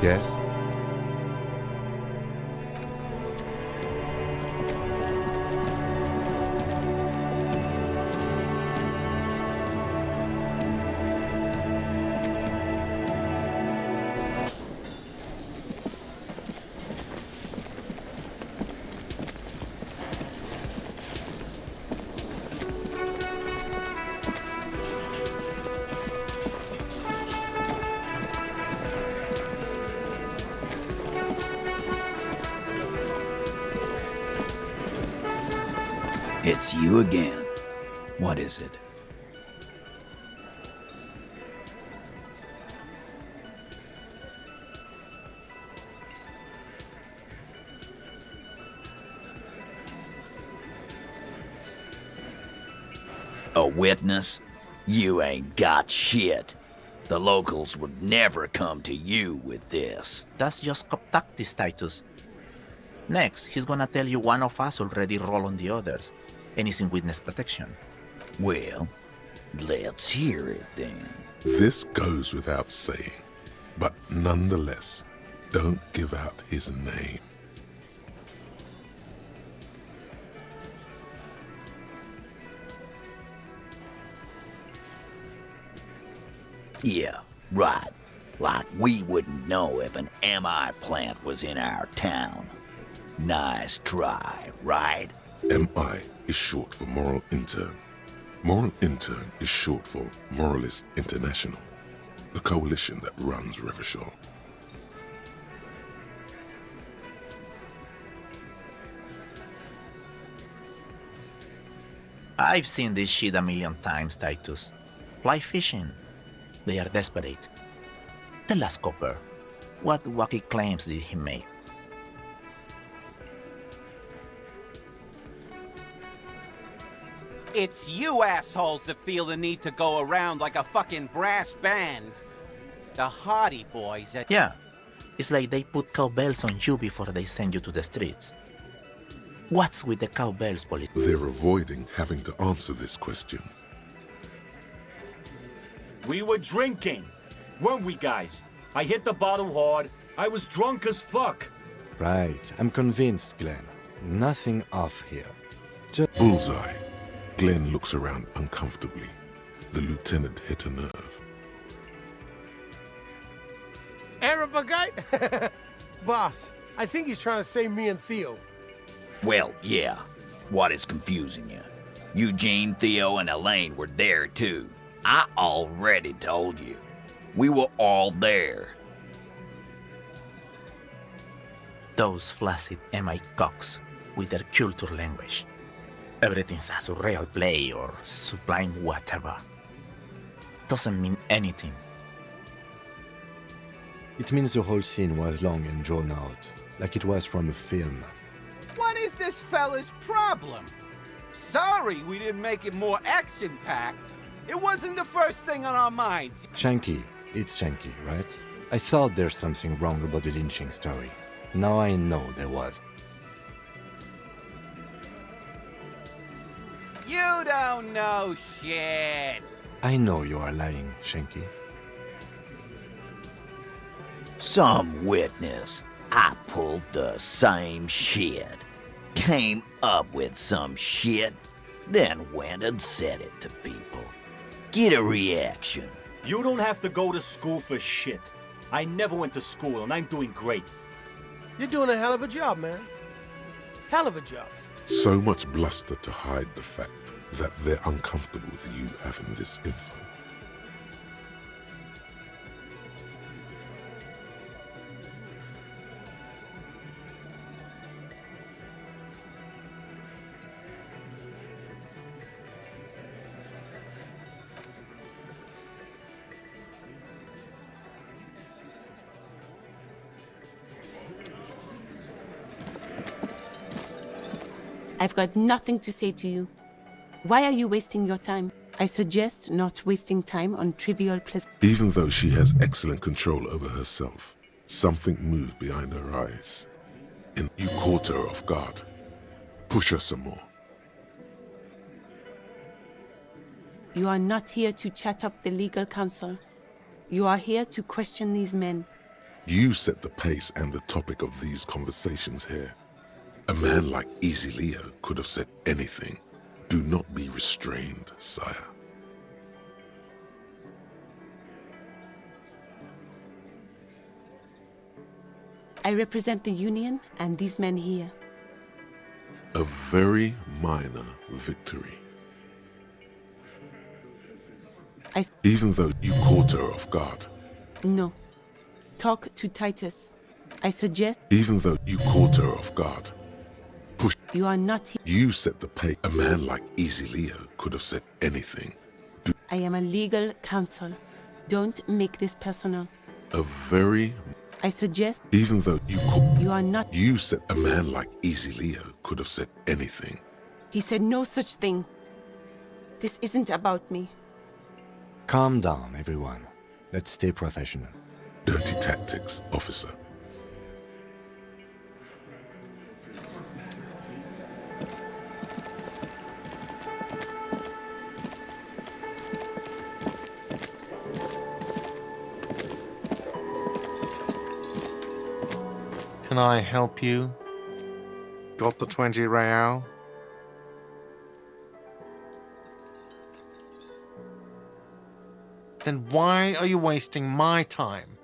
Yes? It's you again. What is it? A witness? You ain't got shit. The locals would never come to you with this. That's just cop tactics, Titus. Next, he's gonna tell you one of us already rolled on the others, and is in witness protection. Well, let's hear it then. This goes without saying, but nonetheless, don't give out his name. Yeah, right. Like we wouldn't know if an MI plant was in our town. Nice try, right? MI is short for Moral Intern. Moral Intern is short for Moralist International, the coalition that runs Revachol. I've seen this shit a million times, Titus. Fly fishing. They are desperate. Tell us, Copper, what wacky claims did he make? It's you assholes that feel the need to go around like a fucking brass band. The Hardy Boys at— Yeah, it's like they put cowbells on you before they send you to the streets. What's with the cowbells, police? They're avoiding having to answer this question. We were drinking, weren't we, guys? I hit the bottle hard. I was drunk as fuck. Right. I'm convinced, Glenn. Nothing off here. Just Bullseye. Glenn looks around uncomfortably. The lieutenant hit a nerve. Arab guy? Boss, I think he's trying to say me and Theo. Well, yeah. What is confusing you? Eugene, Theo, and Elaine were there too. I already told you. We were all there. Those flaccid MI cocks with their culture language. Everything's a surreal play or sublime whatever. Doesn't mean anything. It means the whole scene was long and drawn out, like it was from a film. What is this fella's problem? Sorry we didn't make it more action-packed. It wasn't the first thing on our minds. Shanky. It's Shanky, right? I thought there's something wrong about the lynching story. Now I know there was. You don't know shit. I know you are lying, Shanky. Some witness. I pulled the same shit. Came up with some shit, then went and said it to people. Get a reaction. You don't have to go to school for shit. I never went to school, and I'm doing great. You're doing a hell of a job, man. Hell of a job. So much bluster to hide the fact that they're uncomfortable with you having this info. I've got nothing to say to you. Why are you wasting your time? I suggest not wasting time on trivial pleasure. Even though she has excellent control over herself, something moved behind her eyes. And you caught her off guard. Push her some more. You are not here to chat up the legal counsel. You are here to question these men. You set the pace and the topic of these conversations here. A man like Easy Leo could have said anything. Do not be restrained, sire. I represent the Union and these men here. A very minor victory. Even though you caught her off guard. No. Talk to Titus. I suggest... Even though you caught her off guard. Push. You are not here. You set the pace. A man like Easy Leo could have said anything. I am a legal counsel. Don't make this personal. A very... I suggest... Even though you caught... You are not... You said a man like Easy Leo could have said anything. He said no such thing. This isn't about me. Calm down, everyone. Let's stay professional. Dirty tactics, officer. Can I help you? Got the 20 real? Then why are you wasting my time?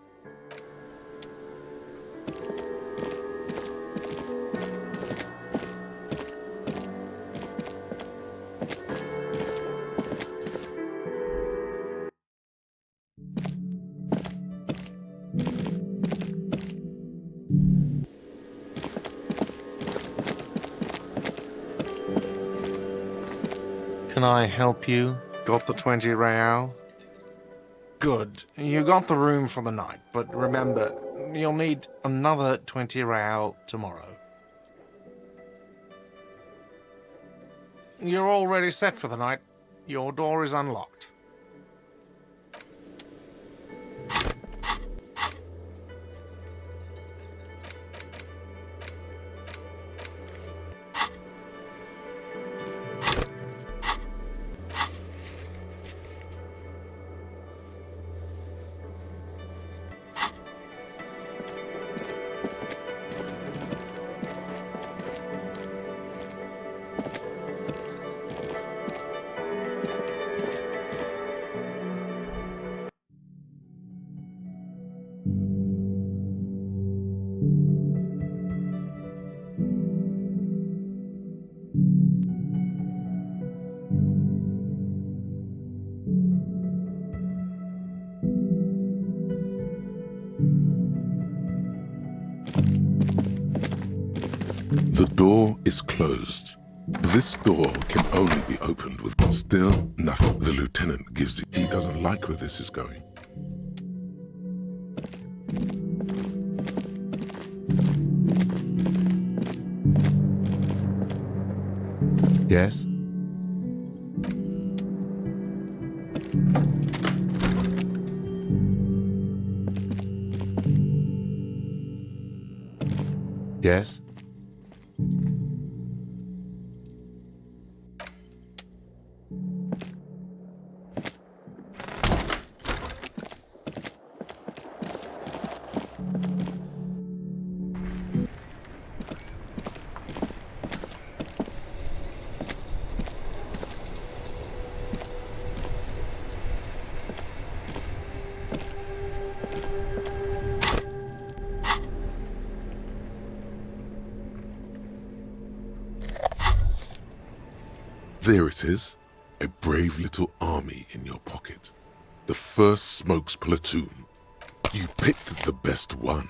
Can I help you? Got the 20 real? Good. You got the room for the night, but remember, you'll need another 20 real tomorrow. You're already set for the night. Your door is unlocked. The door is closed. This door can only be opened with still nothing. The lieutenant gives it. He doesn't like where this is going. Yes? Yes? There it is, a brave little army in your pocket. The first Smokes platoon. You picked the best one.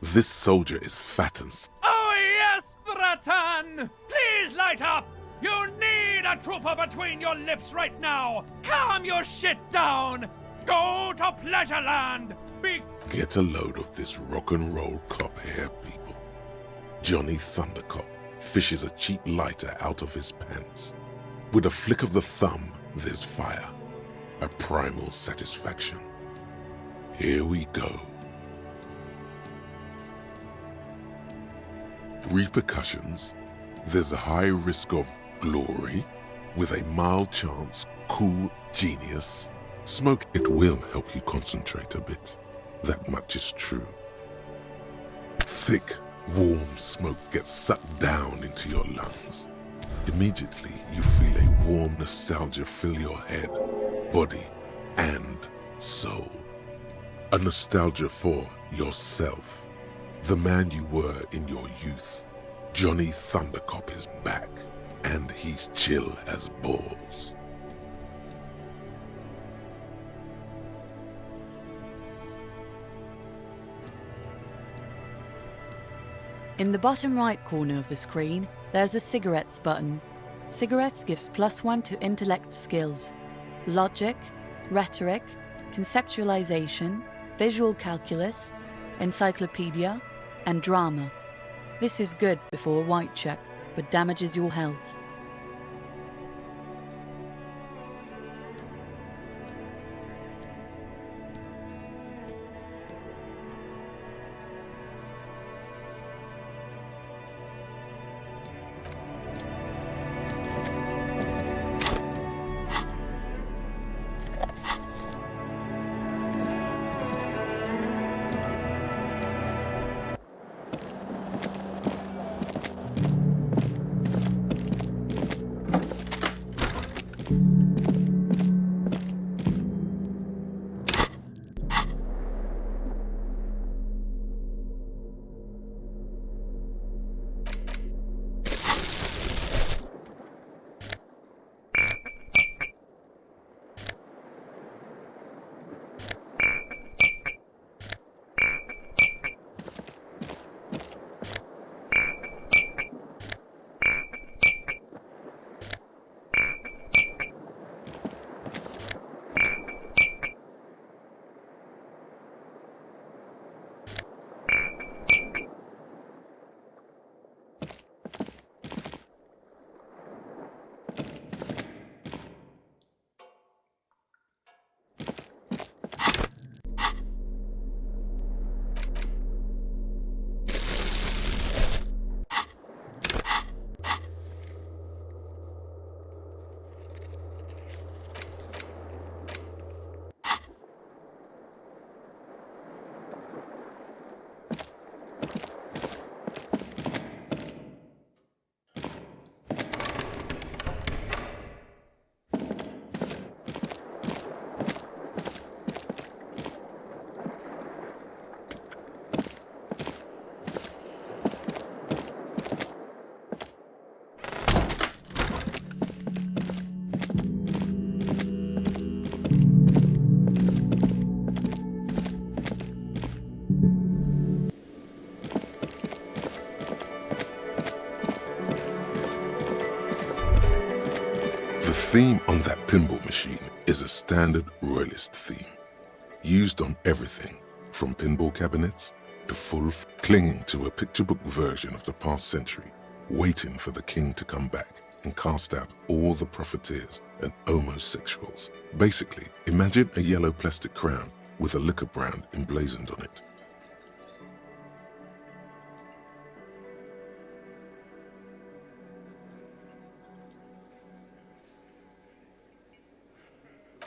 This soldier is fat and Oh yes, Breton! Please light up! You need a trooper between your lips right now! Calm your shit down! Go to Pleasureland! Get a load of this rock and roll cop here, people. Johnny Thundercop fishes a cheap lighter out of his pants. With a flick of the thumb, there's fire. A primal satisfaction. Here we go. Repercussions. There's a high risk of glory, with a mild chance, cool genius. Smoke, it will help you concentrate a bit. That much is true. Thick, warm smoke gets sucked down into your lungs. Immediately, you feel a warm nostalgia fill your head, body, and soul. A nostalgia for yourself, the man you were in your youth. Johnny Thundercop is back, and he's chill as balls. In the bottom right corner of the screen, there's a cigarettes button. Cigarettes gives +1 to intellect skills, logic, rhetoric, conceptualization, visual calculus, encyclopedia, and drama. This is good before a white check, but damages your health. The theme on that pinball machine is a standard royalist theme, used on everything from pinball cabinets to clinging to a picture book version of the past century, waiting for the king to come back and cast out all the profiteers and homosexuals. Basically, imagine a yellow plastic crown with a liquor brand emblazoned on it.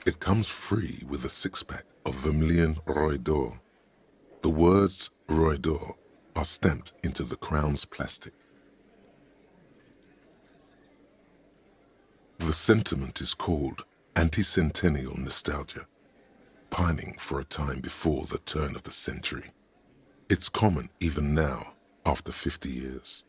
It comes free with a six-pack of Vermilion Roy d'Or. The words Roy d'Or are stamped into the crown's plastic. The sentiment is called anti-centennial nostalgia, pining for a time before the turn of the century. It's common even now, after 50 years.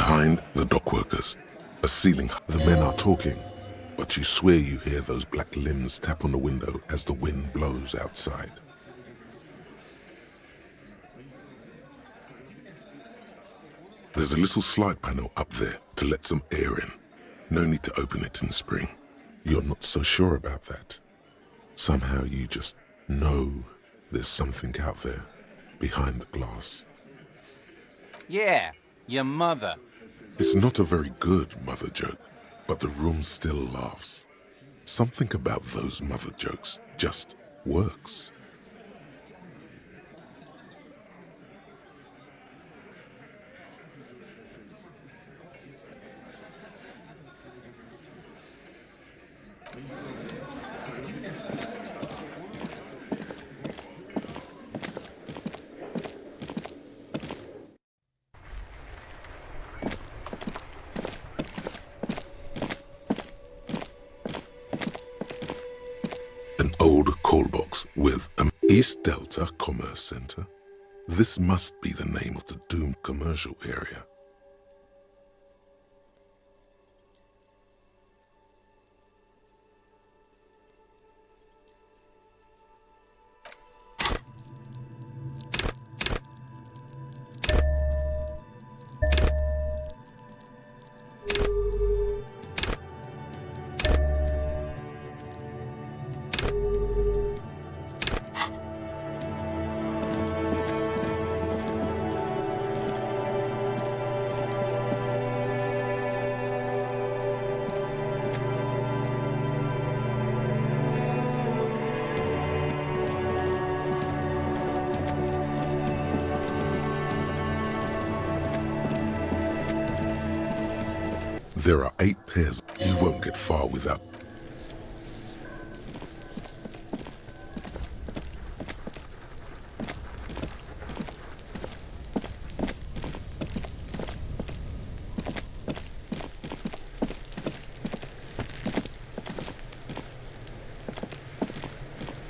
Behind the dockworkers, a ceiling. The men are talking, but you swear you hear those black limbs tap on the window as the wind blows outside. There's a little slide panel up there to let some air in. No need to open it in spring. You're not so sure about that. Somehow you just know there's something out there behind the glass. Yeah, your mother. It's not a very good mother joke, but the room still laughs. Something about those mother jokes just works. An old call box with an East Delta Commerce Center. This must be the name of the doomed commercial area. There are 8 pairs. You won't get far without.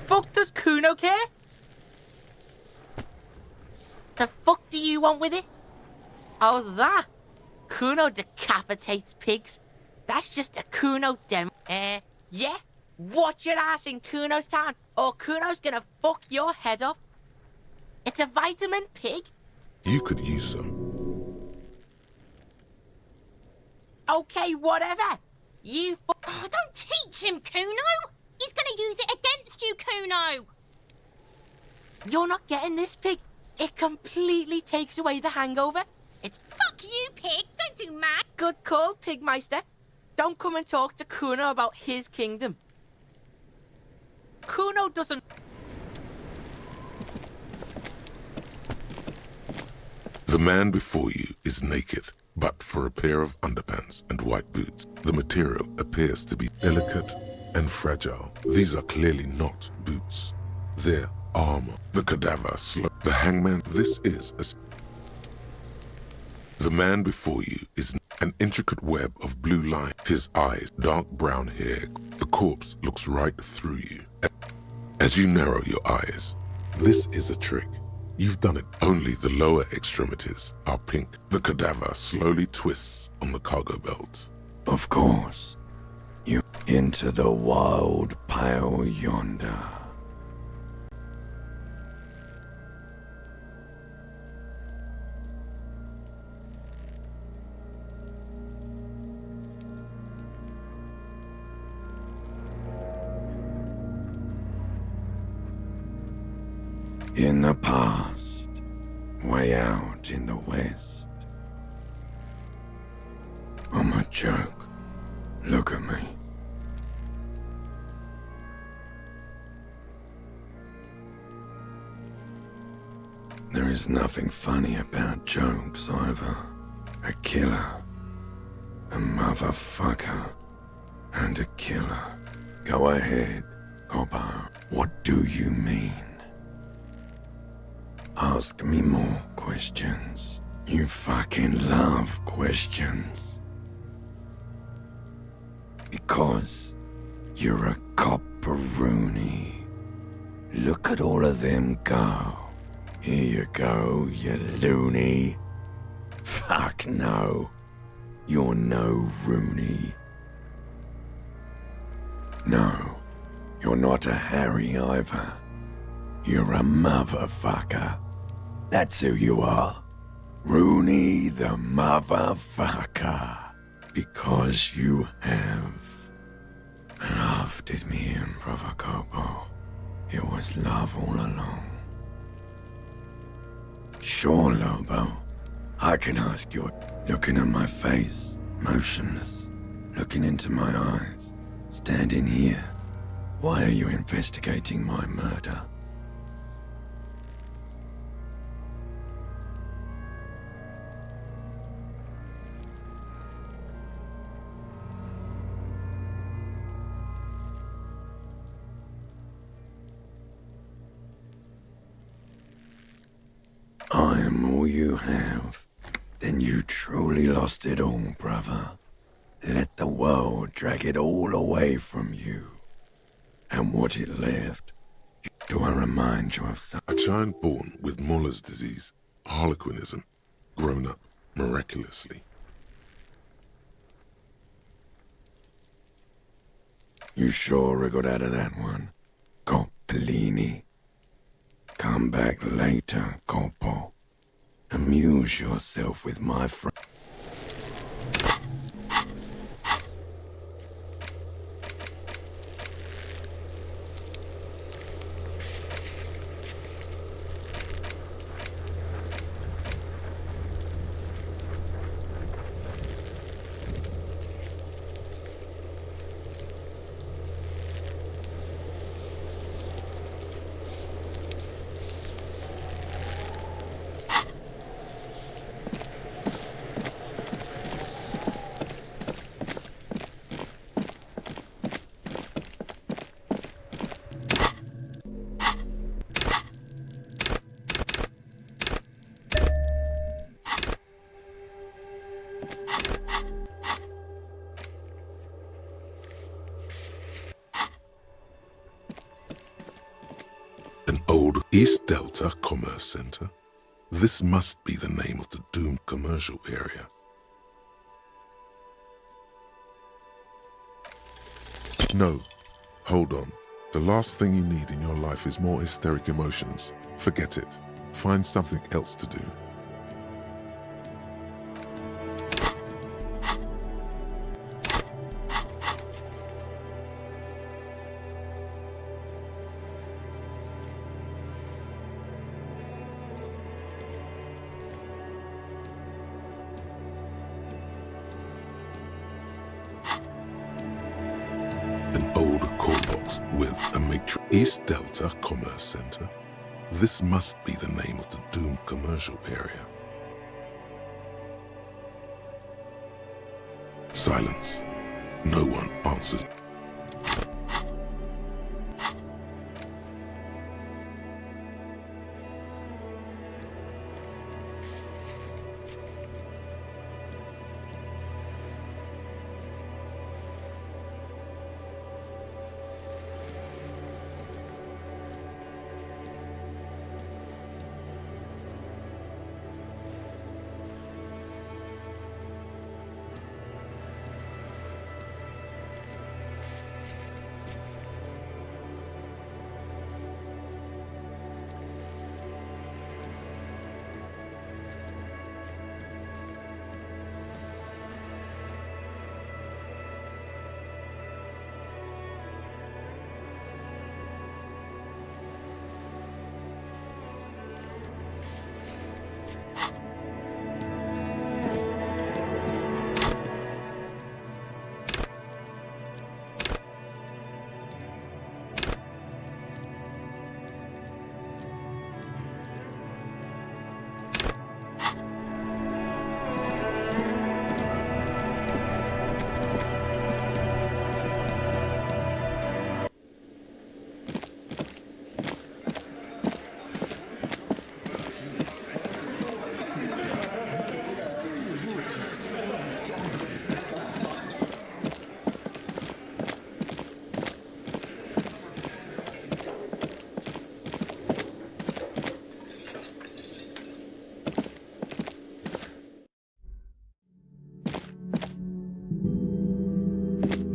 Fuck does Kuno care? The fuck do you want with it? Oh, that? Kuno decapitates pigs. That's just a Kuno demo. Yeah? Watch your ass in Kuno's town, or Kuno's gonna fuck your head off. It's a vitamin pig. You could use some. Okay, whatever. You Oh, don't teach him, Kuno! He's gonna use it against you, Kuno! You're not getting this pig. It completely takes away the hangover. It's Fuck you, pig! Don't do mad! good call, Pigmeister. Don't come and talk to Kuno about his kingdom. Kuno doesn't... The man before you is naked, but for a pair of underpants and white boots. The material appears to be delicate and fragile. These are clearly not boots. They're armor. The cadaver the hangman. This is a... The man before you is an intricate web of blue lines. His eyes, dark brown hair. The corpse looks right through you. As you narrow your eyes, this is a trick. You've done it. Only the lower extremities are pink. The cadaver slowly twists on the cargo belt. Of course. You into the wild pale yonder. In the past, way out in the west. I'm a joke. Look at me. There is nothing funny about jokes either. A killer, a motherfucker, and a killer. Go ahead, Copper. What do you mean? Ask me more questions. You fucking love questions. Because you're a copperoonie. Look at all of them go. Here you go, you loony. Fuck no. You're no Rooney. No, you're not a Harry either. You're a motherfucker. That's who you are. Rooney the motherfucker. Because you have love did me in, Brother Copo. It was love all along. Sure, Lobo. I can ask you, looking at my face, motionless, looking into my eyes, standing here. Why are you investigating my murder? I am all you have. Then you truly lost it all, brother. Let the world drag it all away from you. And what it left, do I remind you of something? A child born with Muller's disease, harlequinism, grown up miraculously. You sure I got out of that one, Coppolini? Come back later, Coppo. Amuse yourself with my friend. An old East Delta Commerce Center. This must be the name of the doomed commercial area. No, hold on. The last thing you need in your life is more hysteric emotions. Forget it. Find something else to do. An old call box with a matrix. East Delta Commerce Center. This must be the name of the doomed commercial area. Silence. No one answers.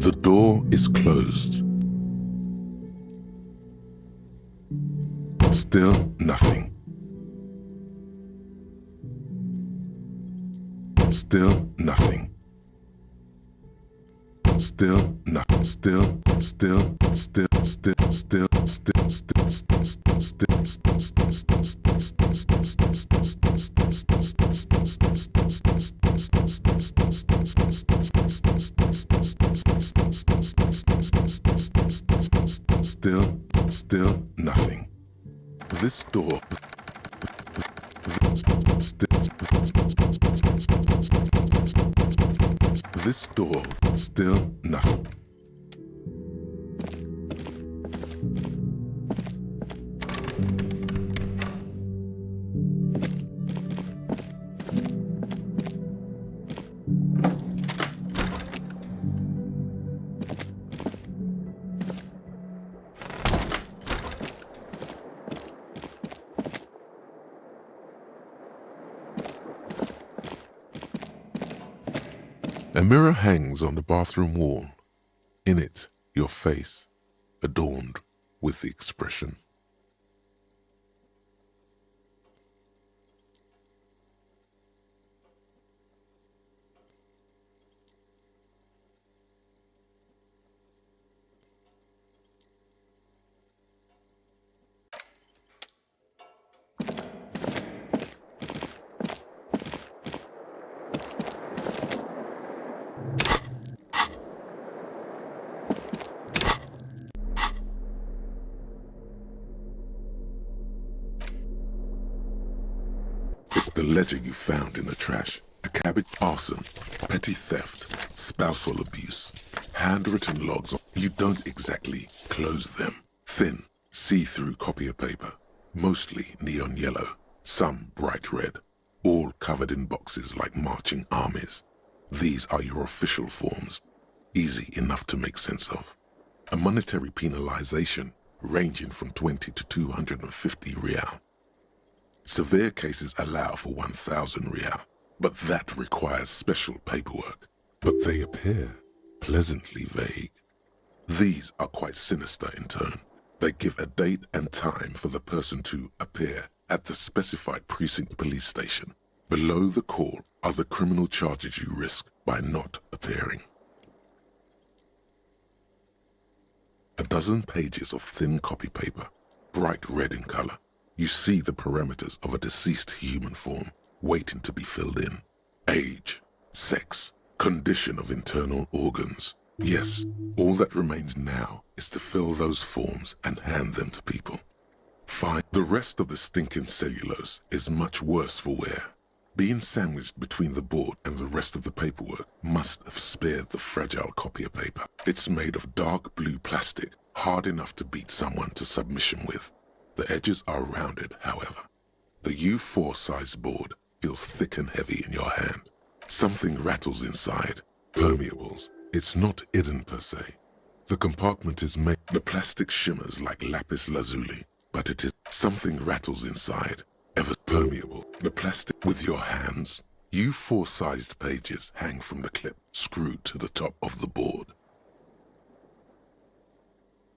The door is closed. Still nothing. Still nothing. Still nothing. Still nothing. This door. This door, still nothing. A mirror hangs on the bathroom wall. In it, your face, adorned with the expression. The letter you found in the trash. A cabbage, arson, petty theft, spousal abuse, handwritten logs. You don't exactly close them. Thin, see-through copy of paper, mostly neon yellow, some bright red, all covered in boxes like marching armies. These are your official forms, easy enough to make sense of. A monetary penalization ranging from 20 to 250 real. Severe cases allow for 1,000 real, but that requires special paperwork. But they appear pleasantly vague. These are quite sinister in tone. They give a date and time for the person to appear at the specified precinct police station. Below the call are the criminal charges you risk by not appearing. A dozen pages of thin copy paper, bright red in color. You see the parameters of a deceased human form waiting to be filled in. Age, sex, condition of internal organs. Yes, all that remains now is to fill those forms and hand them to people. Fine. The rest of the stinking cellulose is much worse for wear. Being sandwiched between the board and the rest of the paperwork must have spared the fragile copy paper. It's made of dark blue plastic, hard enough to beat someone to submission with. The edges are rounded, however. The U4 size board feels thick and heavy in your hand. Something rattles inside. Permeables. It's not hidden per se. The compartment is made. The plastic shimmers like lapis lazuli, but it is something rattles inside. Ever permeable. The plastic with your hands. U4 sized pages hang from the clip, screwed to the top of the board.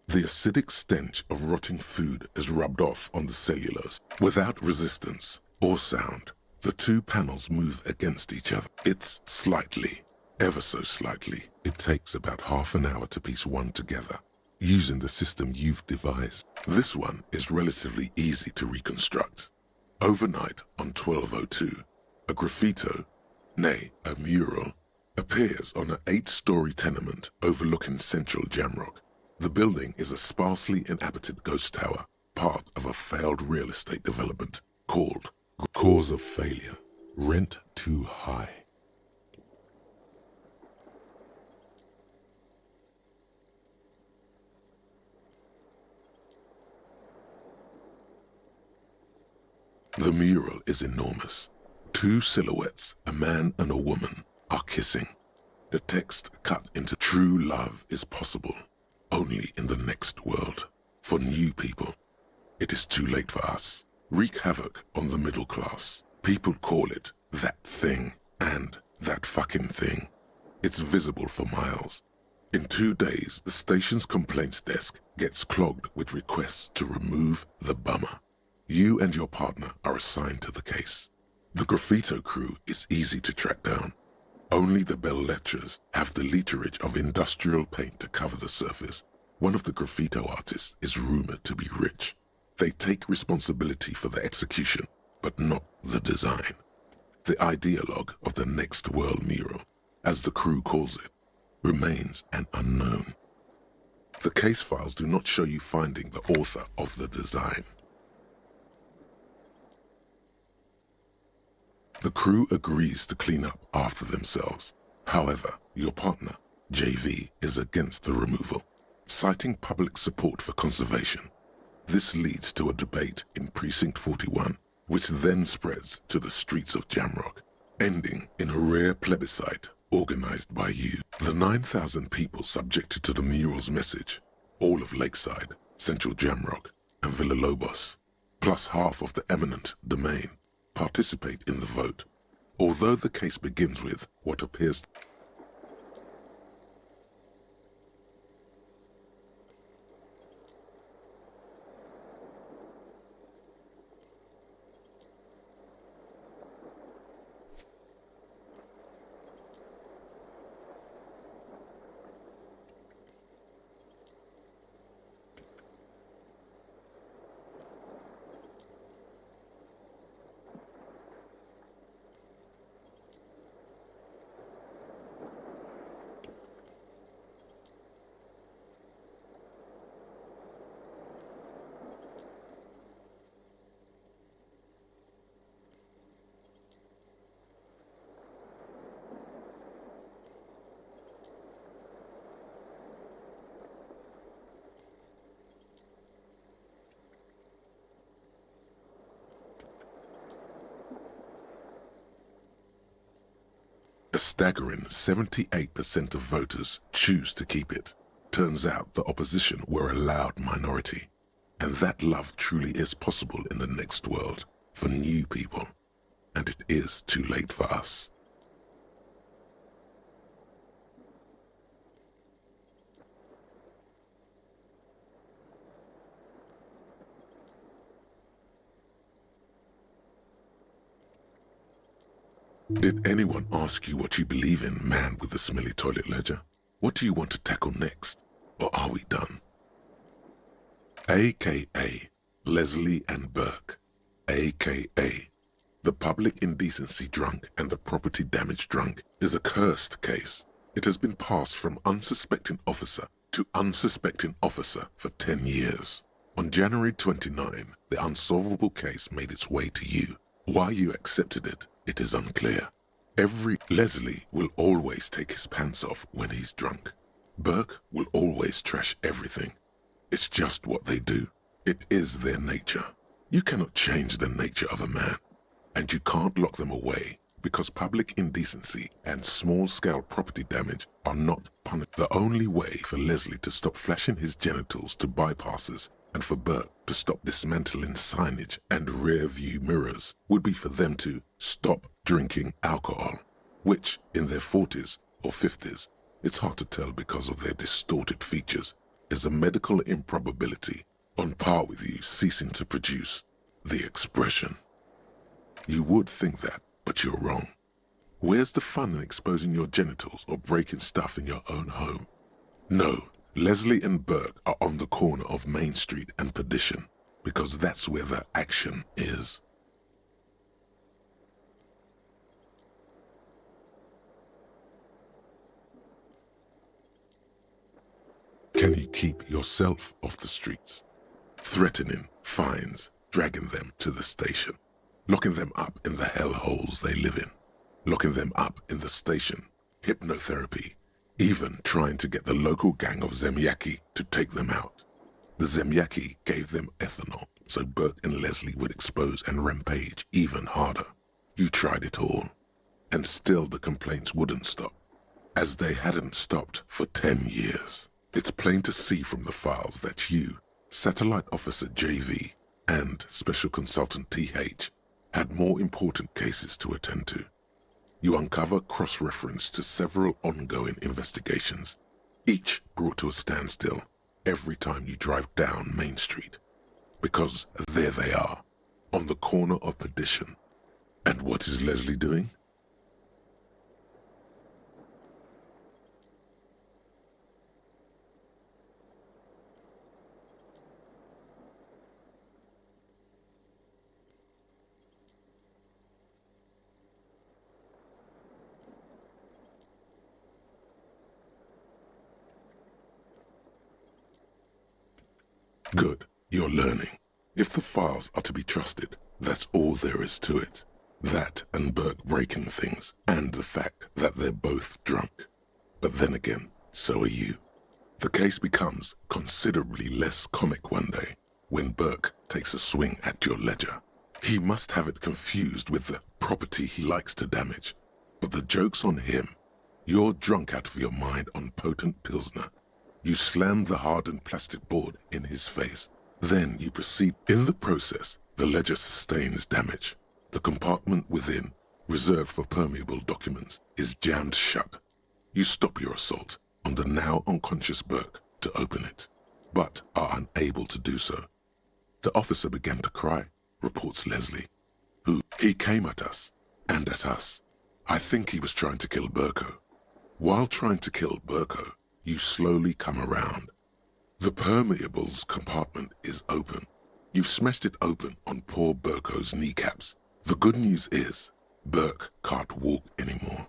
The acidic stench of rotting food is rubbed off on the cellulose. Without resistance or sound, the two panels move against each other. It's slightly, ever so slightly. It takes about half an hour to piece one together, using the system you've devised. This one is relatively easy to reconstruct. Overnight on 1202, a graffito, nay, a mural, appears on an 8-story tenement overlooking central Jamrock. The building is a sparsely inhabited ghost tower, part of a failed real estate development called Cause of Failure, Rent Too High. The mural is enormous. 2 silhouettes, a man and a woman, are kissing. The text cut into true love is possible. Only in the next world. For new people, it is too late for us. Wreak havoc on the middle class. People call it that thing and that fucking thing. It's visible for miles. In 2 days, the station's complaints desk gets clogged with requests to remove the bummer. You and your partner are assigned to the case. The graffito crew is easy to track down. Only the bell lectures have the literage of industrial paint to cover the surface. One of the graffito artists is rumored to be rich. They take responsibility for the execution, but not the design. The ideologue of the next world mural, as the crew calls it, remains an unknown. The case files do not show you finding the author of the design. The crew agrees to clean up after themselves. However, your partner, JV, is against the removal, citing public support for conservation. This leads to a debate in Precinct 41, which then spreads to the streets of Jamrock, ending in a rare plebiscite organized by you. The 9,000 people subjected to the mural's message, all of Lakeside, Central Jamrock, and Villalobos, plus half of the eminent domain, participate in the vote. Although the case begins with what appears a staggering 78% of voters choose to keep it. Turns out the opposition were a loud minority, and that love truly is possible in the next world for new people, and it is too late for us. Did anyone ask you what you believe in, man with the smelly toilet ledger? What do you want to tackle next? Or are we done? AKA Leslie and Burke, AKA the public indecency drunk and the property damage drunk, is a cursed case. It has been passed from unsuspecting officer to unsuspecting officer for 10 years. On January 29, the unsolvable case made its way to you. Why you accepted it, it is unclear. Leslie will always take his pants off when he's drunk. Burke will always trash everything. It's just what they do. It is their nature. You cannot change the nature of a man, and you can't lock them away because public indecency and small-scale property damage are not punished. The only way for Leslie to stop flashing his genitals to bypassers and for Burke to stop dismantling signage and rear-view mirrors would be for them to stop drinking alcohol, which, in their 40s or 50s, it's hard to tell because of their distorted features, is a medical improbability on par with you ceasing to produce the expression. You would think that, but you're wrong. Where's the fun in exposing your genitals or breaking stuff in your own home? No, Leslie and Burke are on the corner of Main Street and Perdition, because that's where the action is. Can you keep yourself off the streets? Threatening fines, dragging them to the station, locking them up in the hellholes they live in, locking them up in the station, hypnotherapy, even trying to get the local gang of Zemyaki to take them out. The Zemyaki gave them ethanol, so Burke and Leslie would expose and rampage even harder. You tried it all, and still the complaints wouldn't stop, as they hadn't stopped for 10 years. It's plain to see from the files that you, Satellite Officer JV, and Special Consultant TH had more important cases to attend to. You uncover cross-reference to several ongoing investigations, each brought to a standstill every time you drive down Main Street. Because there they are, on the corner of perdition. And what is Leslie doing? Good, you're learning. If the files are to be trusted, that's all there is to it. That and Burke breaking things, and the fact that they're both drunk. But then again, so are you. The case becomes considerably less comic one day when Burke takes a swing at your ledger. He must have it confused with the property he likes to damage. But the joke's on him. You're drunk out of your mind on potent Pilsner. You slam the hardened plastic board in his face. Then you proceed. In the process, the ledger sustains damage. The compartment within, reserved for permeable documents, is jammed shut. You stop your assault on the now unconscious Burke to open it, but are unable to do so. The officer began to cry, reports Leslie, who he came at us, and at us. I think he was trying to kill Burko. While trying to kill Burko, you slowly come around. The permeables compartment is open. You've smashed it open on poor Burko's kneecaps. The good news is, Burke can't walk anymore.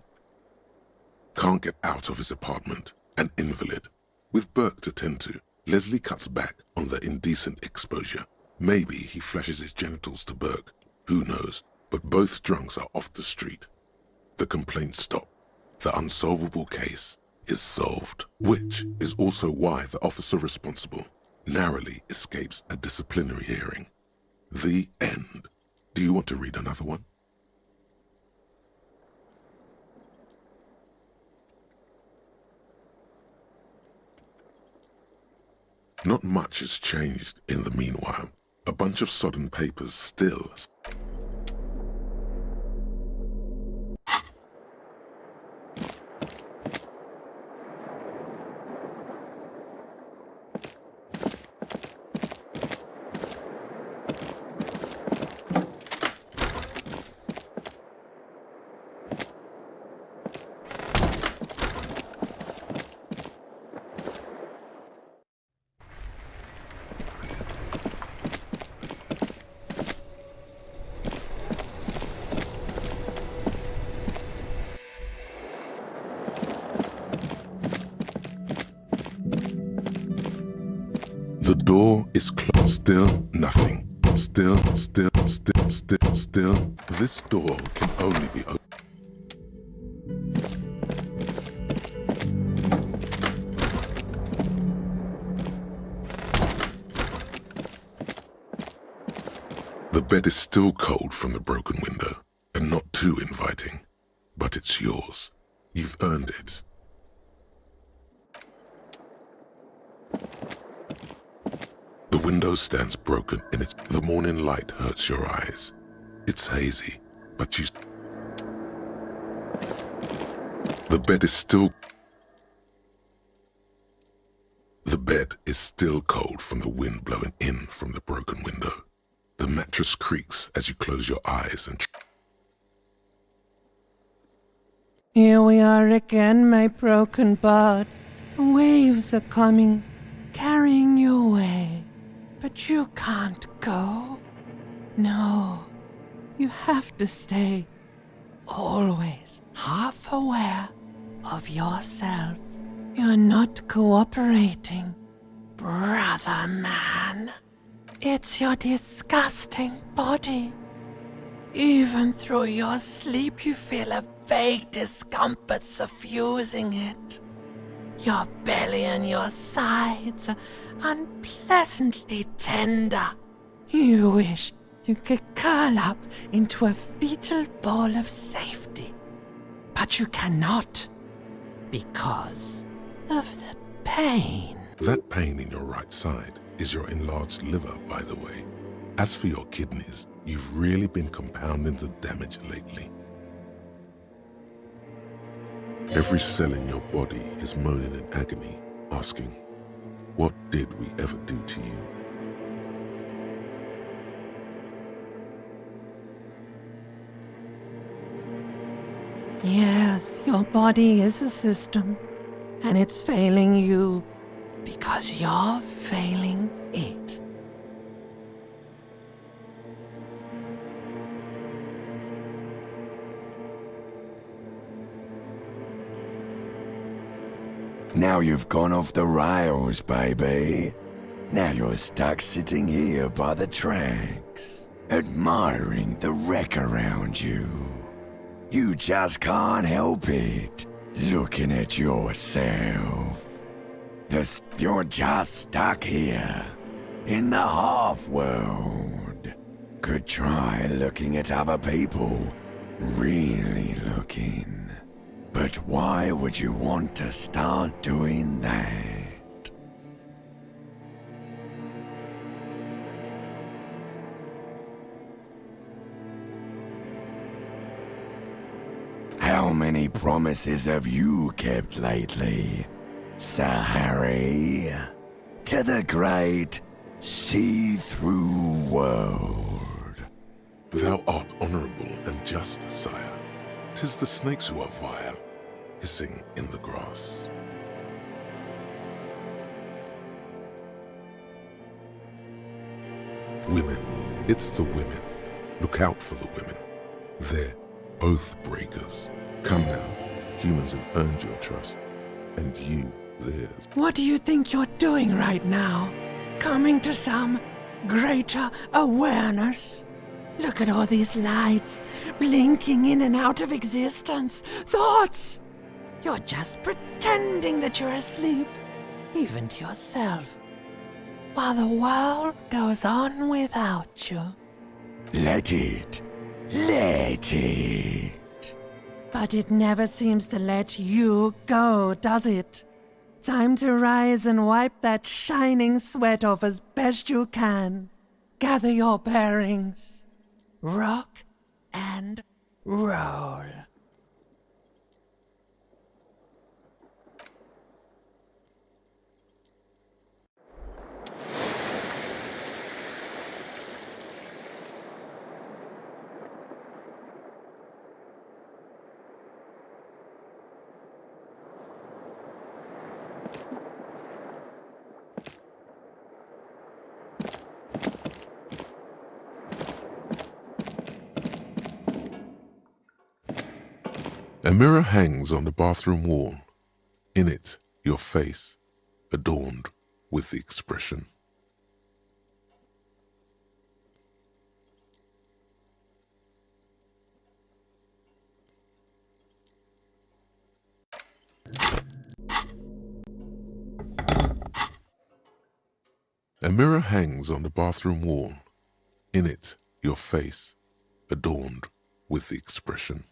Can't get out of his apartment, an invalid. With Burke to tend to, Leslie cuts back on the indecent exposure. Maybe he flashes his genitals to Burke, who knows, but both drunks are off the street. The complaints stop. The unsolvable case is solved, which is also why the officer responsible narrowly escapes a disciplinary hearing. The end. Do you want to read another one? Not much has changed in the meanwhile. A bunch of sodden papers still. The door is closed. Still nothing. Still. This door can only be opened. The bed is still cold from the broken window, and not too inviting. But it's yours. You've earned it. The window stands broken and the morning light hurts your eyes. It's hazy, but the bed is still cold from the wind blowing in from the broken window. The mattress creaks as you close your eyes and Here we are again, my broken bud. The waves are coming, carrying you away. But you can't go. No, you have to stay. Always half aware of yourself. You're not cooperating, brother man. It's your disgusting body. Even through your sleep you feel a vague discomfort suffusing it. Your belly and your sides are unpleasantly tender. You wish you could curl up into a fetal ball of safety. But you cannot, because of the pain. That pain in your right side is your enlarged liver, by the way. As for your kidneys, you've really been compounding the damage lately. Every cell in your body is moaning in agony. asking, what did we ever do to you? Yes, your body is a system, and it's failing you because you're failing it. Now you've gone off the rails, baby. Now you're stuck sitting here by the tracks, admiring the wreck around you. You just can't help it, looking at yourself. You're just stuck here, in the half-world. Could try looking at other people, really looking. But why would you want to start doing that? How many promises have you kept lately, Sir Harry? To the great see-through world. Thou art honourable and just, sire. 'Tis the snakes who are vile, hissing in the grass. Women, it's the women. Look out for the women. They're oath breakers. Come now, humans have earned your trust, and you theirs. What do you think you're doing right now? Coming to some greater awareness? Look at all these lights, blinking in and out of existence. Thoughts! You're just pretending that you're asleep, even to yourself, while the world goes on without you. Let it. Let it. But it never seems to let you go, does it? Time to rise and wipe that shining sweat off as best you can. Gather your bearings. Rock and roll. A mirror hangs on the bathroom wall. In it, your face, adorned with the expression. A mirror hangs on the bathroom wall. In it, your face, adorned with the expression.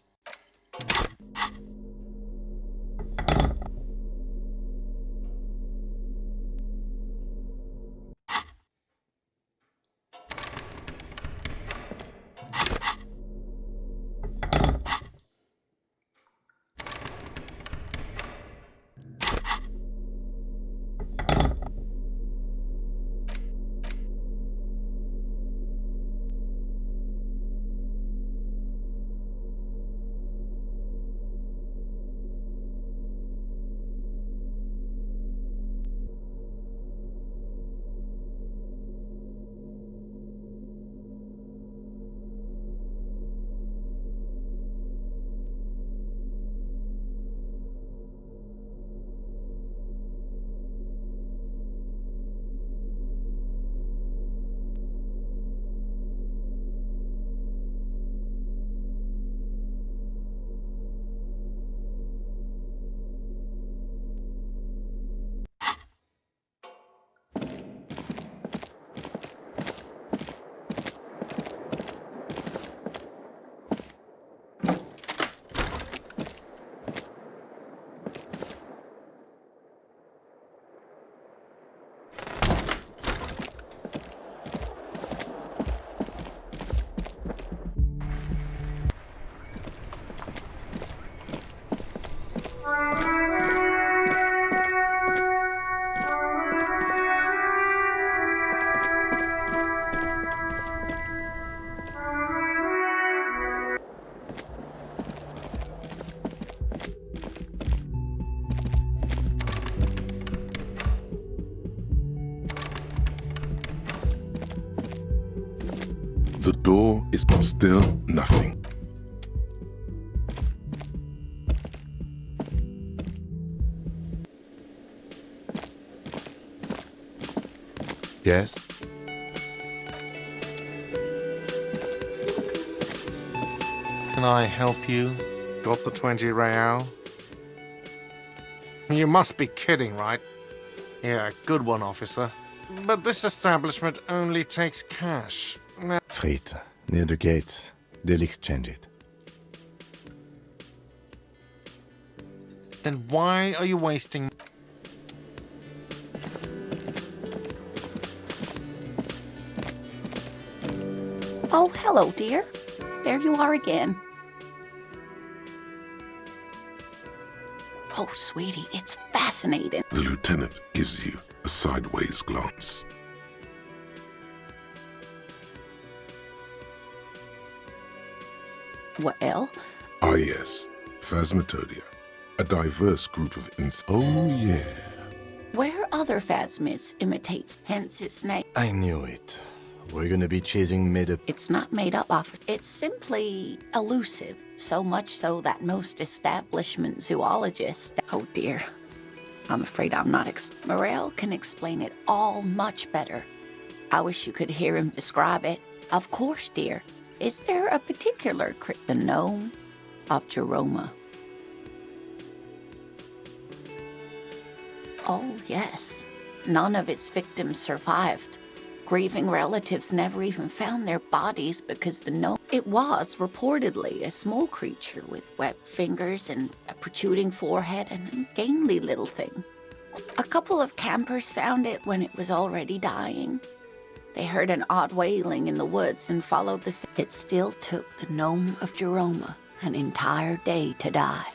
The door is still nothing. Yes? Can I help you? Got the 20 real? You must be kidding, right? Yeah, good one, officer. But this establishment only takes cash. Fried, near the gate. They'll exchange it. Then why are you wasting... Oh, hello, dear. There you are again. Oh, sweetie, it's fascinating. The lieutenant gives you a sideways glance. Well? Ah yes, Phasmatopia. A diverse group of Oh yeah. Where other phasmids imitates, hence its name. I knew it. We're gonna be chasing made-up... It's not made up of... It's simply elusive. So much so that most establishment zoologists... Oh dear. I'm afraid I'm not... Morel can explain it all much better. I wish you could hear him describe it. Of course, dear. Is there a particular the gnome of Jeroma? Oh, yes. None of its victims survived. Grieving relatives never even found their bodies because the gnome... It was, reportedly, a small creature with webbed fingers and a protruding forehead and a gangly little thing. A couple of campers found it when it was already dying. They heard an odd wailing in the woods and followed the... It still took the gnome of Jeroma an entire day to die.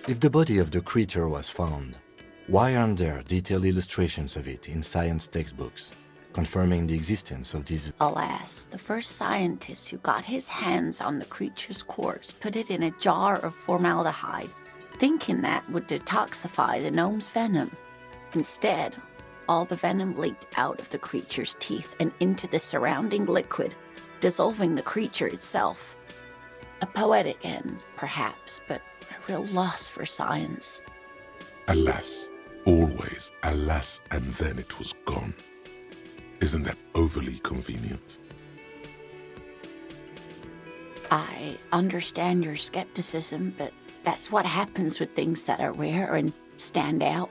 If the body of the creature was found, why aren't there detailed illustrations of it in science textbooks, confirming the existence of these... Alas, the first scientist who got his hands on the creature's corpse put it in a jar of formaldehyde, thinking that would detoxify the gnome's venom. Instead, all the venom leaked out of the creature's teeth and into the surrounding liquid, dissolving the creature itself. A poetic end, perhaps, but a real loss for science. Alas, always alas, and then it was gone. Isn't that overly convenient? I understand your skepticism, but that's what happens with things that are rare and stand out.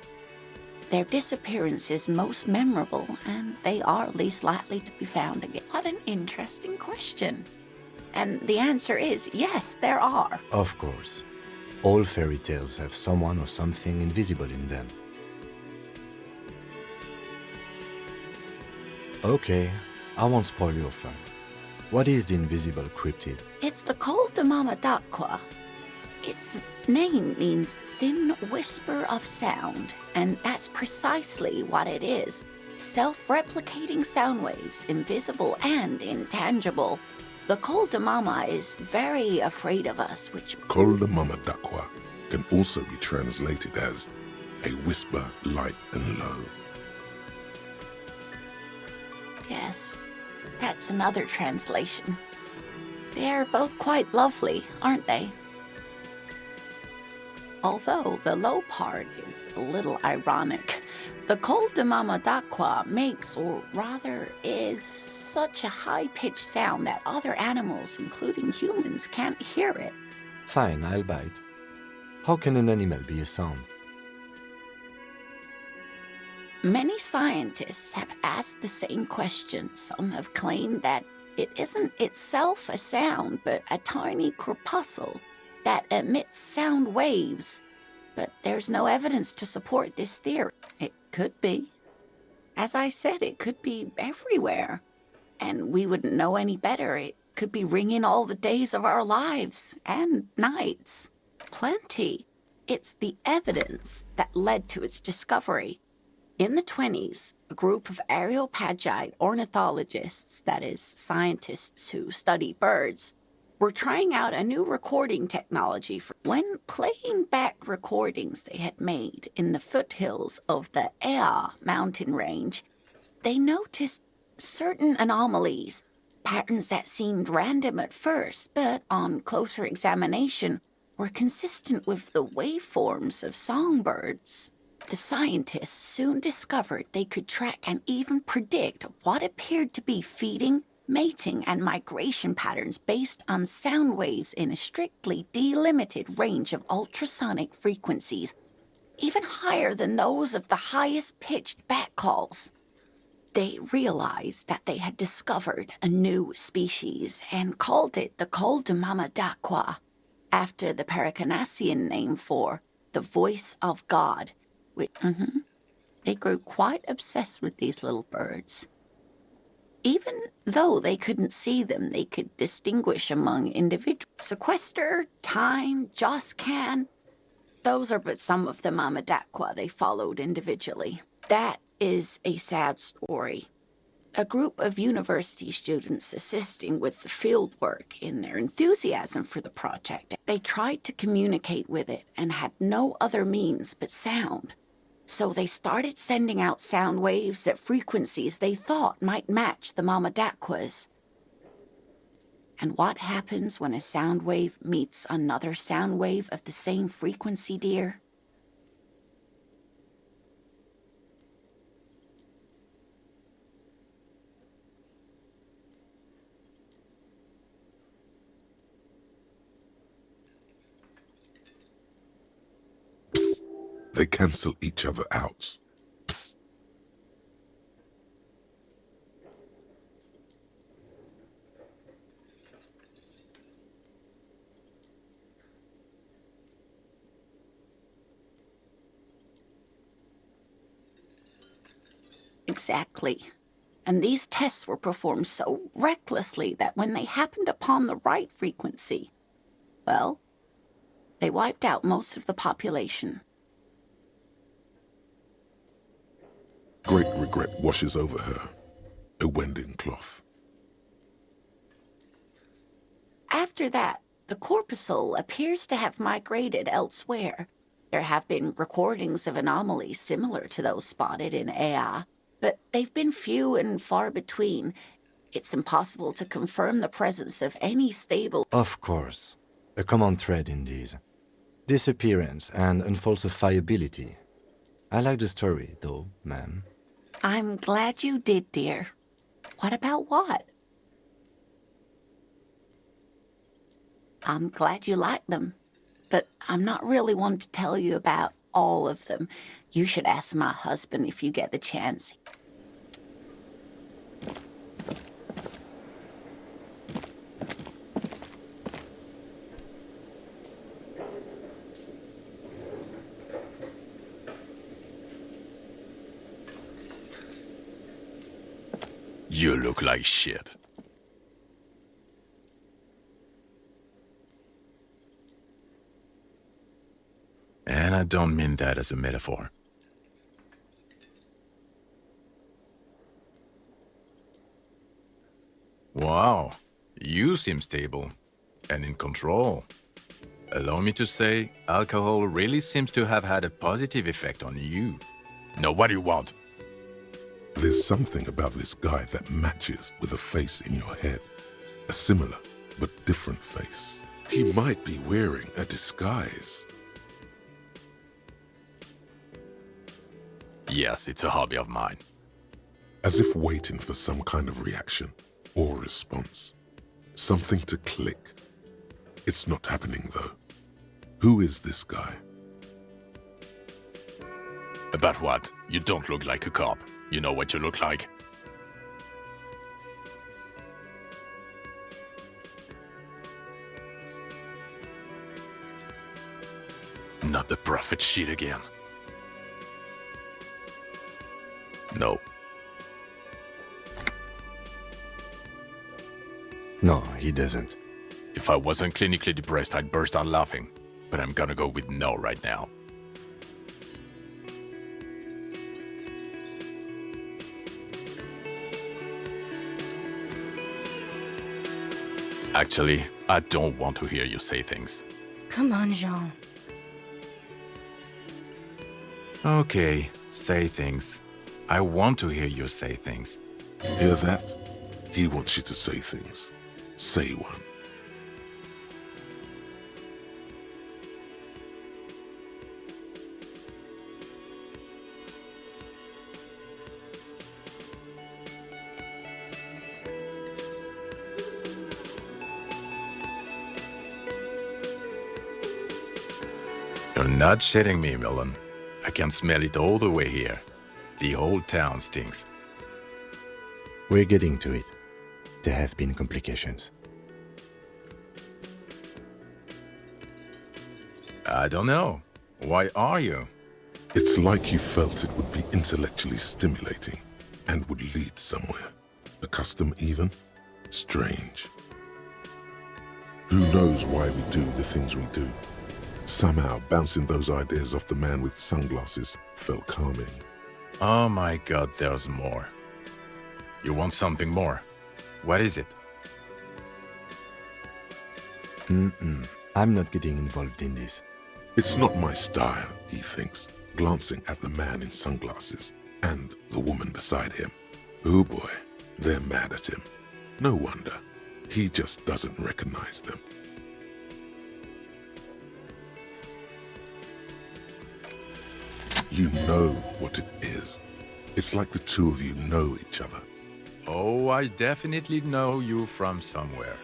Their disappearance is most memorable, and they are least likely to be found again. What an interesting question. And the answer is yes, there are. Of course. All fairy tales have someone or something invisible in them. Okay, I won't spoil your fun. What is the invisible cryptid? It's the Col de Mama d'Aqua. Its name means thin whisper of sound, and that's precisely what it is. Self-replicating sound waves, invisible and intangible. The Col de Mama is very afraid of us, which... Col de Mama d'Aqua can also be translated as a whisper light and low. Yes, that's another translation. They're both quite lovely, aren't they? Although the low part is a little ironic. The Col de Mama d'Aqua makes, or rather is, such a high-pitched sound that other animals, including humans, can't hear it. Fine, I'll bite. How can an animal be a sound? Many scientists have asked the same question. Some have claimed that it isn't itself a sound, but a tiny corpuscle that emits sound waves. But there's no evidence to support this theory. It could be. As I said, it could be everywhere. And we wouldn't know any better. It could be ringing all the days of our lives and nights. Plenty. It's the evidence that led to its discovery. In the 1920s, a group of Areopagite ornithologists, that is, scientists who study birds, were trying out a new recording technology when playing back recordings they had made in the foothills of the Ea mountain range. They noticed certain anomalies, patterns that seemed random at first, but on closer examination were consistent with the waveforms of songbirds. The scientists soon discovered they could track and even predict what appeared to be feeding, mating, and migration patterns based on sound waves in a strictly delimited range of ultrasonic frequencies, even higher than those of the highest-pitched bat calls. They realized that they had discovered a new species and called it the call de Mamadakwa, after the Paracanassian name for the voice of God. They grew quite obsessed with these little birds. Even though they couldn't see them, they could distinguish among individuals. Sequester, Time, Joscan, those are but some of the Mamadakwa they followed individually. That is a sad story. A group of university students assisting with the field work in their enthusiasm for the project. They tried to communicate with it and had no other means but sound. So they started sending out sound waves at frequencies they thought might match the Mamadakwas. And what happens when a sound wave meets another sound wave of the same frequency, dear? Psst. They cancel each other out. Psst. Exactly. And these tests were performed so recklessly that when they happened upon the right frequency, well, they wiped out most of the population. Great regret washes over her, a wending cloth. After that, the corpuscle appears to have migrated elsewhere. There have been recordings of anomalies similar to those spotted in Ea, but they've been few and far between. It's impossible to confirm the presence of any stable... Of course. A common thread in these. Disappearance and unfalsifiability. I like the story, though, ma'am. I'm glad you did, dear. What about what? I'm glad you like them, but I'm not really one to tell you about all of them. You should ask my husband if you get the chance. You look like shit. And I don't mean that as a metaphor. Wow, you seem stable and in control. Allow me to say, alcohol really seems to have had a positive effect on you. Now, what do you want? There's something about this guy that matches with a face in your head. A similar but different face. He might be wearing a disguise. Yes, it's a hobby of mine. As if waiting for some kind of reaction or response. Something to click. It's not happening though. Who is this guy? About what? You don't look like a cop. You know what you look like? Not the prophet shit again. No. No, he doesn't. If I wasn't clinically depressed, I'd burst out laughing. But I'm gonna go with no right now. Actually, I don't want to hear you say things. Come on, Jean. Okay, say things. I want to hear you say things. Hear that? He wants you to say things. Say one. You're not shitting me, Millen. I can smell it all the way here. The whole town stinks. We're getting to it. There have been complications. I don't know. Why are you? It's like you felt it would be intellectually stimulating and would lead somewhere. A custom even? Strange. Who knows why we do the things we do? Somehow, bouncing those ideas off the man with sunglasses felt calming. Oh my god, there's more. You want something more? What is it? I'm not getting involved in this. It's not my style, he thinks, glancing at the man in sunglasses and the woman beside him. Oh boy, they're mad at him. No wonder. He just doesn't recognize them. You know what it is. It's like the two of you know each other. Oh, I definitely know you from somewhere.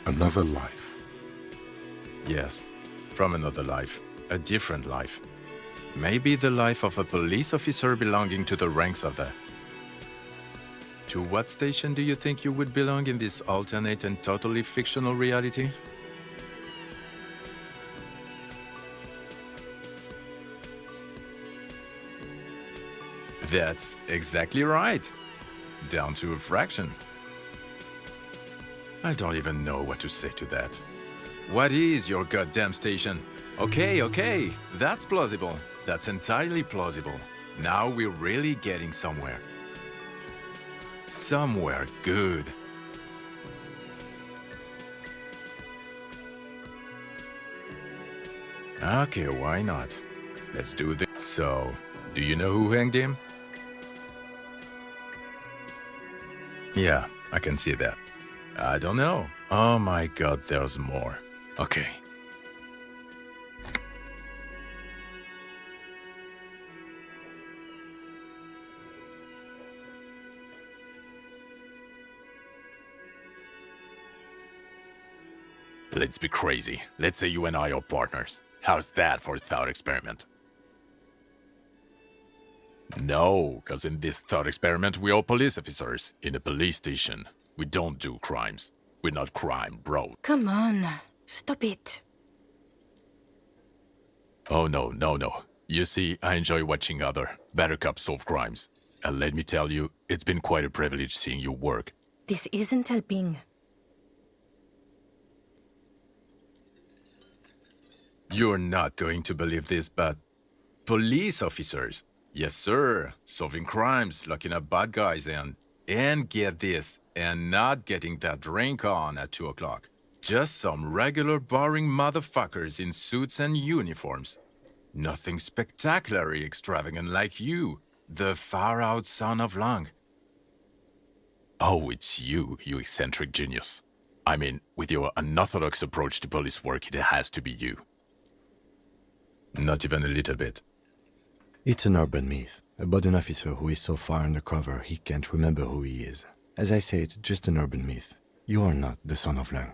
Another life. Yes, from another life. A different life. Maybe the life of a police officer belonging to the ranks of the... To what station do you think you would belong in this alternate and totally fictional reality? That's exactly right. Down to a fraction. I don't even know what to say to that. What is your goddamn station? Okay, that's plausible. That's entirely plausible. Now we're really getting somewhere. Somewhere good. Okay, why not? Let's do this. So, do you know who hanged him? Yeah, I can see that. I don't know. Oh my god, there's more. Okay. Let's be crazy. Let's say you and I are partners. How's that for a thought experiment? No, because in this thought experiment, we are police officers in a police station. We don't do crimes. We're not crime, bro. Come on, stop it. Oh, no. You see, I enjoy watching other better cops solve crimes. And let me tell you, it's been quite a privilege seeing you work. This isn't helping. You're not going to believe this, but... police officers. Yes, sir. Solving crimes, locking up bad guys, and get this, and not getting that drink on at 2 o'clock. Just some regular boring motherfuckers in suits and uniforms. Nothing spectacularly extravagant like you, the far-out son of Lang. Oh, it's you eccentric genius. I mean, with your unorthodox approach to police work, it has to be you. Not even a little bit. It's an urban myth about an officer who is so far undercover he can't remember who he is. As I say, it's just an urban myth. You are not the son of Lang.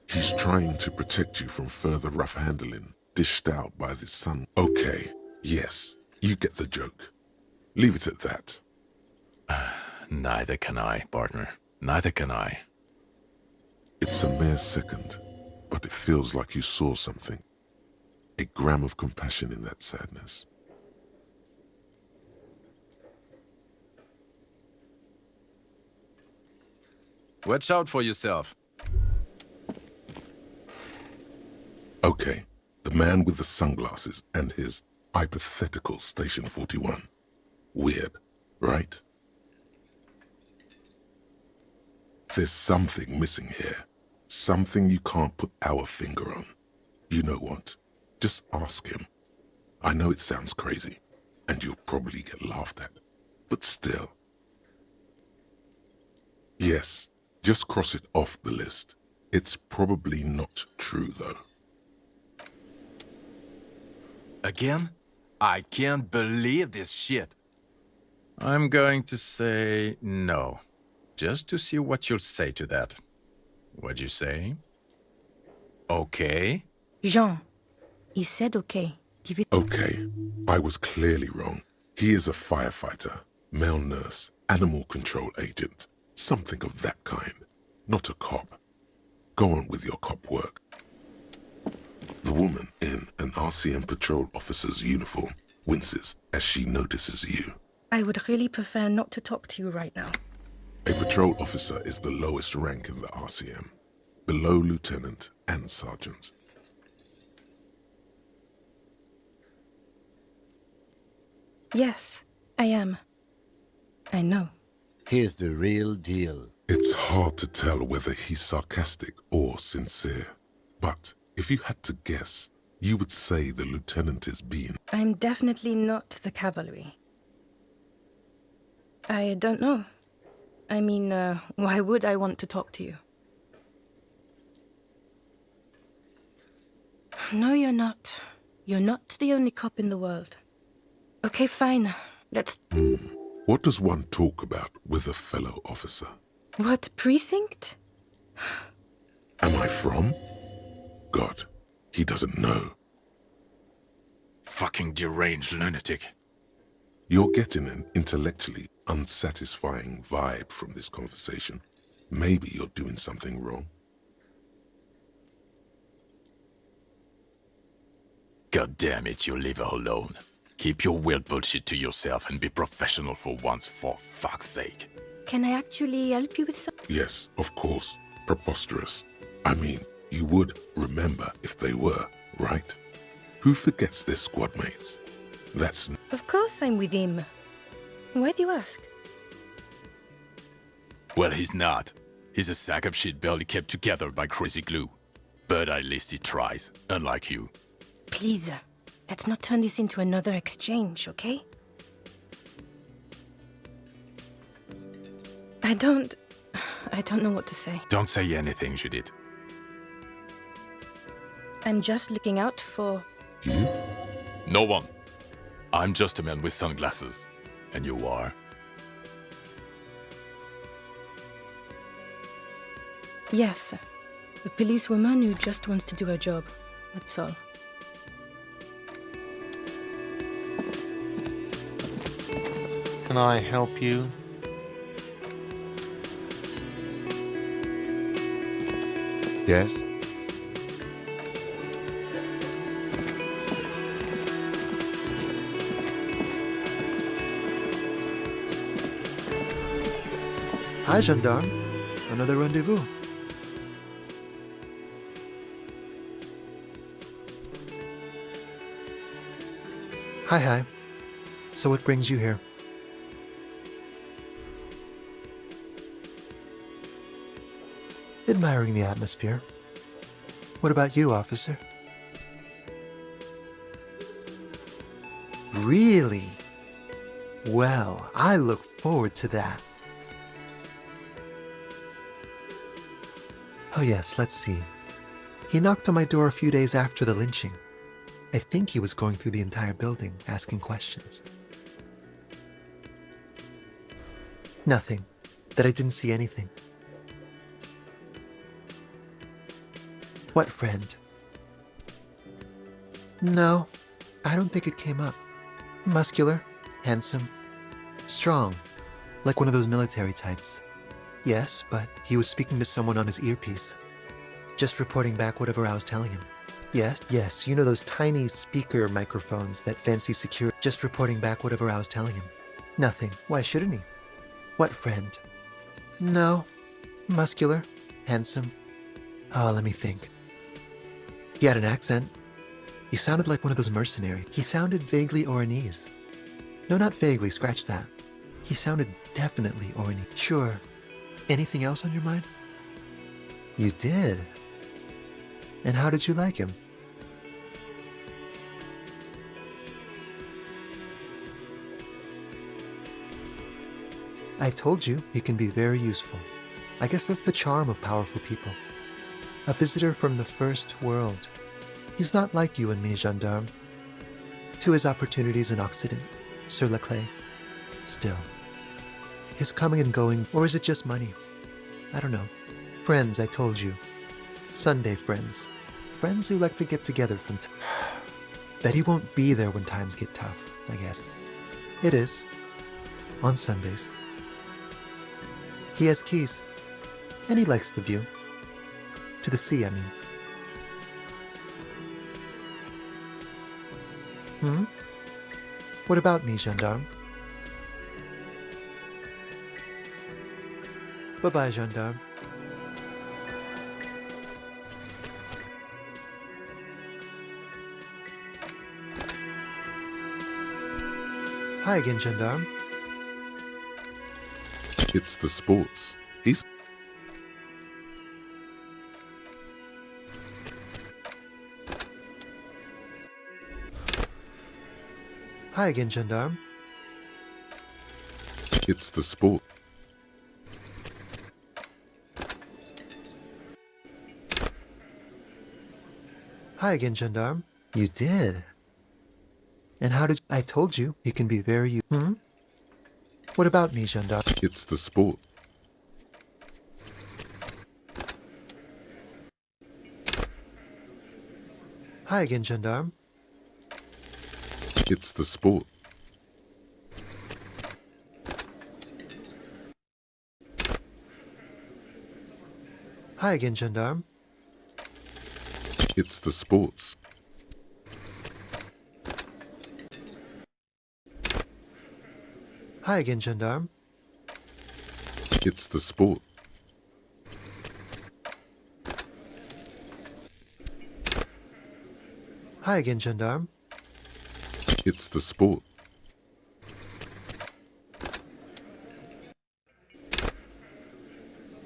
He's trying to protect you from further rough handling, dished out by the son. Okay, yes, you get the joke. Leave it at that. Neither can I, partner. Neither can I. It's a mere second, but it feels like you saw something. A gram of compassion in that sadness. Watch out for yourself. Okay, the man with the sunglasses and his hypothetical Station 41. Weird, right? There's something missing here. Something you can't put our finger on. You know what? Just ask him. I know it sounds crazy, and you'll probably get laughed at. But still. Yes, just cross it off the list. It's probably not true, though. Again? I can't believe this shit. I'm going to say no, just to see what you'll say to that. What'd you say? Okay? Jean, he said okay. Give it. Okay, I was clearly wrong. He is a firefighter, male nurse, animal control agent, something of that kind. Not a cop. Go on with your cop work. The woman in an RCM patrol officer's uniform winces as she notices you. I would really prefer not to talk to you right now. A patrol officer is the lowest rank in the RCM, below lieutenant and sergeant. Yes, I am. I know. Here's the real deal. It's hard to tell whether he's sarcastic or sincere, but if you had to guess, you would say the lieutenant is being... I'm definitely not the cavalry. I don't know. I mean, why would I want to talk to you? No, you're not. You're not the only cop in the world. Okay, fine. Let's... What does one talk about with a fellow officer? What precinct? Am I from? God, he doesn't know. Fucking deranged lunatic. You're getting an intellectually unsatisfying vibe from this conversation. Maybe you're doing something wrong. God damn it, you leave her alone. Keep your weird bullshit to yourself and be professional for once, for fuck's sake. Can I actually help you with something? Yes, of course. Preposterous. I mean, you would remember if they were, right? Who forgets their squad mates? That's... Of course I'm with him. Why do you ask? Well, he's not. He's a sack of shit barely kept together by crazy glue. But at least he tries, unlike you. Please, let's not turn this into another exchange, okay? I don't know what to say. Don't say anything, Judith. I'm just looking out for... You? No one. I'm just a man with sunglasses. And you are? Yes, a policewoman who just wants to do her job. That's all. Can I help you? Yes? Hi, gendarme. Another rendezvous. Hi. So what brings you here? Admiring the atmosphere. What about you, officer? Really? Well, I look forward to that. Oh yes, let's see. He knocked on my door a few days after the lynching. I think he was going through the entire building, asking questions. Nothing. That I didn't see anything. What friend? No, I don't think it came up. Muscular, handsome, strong, like one of those military types. Yes, but he was speaking to someone on his earpiece. Just reporting back whatever I was telling him. Yes, you know those tiny speaker microphones that fancy secure. Just reporting back whatever I was telling him. Nothing. Why shouldn't he? What friend? No. Muscular, handsome. Oh, let me think. He had an accent. He sounded like one of those mercenaries. He sounded vaguely Oranese. No, not vaguely, scratch that. He sounded definitely Oranese. Sure. Anything else on your mind? You did? And how did you like him? I told you he can be very useful. I guess that's the charm of powerful people. A visitor from the first world. He's not like you and me, gendarme. To his opportunities in Occident, sur la clé. Still. His coming and going, or is it just money? I don't know. Friends, I told you. Sunday friends. Friends who like to get together from time. That he won't be there when times get tough, I guess. It is. On Sundays. He has keys. And he likes the view. To the sea, I mean. What about me, gendarme? Bye-bye, gendarme. Hi again, gendarme. It's the sports. He's... Hi again, gendarme. It's the sport. Hi again, gendarme. You did. And how did... I told you, you can be very... What about me, gendarme? It's the sport. Hi again, gendarme. It's the sport. Hi again, gendarme. It's the sports. Hi again, gendarme. It's the sport. Hi again, gendarme. It's the sport.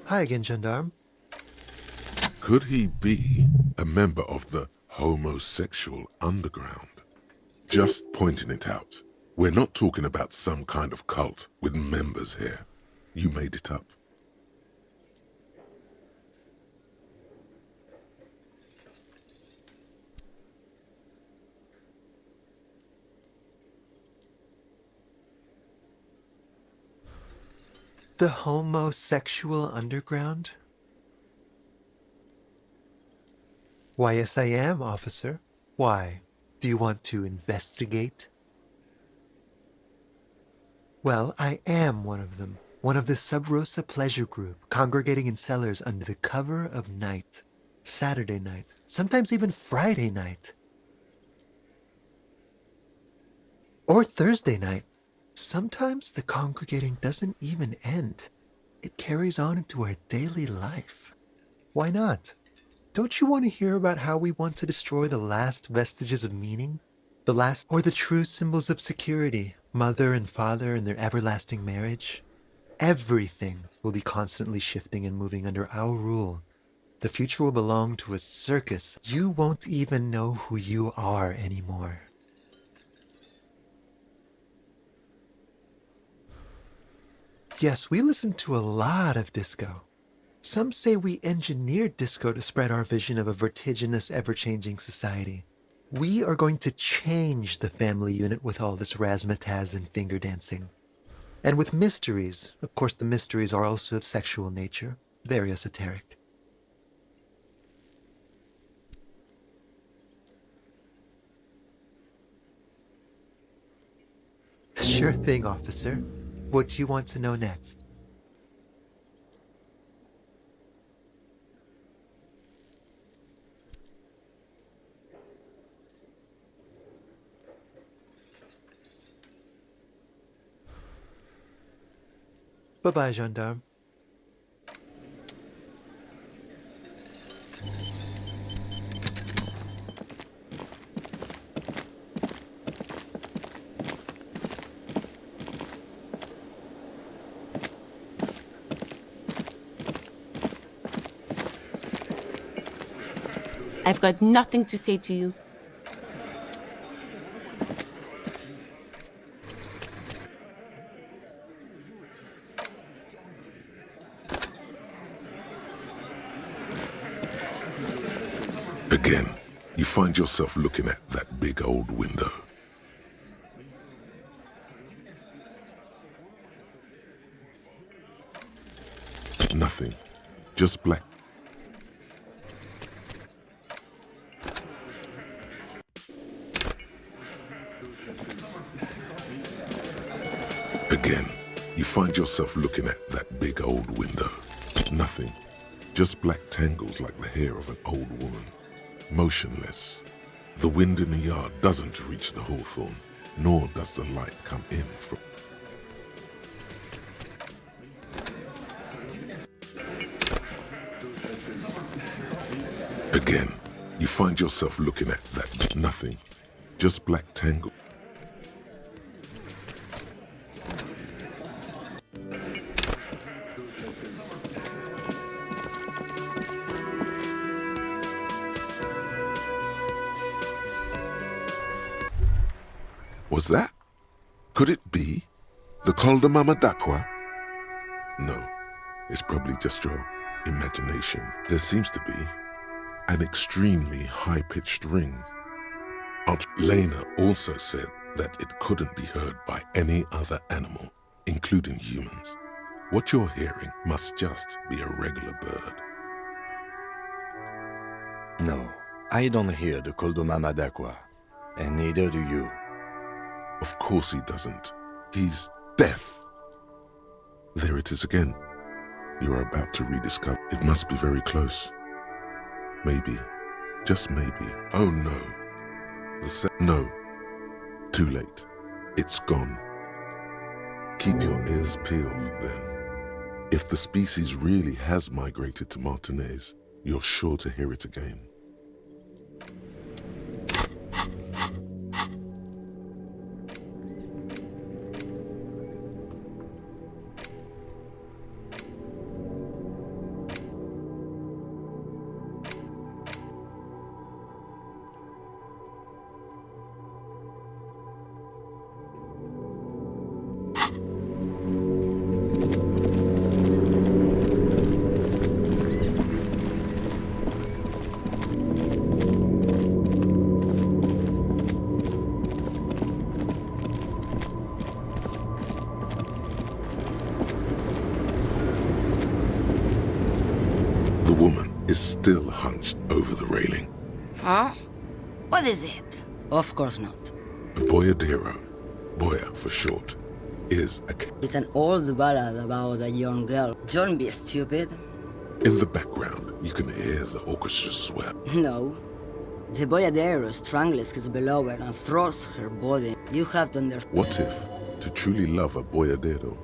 Hi again, gendarme. Could he be a member of the homosexual underground? Just pointing it out. We're not talking about some kind of cult with members here. You made it up. The homosexual underground? Why, yes, I am, officer. Why? Do you want to investigate? Well, I am one of them. One of the Sub Rosa pleasure group, congregating in cellars under the cover of night. Saturday night. Sometimes even Friday night. Or Thursday night. Sometimes the congregating doesn't even end. It carries on into our daily life. Why not? Don't you want to hear about how we want to destroy the last vestiges of meaning? The last, or the true symbols of security, mother and father and their everlasting marriage? Everything will be constantly shifting and moving under our rule. The future will belong to a circus. You won't even know who you are anymore. Yes, we listen to a lot of disco. Some say we engineered disco to spread our vision of a vertiginous, ever-changing society. We are going to change the family unit with all this razzmatazz and finger dancing. And with mysteries. Of course, the mysteries are also of sexual nature. Very esoteric. Sure thing, officer. What do you want to know next? Bye-bye, gendarme. I've got nothing to say to you. Again, you find yourself looking at that big old window. Nothing. Just black. Again, you find yourself looking at that big old window. Nothing. Just black tangles like the hair of an old woman. Motionless. The wind in the yard doesn't reach the hawthorn, nor does the light come in from... Again, you find yourself looking at that nothing. Just black tangle. Was that? Could it be the Col de Mamadakwa? No, it's probably just your imagination. There seems to be an extremely high-pitched ring. Aunt Lena also said that it couldn't be heard by any other animal, including humans. What you're hearing must just be a regular bird. No, I don't hear the Col de Mamadakwa, and neither do you. Of course he doesn't. He's deaf. There it is again. You're about to rediscover. It must be very close. Maybe. Just maybe. Oh no. No. Too late. It's gone. Keep your ears peeled, then. If the species really has migrated to Martinez, you're sure to hear it again. The woman is still hunched over the railing. Huh? What is it? Of course not. A boyadero, boya for short, is a... It's an old ballad about a young girl. Don't be stupid. In the background, you can hear the orchestra swell. No. The boyadero strangles his beloved and throws her body. You have to understand. What if, to truly love a boyadero,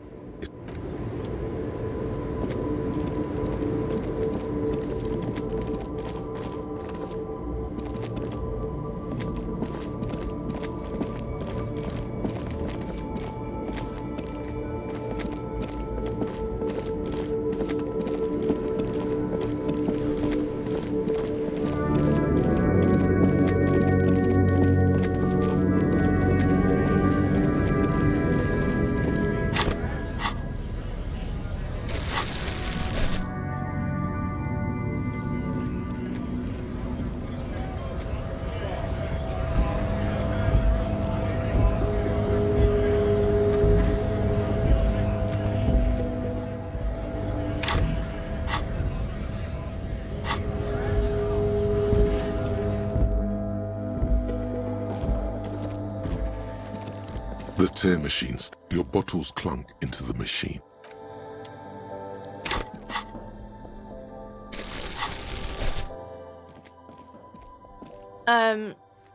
the tear machines, your bottles clunk into the machine.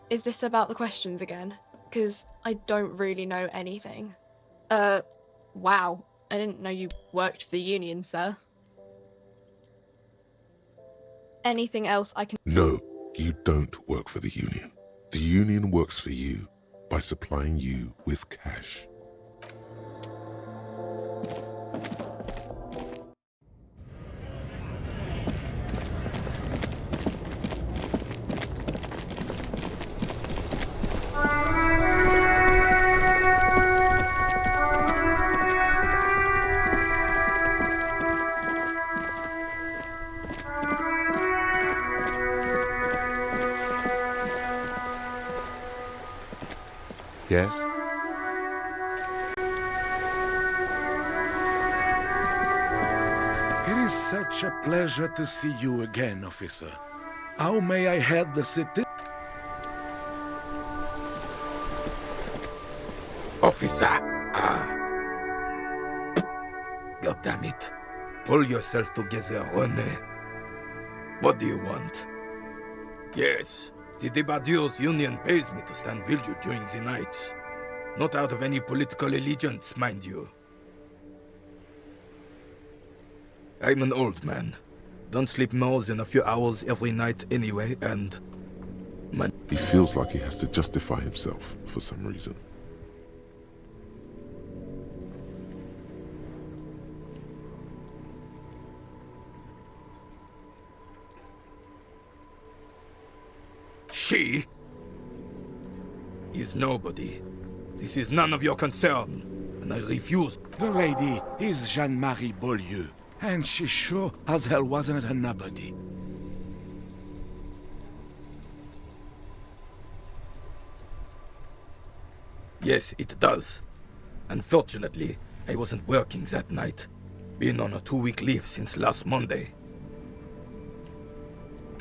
Is this about the questions again? Because I don't really know anything. Wow. I didn't know you worked for the union, sir. Anything else I can... No, you don't work for the union. The union works for you by supplying you with cash. Yes? It is such a pleasure to see you again, officer. How may I help the city? Officer! God damn it. Pull yourself together, René. What do you want? Yes, the Debardeurs Union pays me to stand vigil during the night. Not out of any political allegiance, mind you. I'm an old man. Don't sleep more than a few hours every night anyway, and... He feels like he has to justify himself for some reason. She is nobody. This is none of your concern, and I refuse. The lady is Jeanne-Marie Beaulieu, and she sure as hell wasn't a nobody. Yes, it does. Unfortunately, I wasn't working that night. Been on a 2-week leave since last Monday.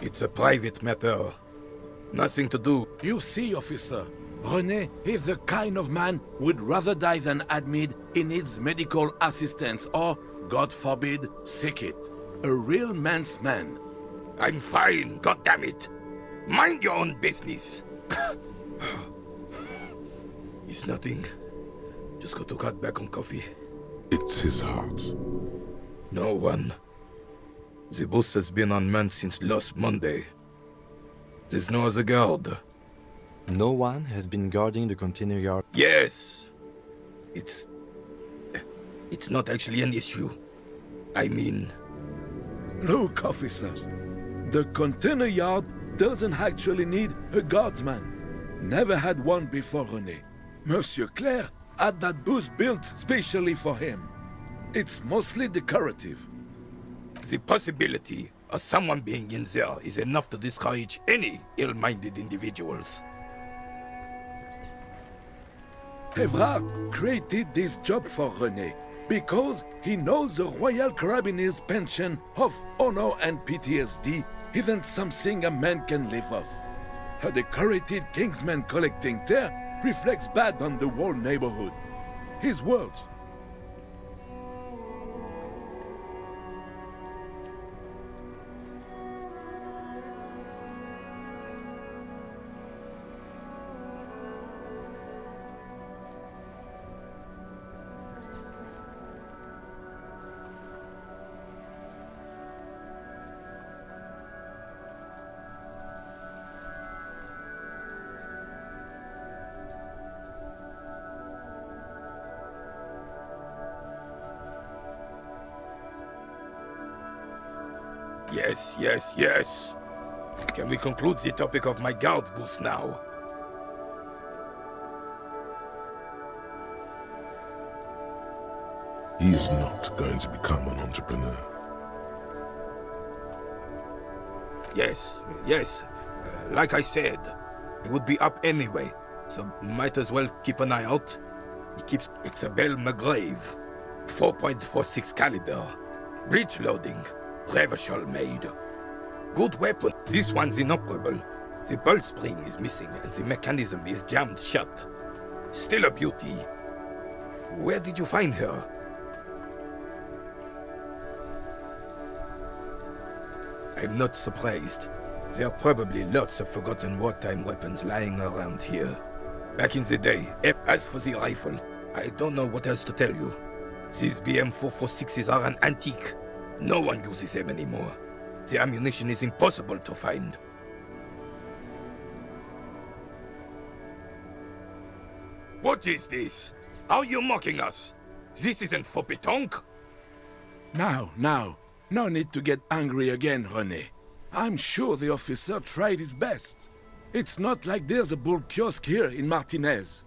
It's a private matter. Nothing to do. You see, officer, René is the kind of man would rather die than admit he needs medical assistance or, God forbid, sick it. A real man's man. I'm fine, goddammit. Mind your own business. It's nothing. Just got to cut back on coffee. It's his heart. No one. The bus has been unmanned since last Monday. There's no other guard. No one has been guarding the container yard? Yes. It's not actually an issue. I mean... Look, officer. The container yard doesn't actually need a guardsman. Never had one before René. Monsieur Claire had that booth built specially for him. It's mostly decorative. The possibility of someone being in there is enough to discourage any ill-minded individuals. Evrard created this job for René because he knows the Royal Carabiniers' pension of honor and PTSD isn't something a man can live off. A decorated Kingsman collecting tear reflects bad on the whole neighborhood. His words. Yes. Can we conclude the topic of my guard booth now? He is not going to become an entrepreneur. Yes. Like I said, it would be up anyway, so might as well keep an eye out. It's a Belle McGrave, 4.46 caliber, breech loading, Revachol made. Good weapon. This one's inoperable. The bolt spring is missing and the mechanism is jammed shut. Still a beauty. Where did you find her? I'm not surprised. There are probably lots of forgotten wartime weapons lying around here. Back in the day, as for the rifle, I don't know what else to tell you. These BM-446s are an antique. No one uses them anymore. The ammunition is impossible to find. What is this? Are you mocking us? This isn't for pétanque. Now. No need to get angry again, René. I'm sure the officer tried his best. It's not like there's a bull kiosk here in Martinez.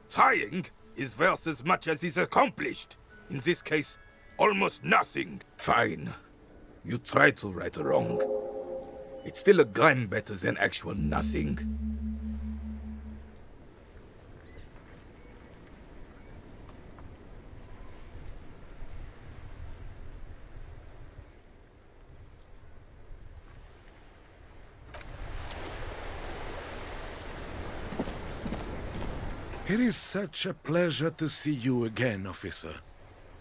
Trying is worth as much as is accomplished. In this case, almost nothing. Fine. You try to right a wrong. It's still a gram better than actual nothing. It is such a pleasure to see you again, officer.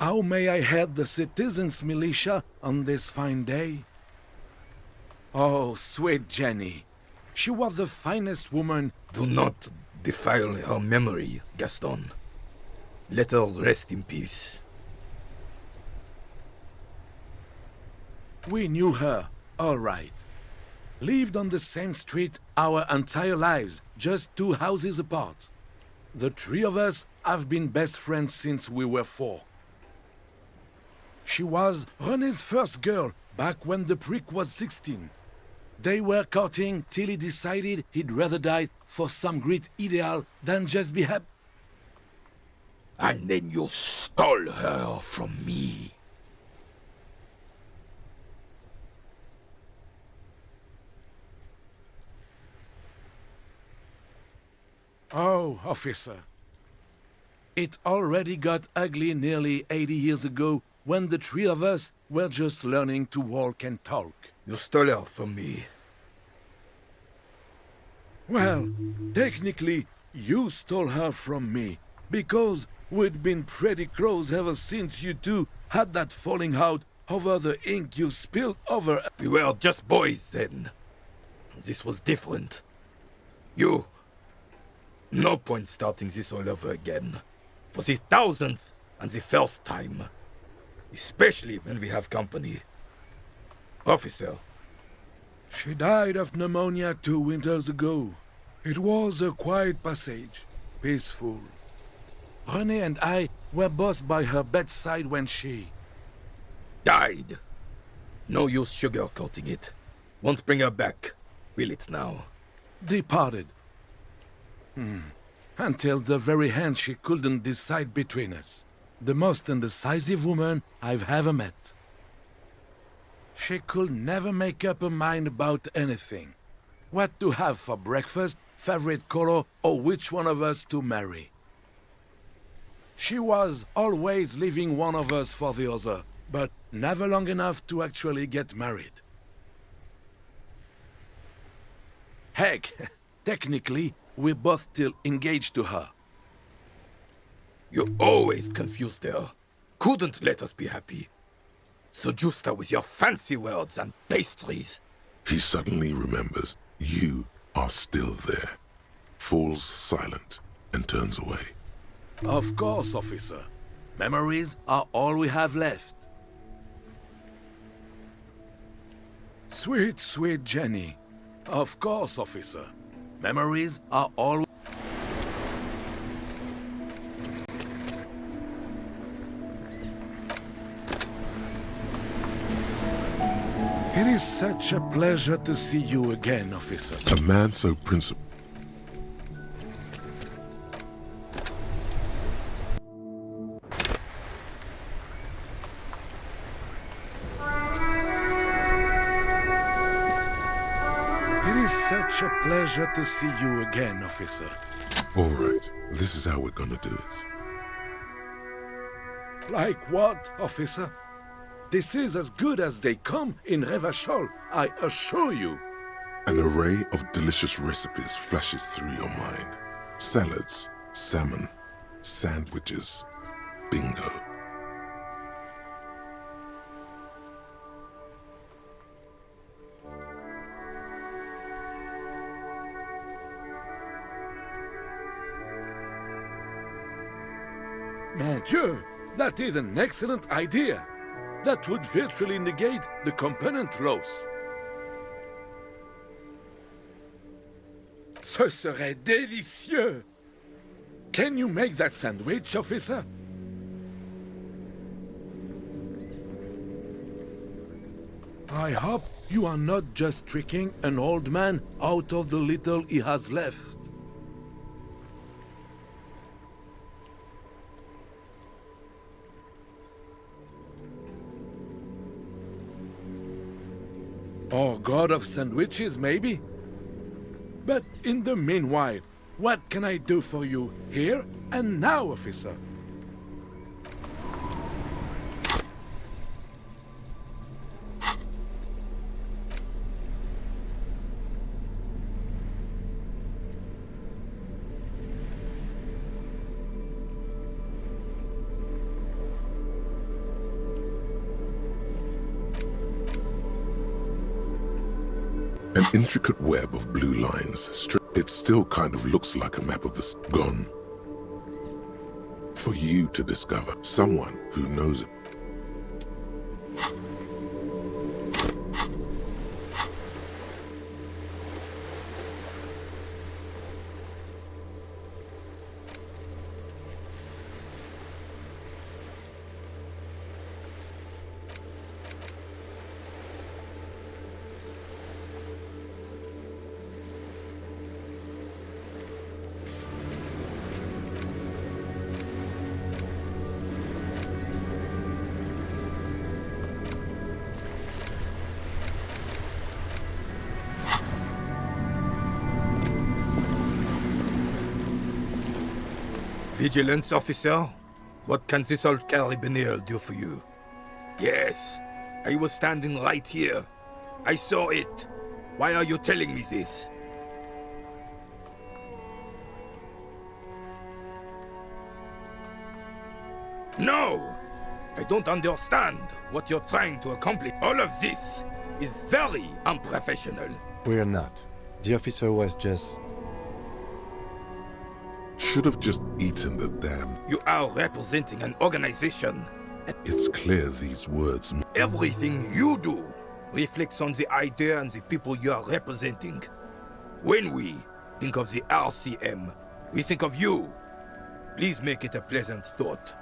How may I head the citizens' militia on this fine day? Oh, sweet Jenny. She was the finest woman. Do not defile her memory, Gaston. Let her rest in peace. We knew her, all right. Lived on the same street our entire lives, just 2 houses apart. The 3 of us have been best friends since we were 4. She was René's first girl back when the prick was 16. They were courting till he decided he'd rather die for some great ideal than just be happy. And then you stole her from me. Oh, officer. It already got ugly nearly 80 years ago when the 3 of us were just learning to walk and talk. You stole her from me. Well, technically, you stole her from me, because we'd been pretty close ever since you two had that falling out over the ink you spilled over. We were just boys then. This was different. You... No point starting this all over again. For the 1000th and the first time. Especially when we have company. Officer. She died of pneumonia 2 winters ago. It was a quiet passage, peaceful. René and I were both by her bedside when she... died. No use sugarcoating it. Won't bring her back, will it now? Departed. Until the very hand she couldn't decide between us. The most indecisive woman I've ever met. She could never make up her mind about anything. What to have for breakfast, favorite color, or which one of us to marry. She was always leaving one of us for the other, but never long enough to actually get married. Heck, technically, we're both still engaged to her. You always confused her. Couldn't let us be happy. Seduced her with your fancy words and pastries. He suddenly remembers you are still there. Falls silent and turns away. Of course, officer. Memories are all we have left. Sweet, sweet Jenny. Of course, officer. Memories are all... It is such a pleasure to see you again, officer. A man so principled. It is such a pleasure to see you again, officer. All right, this is how we're gonna do it. Like what, officer? This is as good as they come in Revachol, I assure you. An array of delicious recipes flashes through your mind. Salads, salmon, sandwiches, bingo. Mon Dieu, that is an excellent idea. That would virtually negate the component loss. Ce serait délicieux! Can you make that sandwich, officer? I hope you are not just tricking an old man out of the little he has left. Or god of sandwiches, maybe? But in the meanwhile, what can I do for you here and now, officer? An intricate web of blue lines. It still kind of looks like a map of the gone. For you to discover someone who knows it. Vigilance officer, what can this old carabiner do for you? Yes, I was standing right here. I saw it. Why are you telling me this? No! I don't understand what you're trying to accomplish. All of this is very unprofessional. We're not. The officer was just... Should have just eaten the damn... You are representing an organization. It's clear these words... Everything you do reflects on the idea and the people you are representing. When we think of the RCM, we think of you. Please make it a pleasant thought.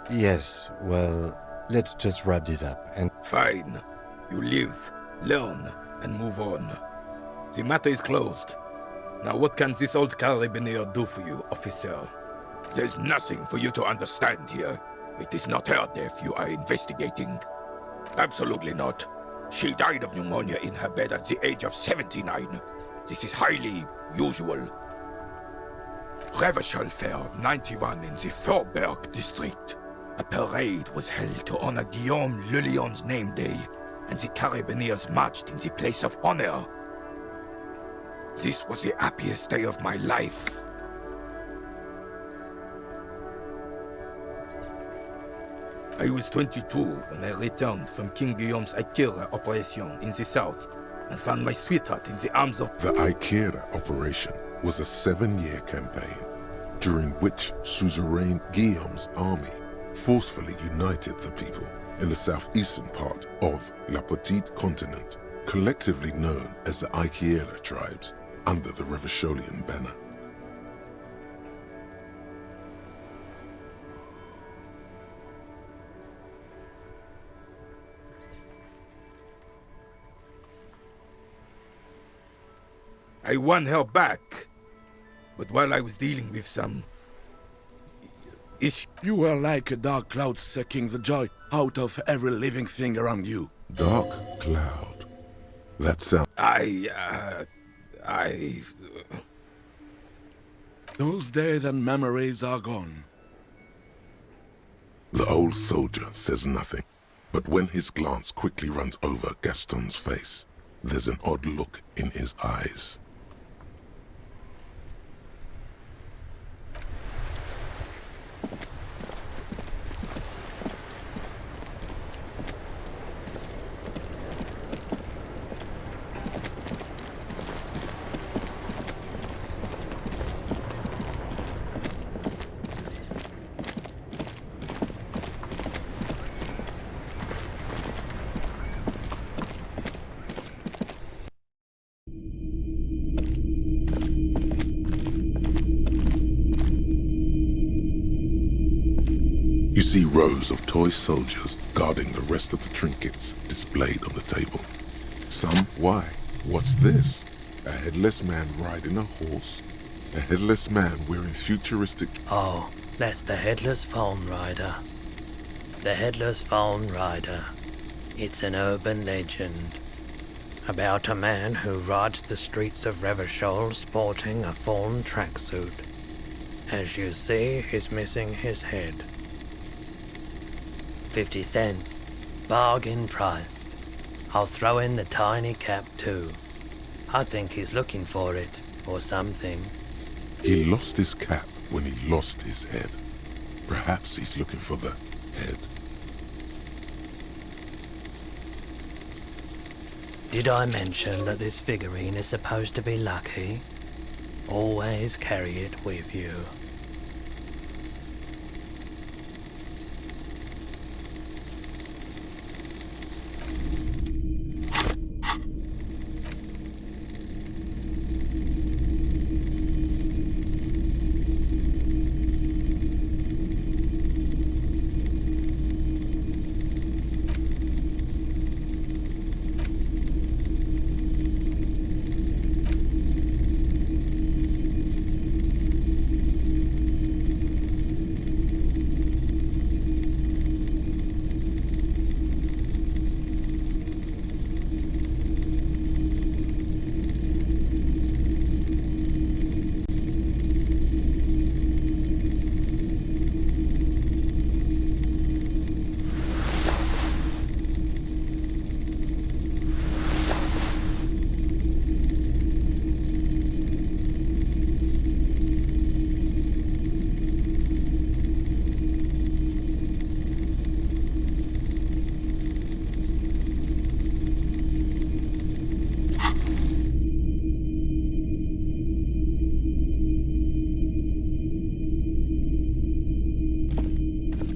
Yes, well, let's just wrap this up and... Fine. You live, learn, and move on. The matter is closed. Now what can this old carabiner do for you, officer? There's nothing for you to understand here. It is not her death you are investigating. Absolutely not. She died of pneumonia in her bed at the age of 79. This is highly usual. Reversal Fair of 91 in the Faubourg district. A parade was held to honor Guillaume Le Lion's name day, and the Carabineers marched in the place of honor. This was the happiest day of my life. I was 22 when I returned from King Guillaume's Ikera operation in the south and found my sweetheart in the arms of... The Ikera operation was a 7-year campaign, during which Suzerain Guillaume's army forcefully united the people in the southeastern part of La Petite Continent, collectively known as the Ikera tribes, under the Revacholian banner. I won her back, but while I was dealing with some issues... You were like a dark cloud sucking the joy out of every living thing around you. Dark cloud. That sound... Those days and memories are gone. The old soldier says nothing, but when his glance quickly runs over Gaston's face, there's an odd look in his eyes. You see rows of toy soldiers guarding the rest of the trinkets displayed on the table. Some, why? What's this? A headless man riding a horse? A headless man wearing futuristic... Oh, that's the Headless Phone Rider. The Headless Phone Rider. It's an urban legend about a man who rides the streets of Revachol sporting a fawn tracksuit. As you see, he's missing his head. 50 cents. Bargain price. I'll throw in the tiny cap too. I think he's looking for it, or something. He lost his cap when he lost his head. Perhaps he's looking for the head. Did I mention that this figurine is supposed to be lucky? Always carry it with you.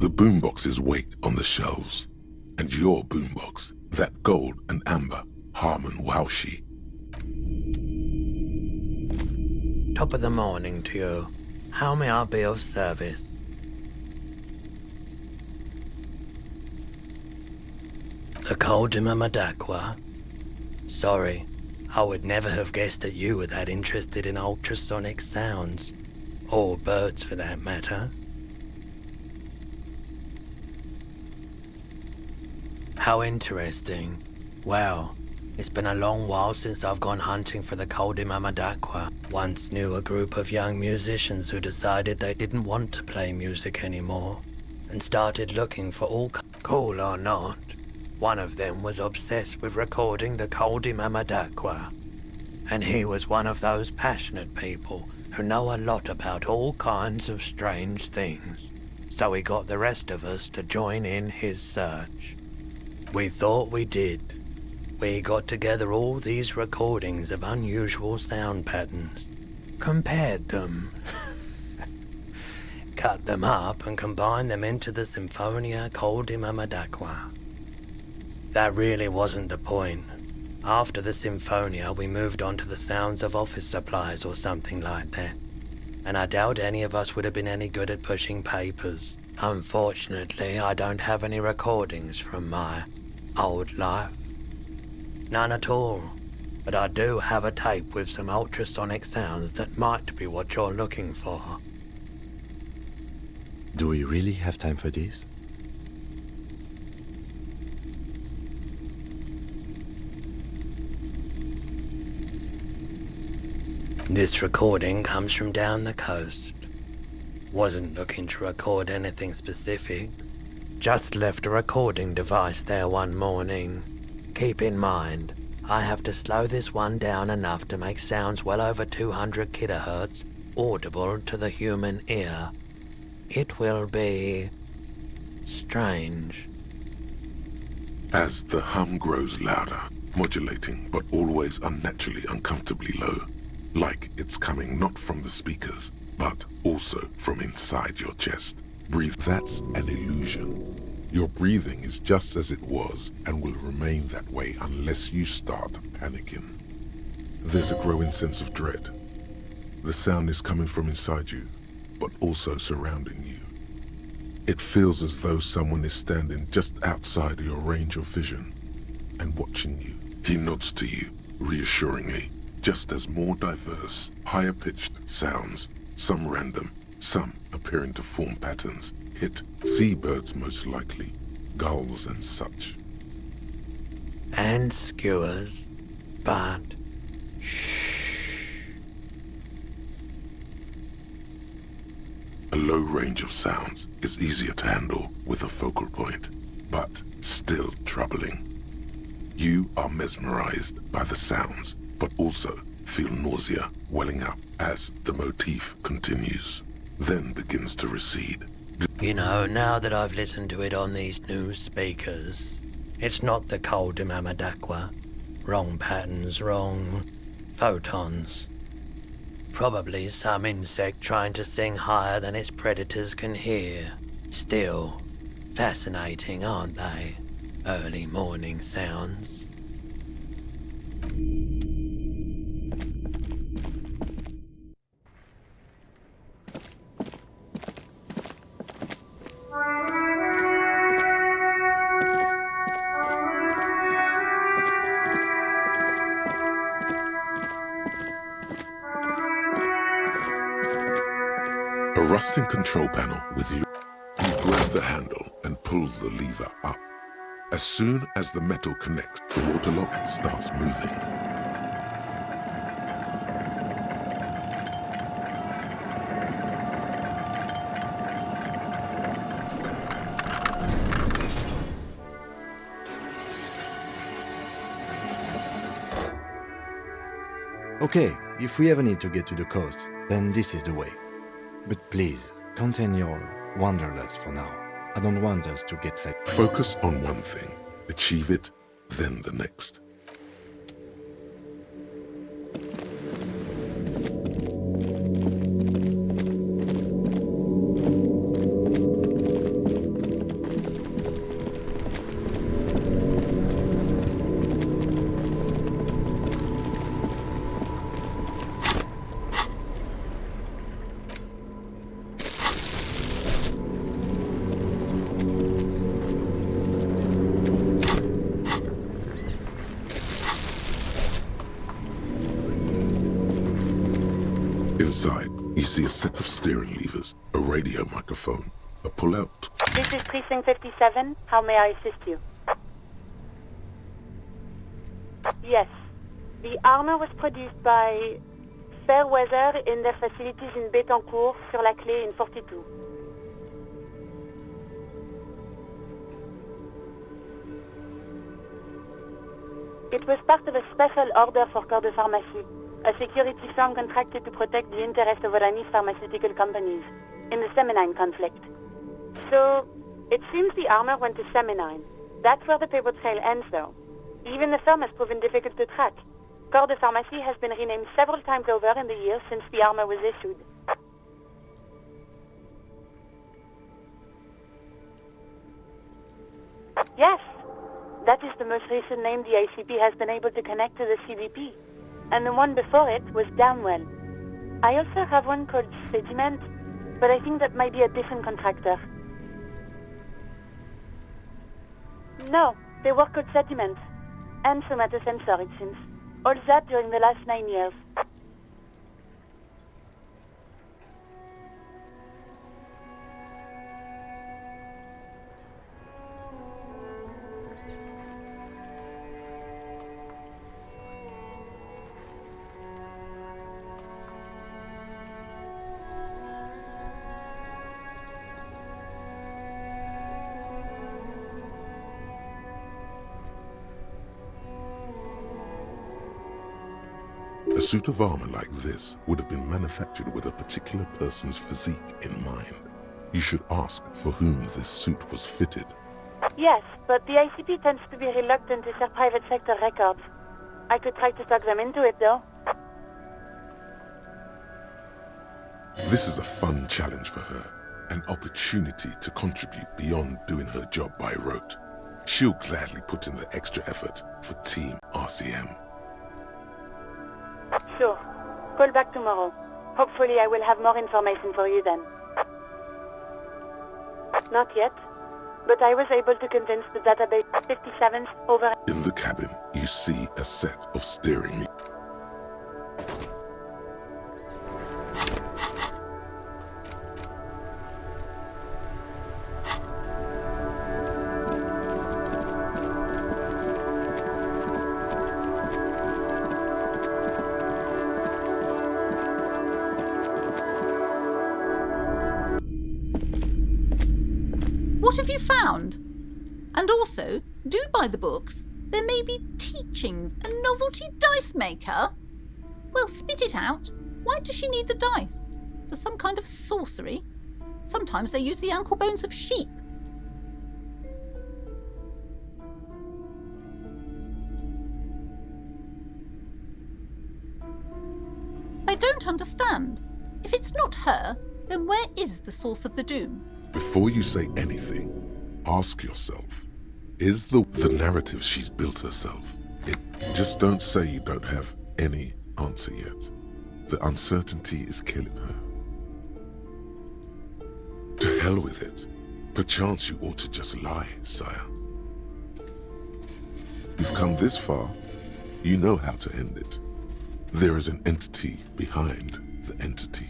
The boomboxes wait on the shelves. And your boombox, that gold and amber Harmon Waushi. Top of the morning to you. How may I be of service? The Coldima Madakwa? Sorry, I would never have guessed that you were that interested in ultrasonic sounds. Or birds for that matter. How interesting. Wow, it's been a long while since I've gone hunting for the Coldima Madakwa. Once knew a group of young musicians who decided they didn't want to play music anymore and started looking for all cool or not. One of them was obsessed with recording the Coldima Madakwa. And he was one of those passionate people who know a lot about all kinds of strange things. So he got the rest of us to join in his search. We thought we did. We got together all these recordings of unusual sound patterns, compared them, cut them up and combined them into the Symphonia Coldima Madakwa. That really wasn't the point. After the Symphonia, we moved on to the sounds of office supplies or something like that. And I doubt any of us would have been any good at pushing papers. Unfortunately, I don't have any recordings from my old life. None at all. But I do have a tape with some ultrasonic sounds that might be what you're looking for. Do we really have time for this? This recording comes from down the coast. Wasn't looking to record anything specific. Just left a recording device there one morning. Keep in mind, I have to slow this one down enough to make sounds well over 200 kilohertz audible to the human ear. It will be strange. As the hum grows louder, modulating but always unnaturally uncomfortably low, like it's coming not from the speakers, but also from inside your chest. Breathe, that's an illusion. Your breathing is just as it was and will remain that way unless you start panicking. There's a growing sense of dread. The sound is coming from inside you, but also surrounding you. It feels as though someone is standing just outside your range of vision and watching you. He nods to you, reassuringly, just as more diverse, higher-pitched sounds, some random, some appearing to form patterns, hit seabirds most likely, gulls and such. And skewers, but A low range of sounds is easier to handle with a focal point, but still troubling. You are mesmerized by the sounds, but also feel nausea welling up as the motif continues, then begins to recede. you know, now that I've listened to it on these new speakers, it's not the Col de Mamadaqua. Wrong patterns, wrong photons. Probably some insect trying to sing higher than its predators can hear. Still, fascinating, aren't they? Early morning sounds. A rusting control panel with you grab the handle and pull the lever up. As soon as the metal connects, the water lock starts moving. Okay, if we ever need to get to the coast, then this is the way. But please, contain your wanderlust for now. I don't want us to get sick. Focus on one thing, achieve it, then the next. Inside, you see a set of steering levers, a radio microphone, a pull-out. This is Precinct 57. How may I assist you? Yes. The armor was produced by Fairweather in their facilities in Bétancourt, sur la Clé in 42. It was part of a special order for Corps de Pharmacie, a security firm contracted to protect the interests of Oranese pharmaceutical companies in the Semenine conflict. So, it seems the armor went to Semenine. That's where the paper trail ends, though. Even the firm has proven difficult to track. Corps de Pharmacie has been renamed several times over in the years since the armor was issued. Yes, that is the most recent name the ICP has been able to connect to the CDP. And the one before it was Downwell. I also have one called Sediment, but I think that might be a different contractor. No, they work called Sediment. And somatosensor, it seems. All that during the last 9 years. A suit of armor like this would have been manufactured with a particular person's physique in mind. You should ask for whom this suit was fitted. Yes, but the ICP tends to be reluctant to share private sector records. I could try to talk them into it, though. This is a fun challenge for her, an opportunity to contribute beyond doing her job by rote. She'll gladly put in the extra effort for Team RCM. Sure. Call back tomorrow. Hopefully I will have more information for you then. Not yet, but I was able to convince the database 57's over... In the cabin, you see a set of steering What have you found? And also, do buy the books. There may be teachings. A novelty dice maker? Well, spit it out. Why does she need the dice? For some kind of sorcery? Sometimes they use the ankle bones of sheep. I don't understand. If it's not her, then where is the source of the doom? Before you say anything, ask yourself, is the narrative she's built herself? Just don't say you don't have any answer yet. The uncertainty is killing her. To hell with it. Perchance you ought to just lie, sire. You've come this far, you know how to end it. There is an entity behind the entity.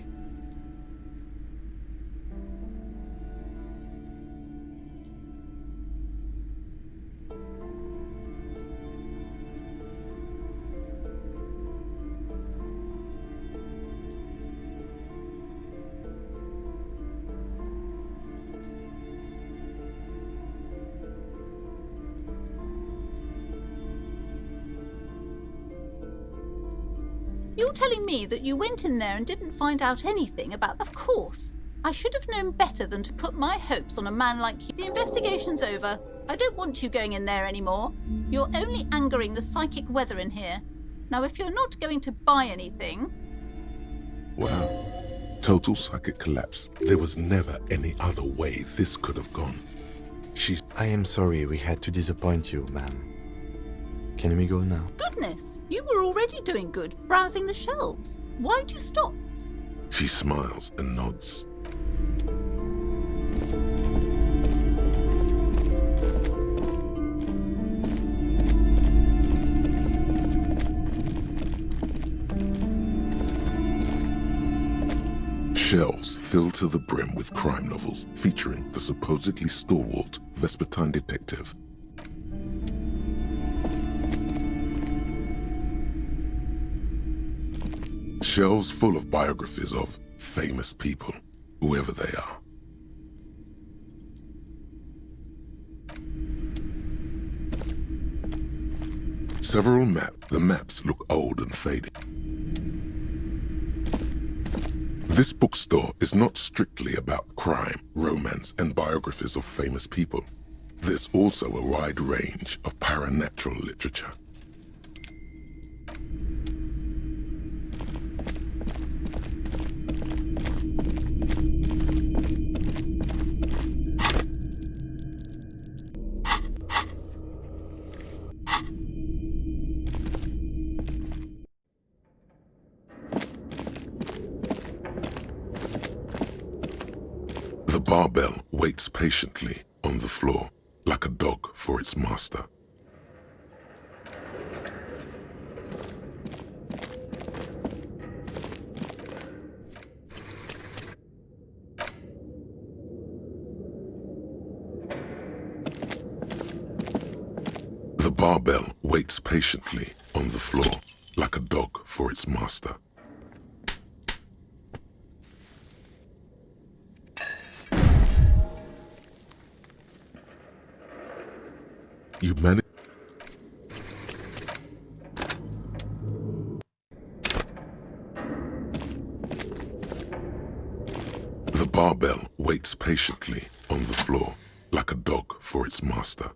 You're telling me that you went in there and didn't find out anything about... Of course. I should have known better than to put my hopes on a man like you. The investigation's over. I don't want you going in there anymore. You're only angering the psychic weather in here. Now, if you're not going to buy anything... Wow. Total psychic collapse. There was never any other way this could have gone. I am sorry we had to disappoint you, ma'am. Can we go now? Goodness, you were already doing good, browsing the shelves. Why'd you stop? She smiles and nods. Shelves filled to the brim with crime novels featuring the supposedly stalwart Vespertine detective. Shelves full of biographies of famous people, whoever they are. Several maps. The maps look old and faded. This bookstore is not strictly about crime, romance, and biographies of famous people. There's also a wide range of paranatural literature. The barbell waits patiently on the floor, like a dog for its master. The barbell waits patiently on the floor, like a dog for its master. You manage. The barbell waits patiently on the floor, like a dog for its master.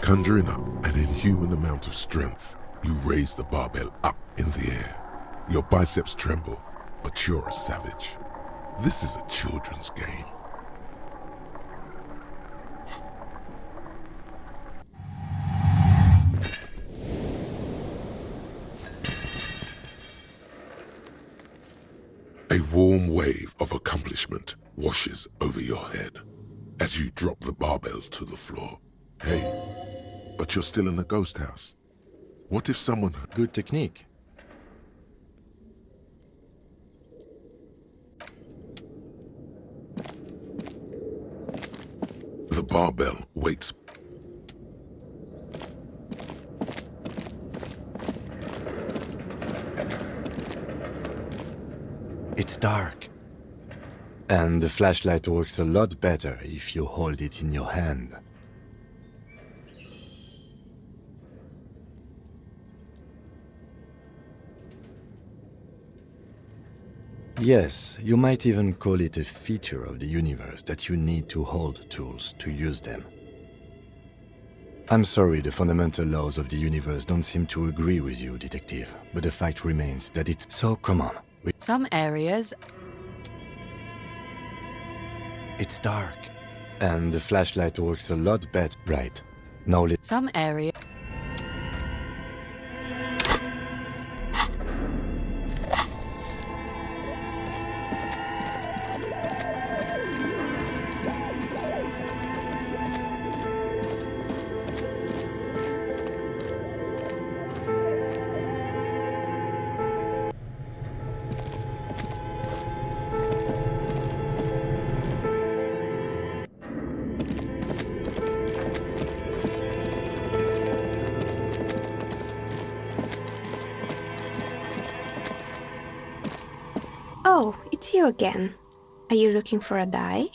Conjuring up an inhuman amount of strength, you raise the barbell up in the air. Your biceps tremble, but you're a savage. This is a children's game. A warm wave of accomplishment washes over your head as you drop the barbell to the floor. Hey, but you're still in a ghost house. What if someone... Good technique. The barbell waits. The It's dark. And the flashlight works a lot better if you hold it in your hand. Yes, you might even call it a feature of the universe that you need to hold tools to use them. I'm sorry the fundamental laws of the universe don't seem to agree with you, Detective, but the fact remains that it's... So, come on. Some areas... It's dark. And the flashlight works a lot better. Right. Now let's... Some areas... Oh, it's you again. Are you looking for a die?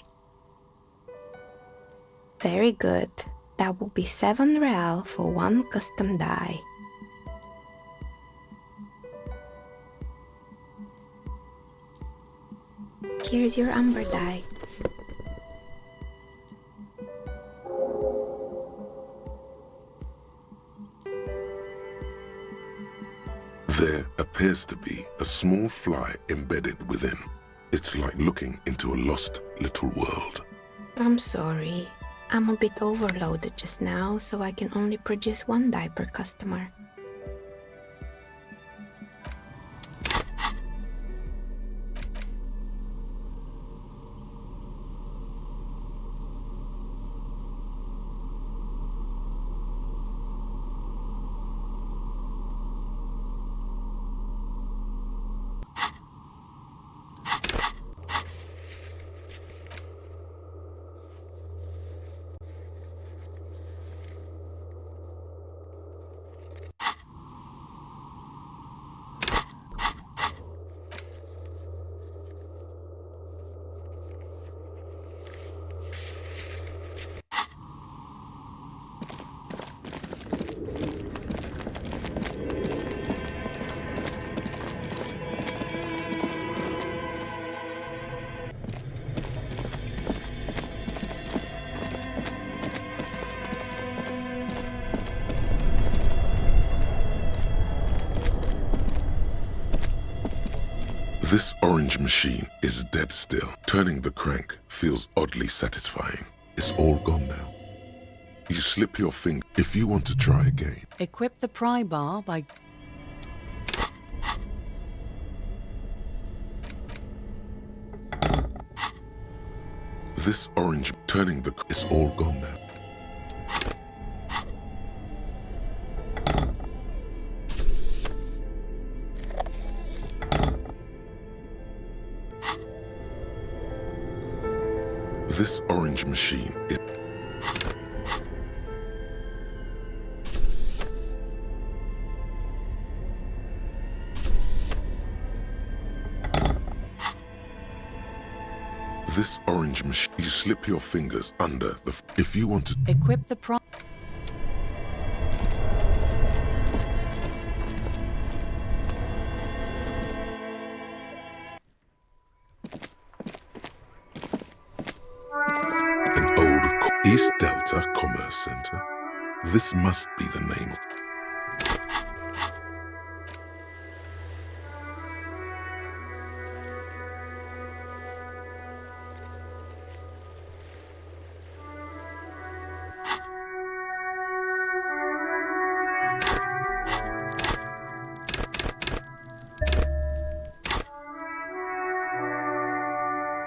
Very good. That will be 7 real for one custom die. Here's your amber die. There appears to be a small fly embedded within. It's like looking into a lost little world. I'm sorry. I'm a bit overloaded just now, so I can only produce 1 die per customer. This orange machine is dead still. Turning the crank feels oddly satisfying. It's all gone now. You slip your finger if you want to try again. Equip the pry bar by... This orange turning the... It's all gone now. This orange machine is... This orange machine, you slip your fingers under the... If you want to... Equip the pry... East Delta Commerce Center. This must be the name of...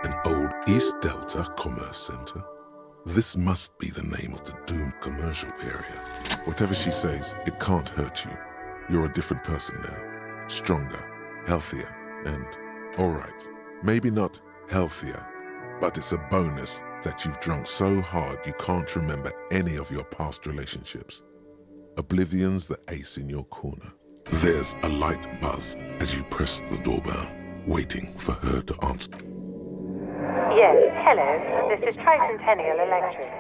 An old East Delta Commerce Center. This must be the name of the doomed commercial area. Whatever she says, it can't hurt you. You're a different person now. Stronger, healthier, and... Alright, maybe not healthier, but it's a bonus that you've drunk so hard you can't remember any of your past relationships. Oblivion's the ace in your corner. There's a light buzz as you press the doorbell. waiting for her to answer. Yes, hello. This is Tricentennial Electric.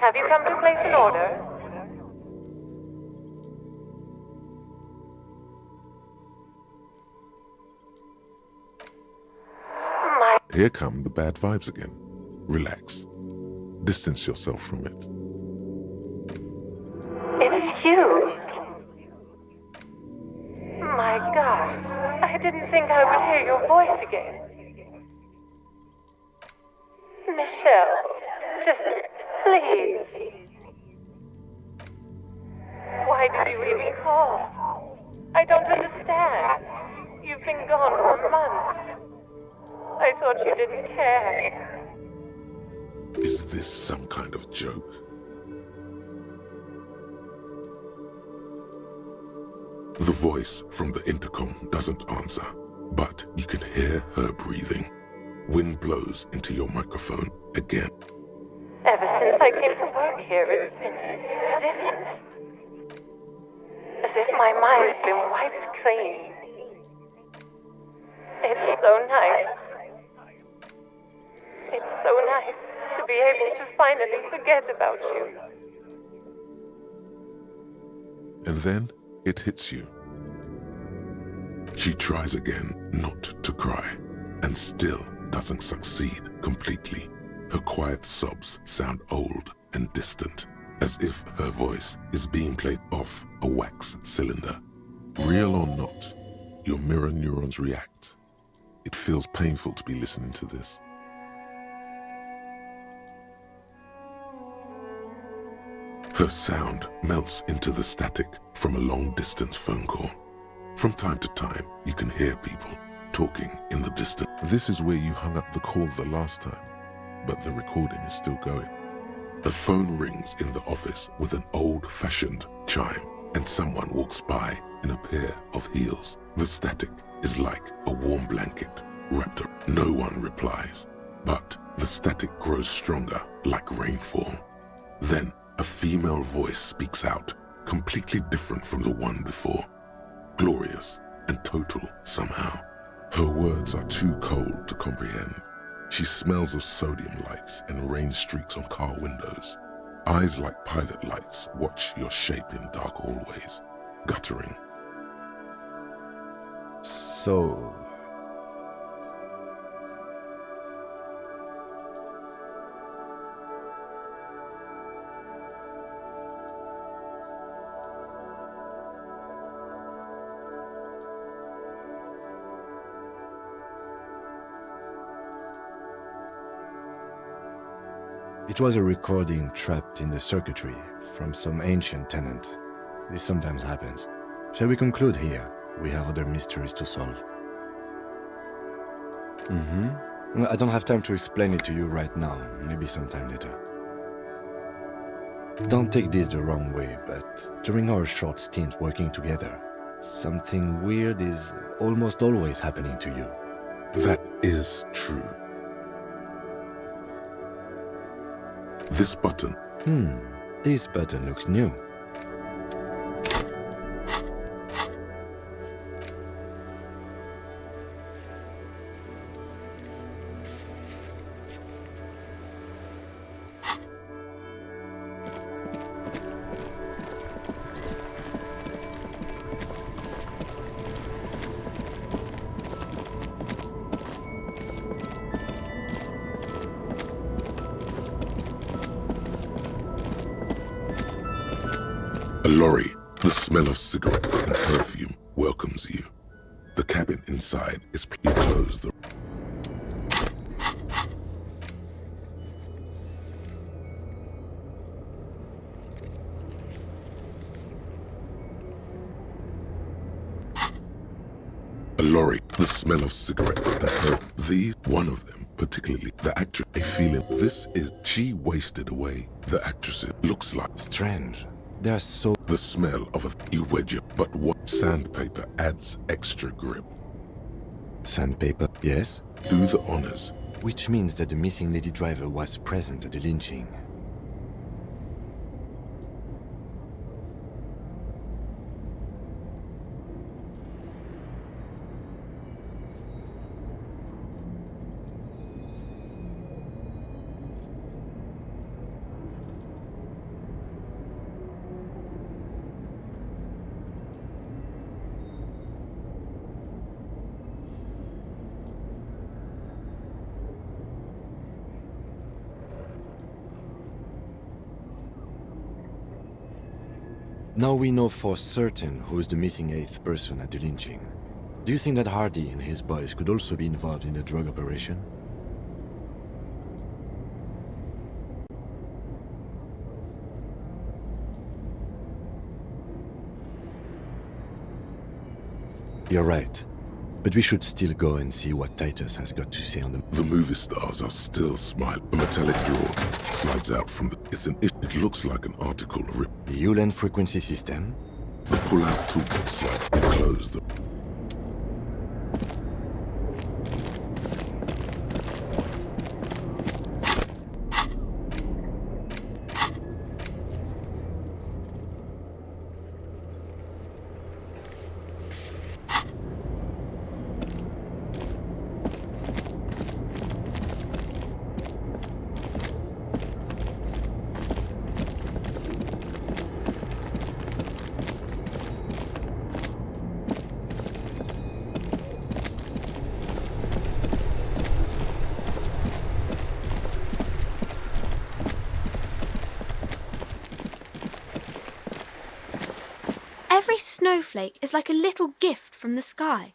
Have you come to place an order? Here come the bad vibes again. Relax. Distance yourself from it. It's you. My gosh, I didn't think I would hear your voice again. Michelle, just please. Why did you even call? I don't understand. You've been gone for months. I thought you didn't care. Is this some kind of joke? The voice from the intercom doesn't answer, but you can hear her breathing. Wind blows into your microphone again. Ever since I came to work here, it's been different. As if my mind's been wiped clean. It's so nice. It's so nice to be able to finally forget about you. And then it hits you. She tries again not to cry, and still doesn't succeed completely. Her quiet sobs sound old and distant, as if her voice is being played off a wax cylinder. Real or not, your mirror neurons react. It feels painful to be listening to this. Her sound melts into the static from a long-distance phone call. From time to time, you can hear people talking in the distance. This is where you hung up the call the last time, but the recording is still going. A phone rings in the office with an old-fashioned chime, and someone walks by in a pair of heels. The static is like a warm blanket wrapped up. No one replies, but the static grows stronger like rainfall. Then a female voice speaks out, completely different from the one before. Glorious and total somehow. Her words are too cold to comprehend. She smells of sodium lights and rain streaks on car windows. Eyes like pilot lights watch your shape in dark hallways, guttering. So... It was a recording trapped in the circuitry from some ancient tenant. This sometimes happens. Shall we conclude here? We have other mysteries to solve. I don't have time to explain it to you right now. Maybe sometime later. Don't take this the wrong way, but during our short stint working together, something weird is almost always happening to you. That is true. This button. This button looks new. A lorry, the smell of cigarettes and perfume welcomes you. The cabin inside is closed. A lorry, the smell of cigarettes and perfume. These, one of them, particularly the actress, a feeling this is she wasted away. The actress looks like strange. They're so... The smell of a... You wedge it, but what sandpaper adds extra grip. Sandpaper, yes? Do the honors. Which means that the missing lady driver was present at the lynching. Now we know for certain who's the missing 8th person at the lynching. Do you think that Hardy and his boys could also be involved in the drug operation? You're right. But we should still go and see what Titus has got to say on the... The movie stars are still smiling. A metallic drawer slides out from the... It looks like an article ripped. The Ulan frequency system? The pull-out toolkit slide. It closed. Every snowflake is like a little gift from the sky.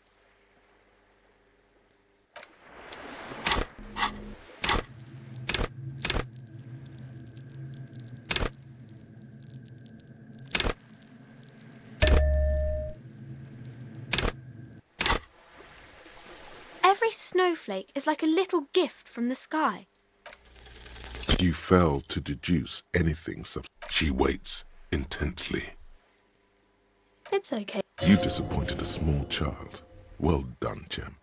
Every snowflake is like a little gift from the sky. You fail to deduce anything She waits intently. It's okay. You disappointed a small child. Well done, champ.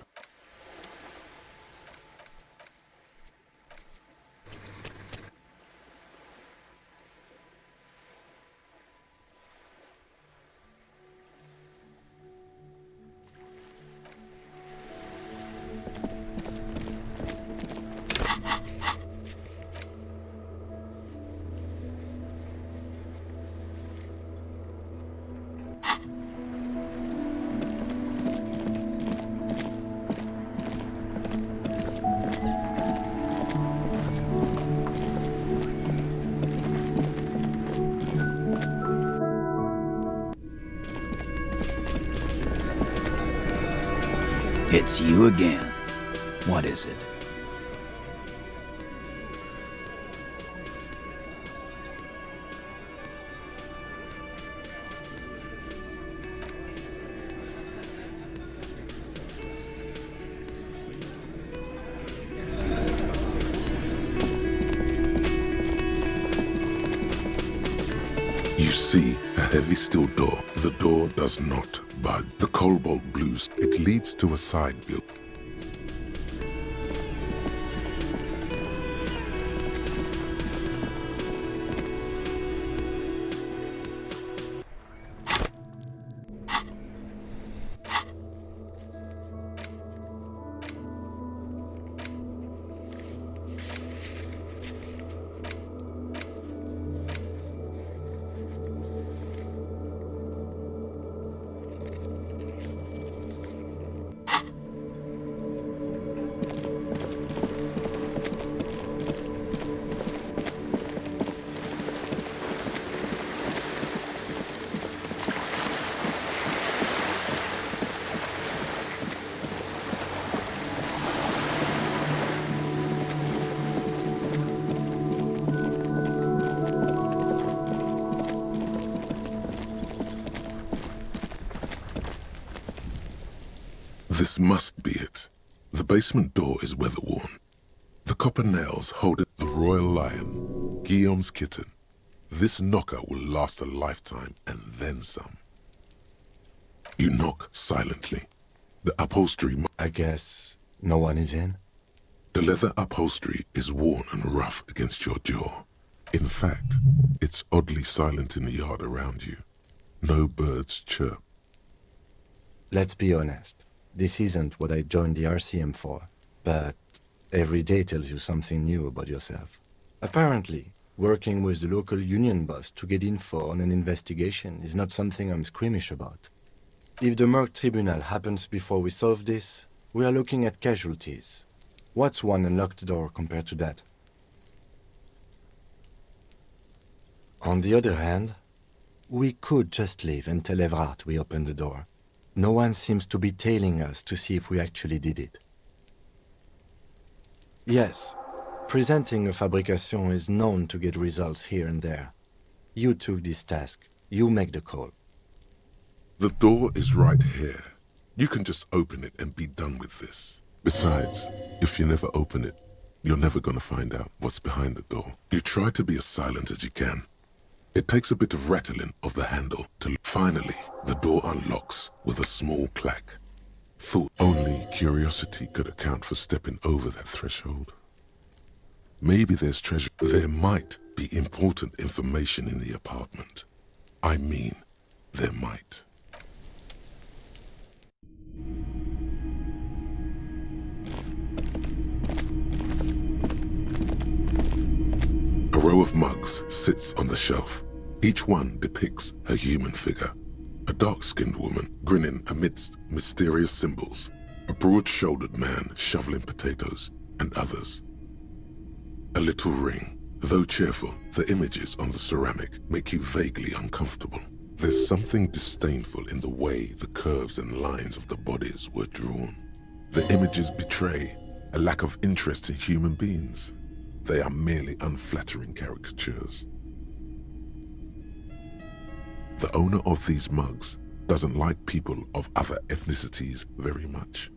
It's you again. What is it? You see a heavy steel door. The door does not budge. The cobalt blues. It leads to a side build. This must be it. The basement door is weather-worn. The copper nails hold it. The royal lion, Guillaume's kitten. This knocker will last a lifetime and then some. You knock silently. The upholstery... I guess no one is in? The leather upholstery is worn and rough against your jaw. In fact, it's oddly silent in the yard around you. No birds chirp. Let's be honest. This isn't what I joined the RCM for, but every day tells you something new about yourself. Apparently, working with the local union boss to get info on an investigation is not something I'm squeamish about. If the Merc Tribunal happens before we solve this, we are looking at casualties. What's one unlocked door compared to that? On the other hand, We could just leave and tell Evrart we opened the door. No one seems to be tailing us to see if we actually did it. Yes, presenting a fabrication is known to get results here and there. You took this task. You make the call. The door is right here. You can just open it and be done with this. Besides, if you never open it, you're never gonna find out what's behind the door. You try to be as silent as you can. It takes a bit of rattling of the handle to... Finally, the door unlocks with a small clack. Thought only curiosity could account for stepping over that threshold. Maybe there's treasure. There might be important information in the apartment. I mean, there might. A row of mugs sits on the shelf. Each one depicts a human figure. A dark-skinned woman grinning amidst mysterious symbols. A broad-shouldered man shoveling potatoes, and others. A little ring. Though cheerful, the images on the ceramic make you vaguely uncomfortable. There's something disdainful in the way the curves and lines of the bodies were drawn. The images betray a lack of interest in human beings. They are merely unflattering caricatures. The owner of these mugs doesn't like people of other ethnicities very much.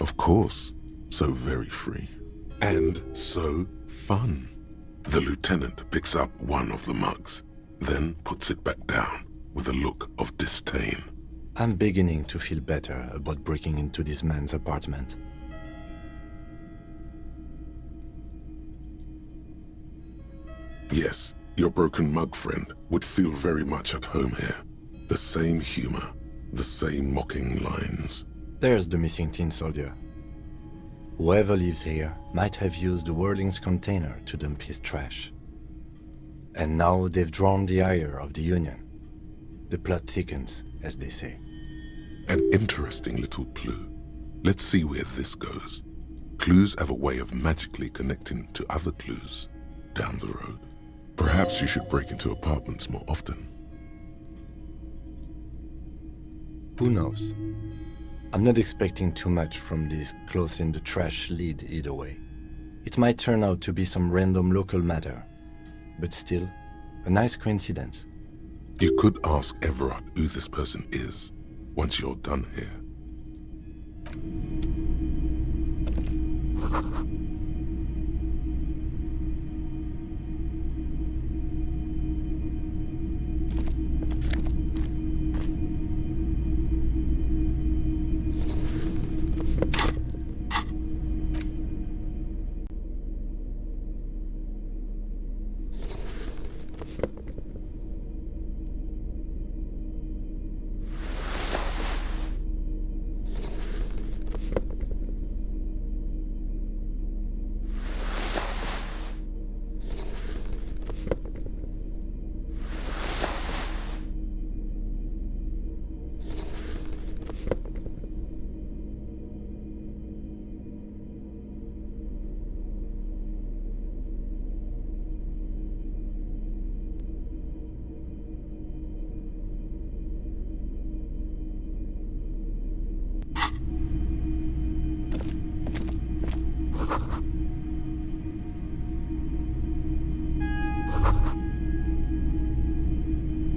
Of course, so very free. And so fun. The lieutenant picks up one of the mugs, then puts it back down with a look of disdain. I'm beginning to feel better about breaking into this man's apartment. Yes, your broken mug friend would feel very much at home here. The same humor, the same mocking lines. There's the missing tin soldier. Whoever lives here might have used the Whirling's container to dump his trash. And now they've drawn the ire of the Union. The plot thickens, as they say. An interesting little clue. Let's see where this goes. Clues have a way of magically connecting to other clues down the road. Perhaps you should break into apartments more often. Who knows? I'm not expecting too much from this clothes in the trash lead either way. It might turn out to be some random local matter, but still, a nice coincidence. You could ask Evrart who this person is once you're done here.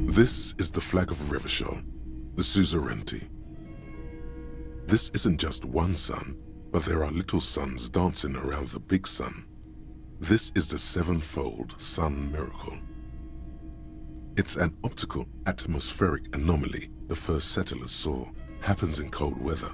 This is the flag of Revachol, the suzerainty. This isn't just one sun, but there are little suns dancing around the big sun. This is the sevenfold sun miracle. It's an optical atmospheric anomaly the first settlers saw. Happens in cold weather.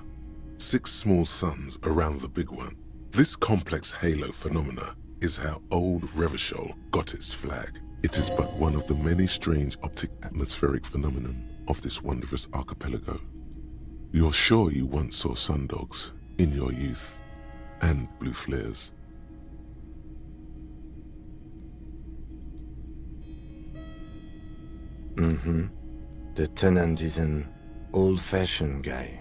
6 small suns around the big one. This complex halo phenomena is how old Revachol got its flag. It is but one of the many strange optic atmospheric phenomena of this wondrous archipelago. You're sure you once saw sundogs in your youth, and blue flares. The tenant is an old-fashioned guy.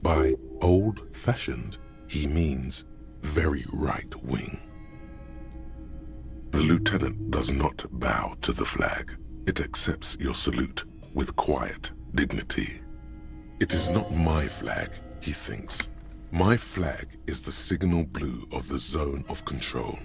By old-fashioned, he means very right wing. The lieutenant does not bow to the flag. It accepts your salute with quiet dignity. It is not my flag, he thinks. My flag is the signal blue of the zone of control.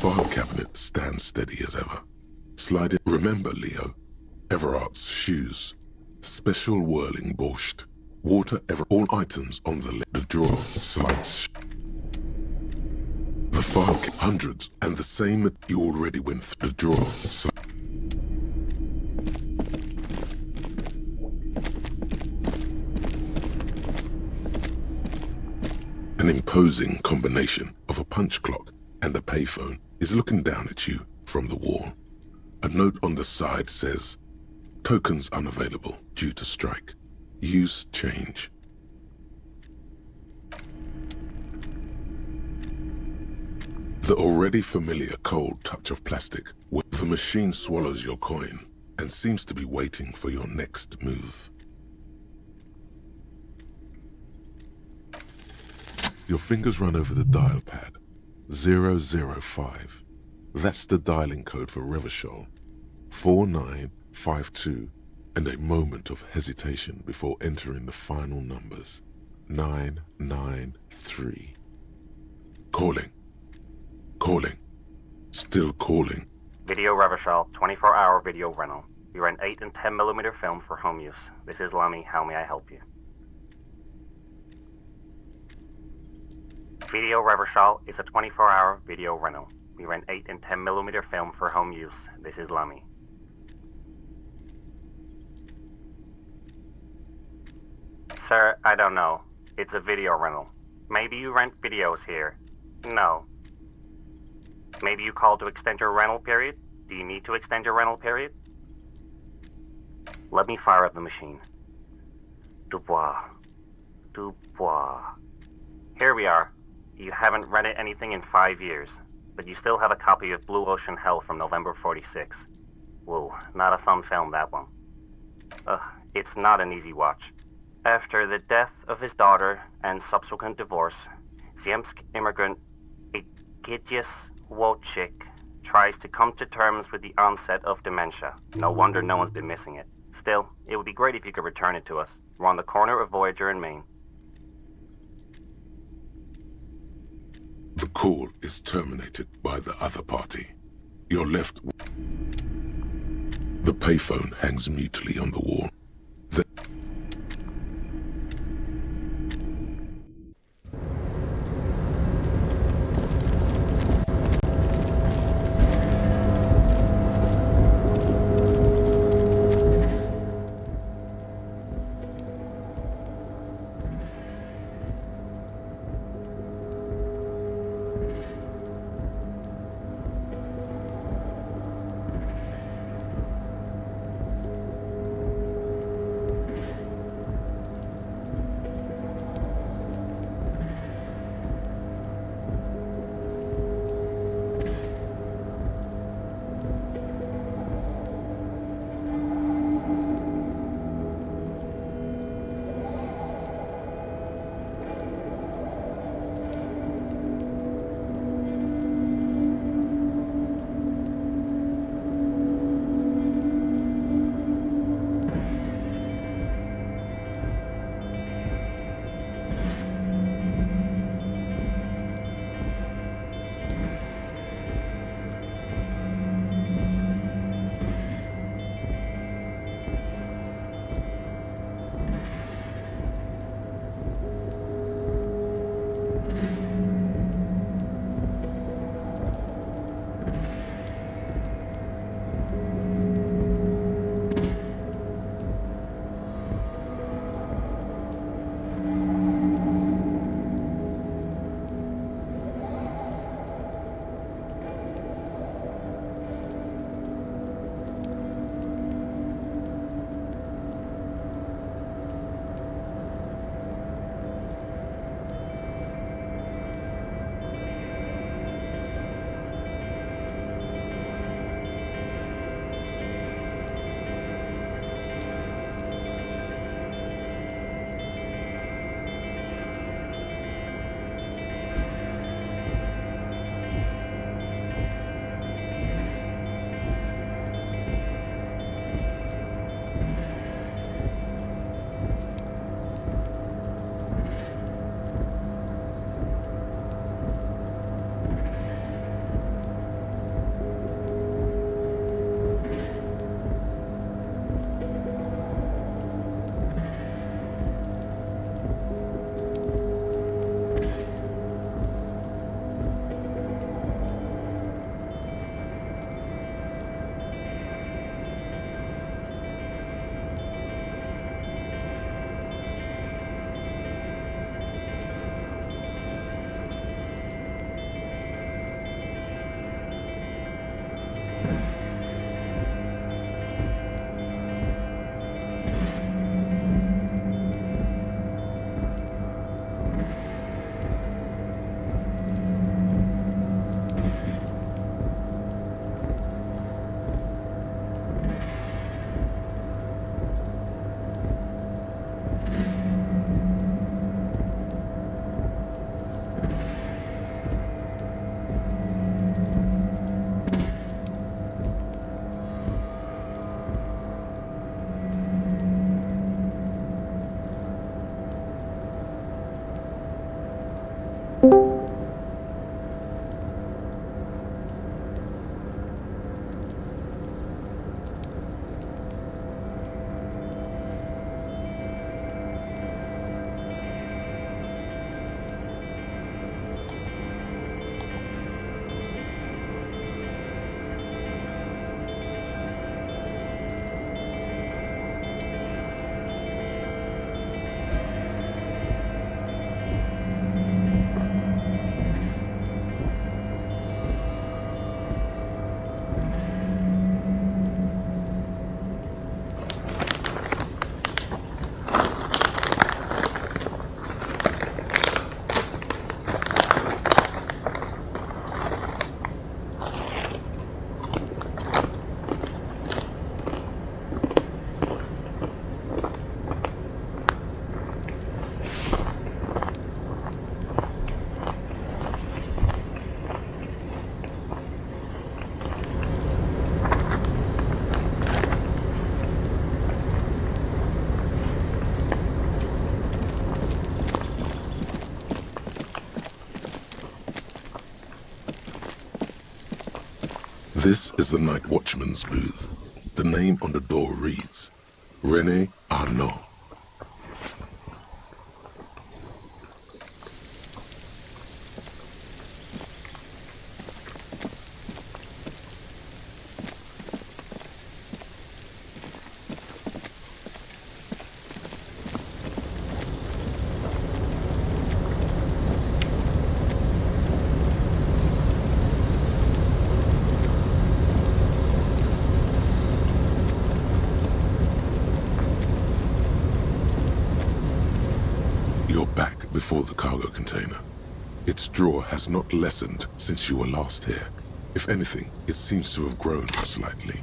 file cabinet stands steady as ever. Slide it. Remember, Leo, Everart's shoes. Special whirling borscht. Water ever. All items on the left. The drawer slides. The file hundreds and the same that you already went through. The drawer An imposing combination of a punch clock and a payphone is looking down at you from the wall. A note on the side says, "Tokens unavailable due to strike. Use change." The already familiar cold touch of plastic, where the machine swallows your coin and seems to be waiting for your next move. Your fingers run over the dial pad. 005. That's the dialing code for Revachol. 4952, and a moment of hesitation before entering the final numbers. 993. Calling. Calling. Still calling. Video Revachol, 24-hour video rental. We rent 8 and 10mm film for home use. This is Lammy. How may I help you? Video Reversal is a 24-hour video rental. We rent 8 and 10mm film for home use. This is Lammy. Sir, I don't know. It's a video rental. Maybe you rent videos here. No. Maybe you called to extend your rental period? Do you need to extend your rental period? Let me fire up the machine. Dubois. Here we are. You haven't rented anything in 5 years, but you still have a copy of Blue Ocean Hell from November 46. Whoa, not a fun film, that one. It's not an easy watch. After the death of his daughter and subsequent divorce, Ziemsk immigrant Egidius Wojcik tries to come to terms with the onset of dementia. No wonder no one's been missing it. Still, it would be great if you could return it to us. We're on the corner of Voyager and Main. The call is terminated by the other party. You're left... The payphone hangs mutely on the wall. This is the night watchman's booth. The name on the door reads, René Arnaud. You're back before the cargo container. Its drawer has not lessened since you were last here. If anything, it seems to have grown slightly.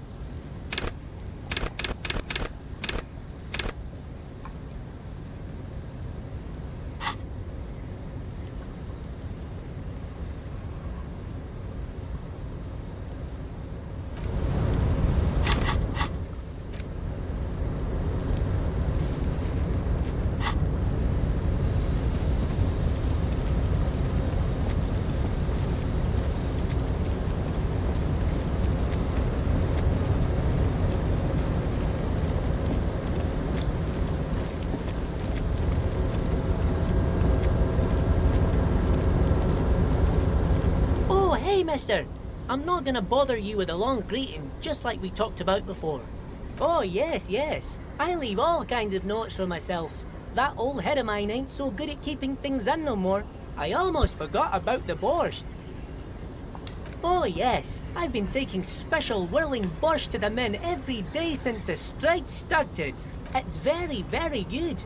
Hey, mister. I'm not gonna bother you with a long greeting, just like we talked about before. Oh, yes, yes. I leave all kinds of notes for myself. That old head of mine ain't so good at keeping things in no more. I almost forgot about the borscht. Oh, yes. I've been taking special whirling borscht to the men every day since the strike started. It's very, very good.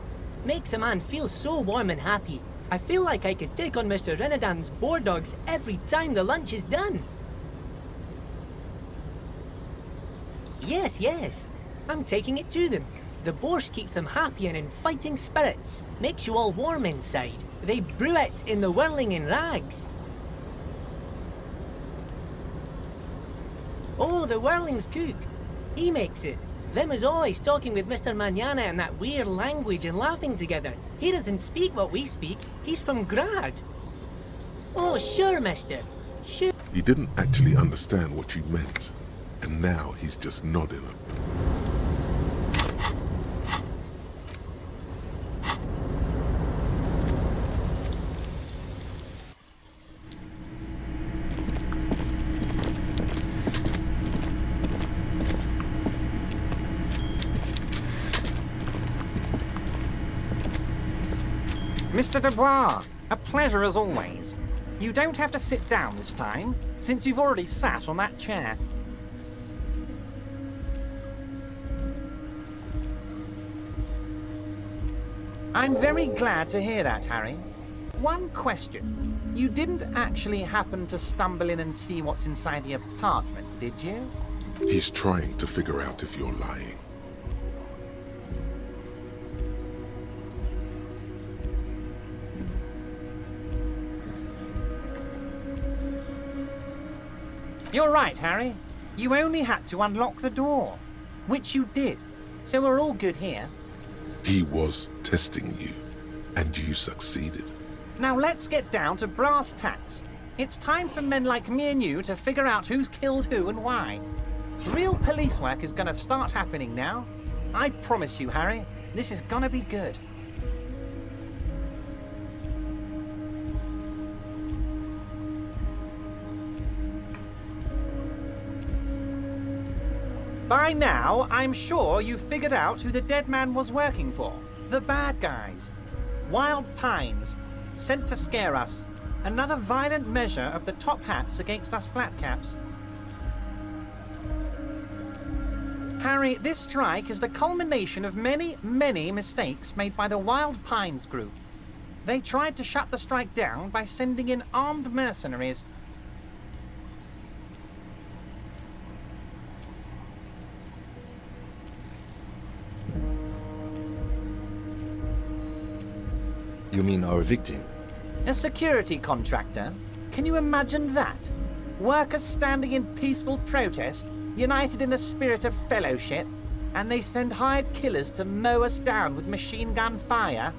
Makes a man feel so warm and happy. I feel like I could take on Mr. Renadan's boar dogs every time the lunch is done. Yes, yes. I'm taking it to them. The borscht keeps them happy and in fighting spirits. Makes you all warm inside. They brew it in the whirling in rags. Oh, the whirling's cook. He makes it. Them is always talking with Mr. Manana in that weird language and laughing together. He doesn't speak what we speak. He's from Grad. Oh, sure, mister. Sure. He didn't actually understand what you meant, and now he's just nodding. Mr. Dubois, a pleasure as always. You don't have to sit down this time, since you've already sat on that chair. I'm very glad to hear that, Harry. One question. You didn't actually happen to stumble in and see what's inside the apartment, did you? He's trying to figure out if you're lying. You're right, Harry. You only had to unlock the door, which you did. So we're all good here. He was testing you, and you succeeded. Now let's get down to brass tacks. It's time for men like me and you to figure out who's killed who and why. Real police work is gonna start happening now. I promise you, Harry, this is gonna be good. By now, I'm sure you've figured out who the dead man was working for. The bad guys. Wild Pines. Sent to scare us. Another violent measure of the top hats against us flatcaps. Harry, this strike is the culmination of many, many mistakes made by the Wild Pines group. They tried to shut the strike down by sending in armed mercenaries. You mean our victim? A security contractor? Can you imagine that? Workers standing in peaceful protest, united in the spirit of fellowship, and they send hired killers to mow us down with machine gun fire?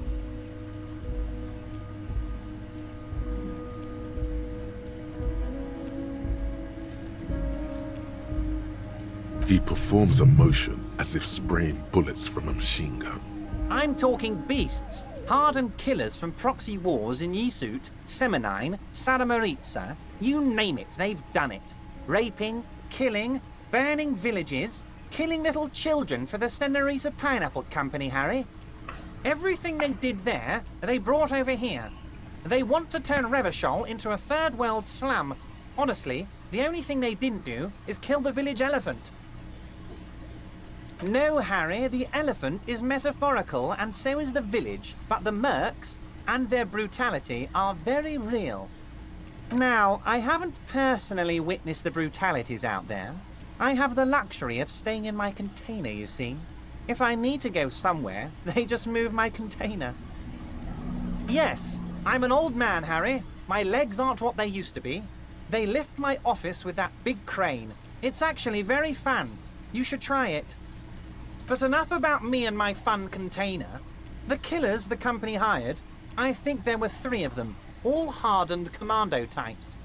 He performs a motion as if spraying bullets from a machine gun. I'm talking beasts. Hardened killers from proxy wars in Yisut, Semenine, Sadamoritsa. You name it, they've done it. Raping, killing, burning villages, killing little children for the Senorita Pineapple Company, Harry. Everything they did there, they brought over here. They want to turn Revachol into a third world slum. Honestly, the only thing they didn't do is kill the village elephant. No, Harry, the elephant is metaphorical and so is the village, but the mercs and their brutality are very real. Now, I haven't personally witnessed the brutalities out there. I have the luxury of staying in my container, you see. If I need to go somewhere, they just move my container. Yes, I'm an old man, Harry. My legs aren't what they used to be. They lift my office with that big crane. It's actually very fun. You should try it. But enough about me and my fun container. The killers the company hired, I think there were 3 of them, all hardened commando types.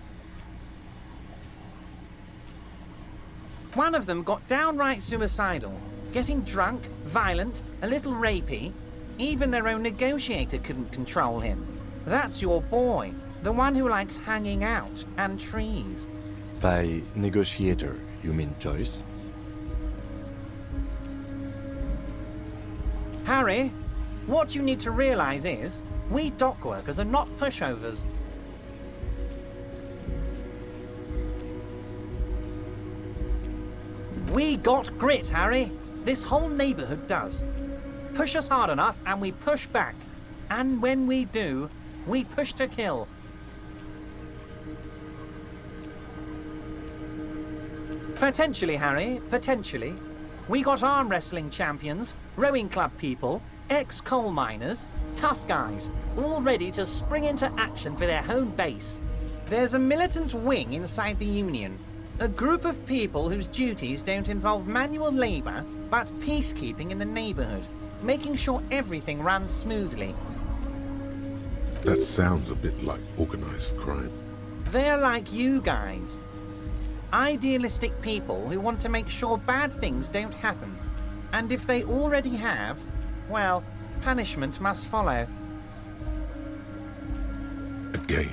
One of them got downright suicidal, getting drunk, violent, a little rapey. Even their own negotiator couldn't control him. That's your boy, the one who likes hanging out and trees. By negotiator, you mean Joyce? Harry, what you need to realize is, we dock workers are not pushovers. We got grit, Harry. This whole neighborhood does. Push us hard enough and we push back. And when we do, we push to kill. Potentially, Harry, potentially. We got arm wrestling champions, rowing club people, ex-coal miners, tough guys, all ready to spring into action for their home base. There's a militant wing inside the Union, a group of people whose duties don't involve manual labor, but peacekeeping in the neighborhood, making sure everything runs smoothly. That sounds a bit like organized crime. They're like you guys. Idealistic people who want to make sure bad things don't happen. And if they already have, well, punishment must follow. Again,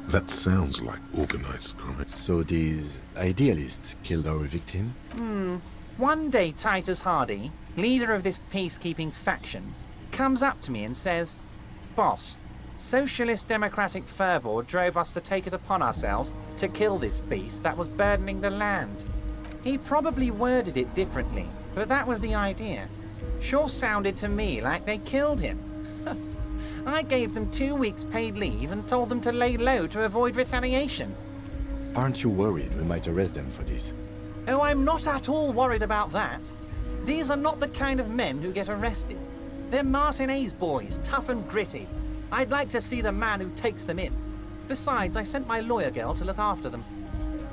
that sounds like organized crime. So these idealists killed our victim? One day Titus Hardy, leader of this peacekeeping faction, comes up to me and says, "Boss, socialist democratic fervor drove us to take it upon ourselves to kill this beast that was burdening the land." He probably worded it differently, but that was the idea. Sure sounded to me like they killed him. I gave them 2 weeks paid leave and told them to lay low to avoid retaliation. Aren't you worried we might arrest them for this? Oh, I'm not at all worried about that. These are not the kind of men who get arrested. They're Martinez boys, tough and gritty. I'd like to see the man who takes them in. Besides, I sent my lawyer girl to look after them.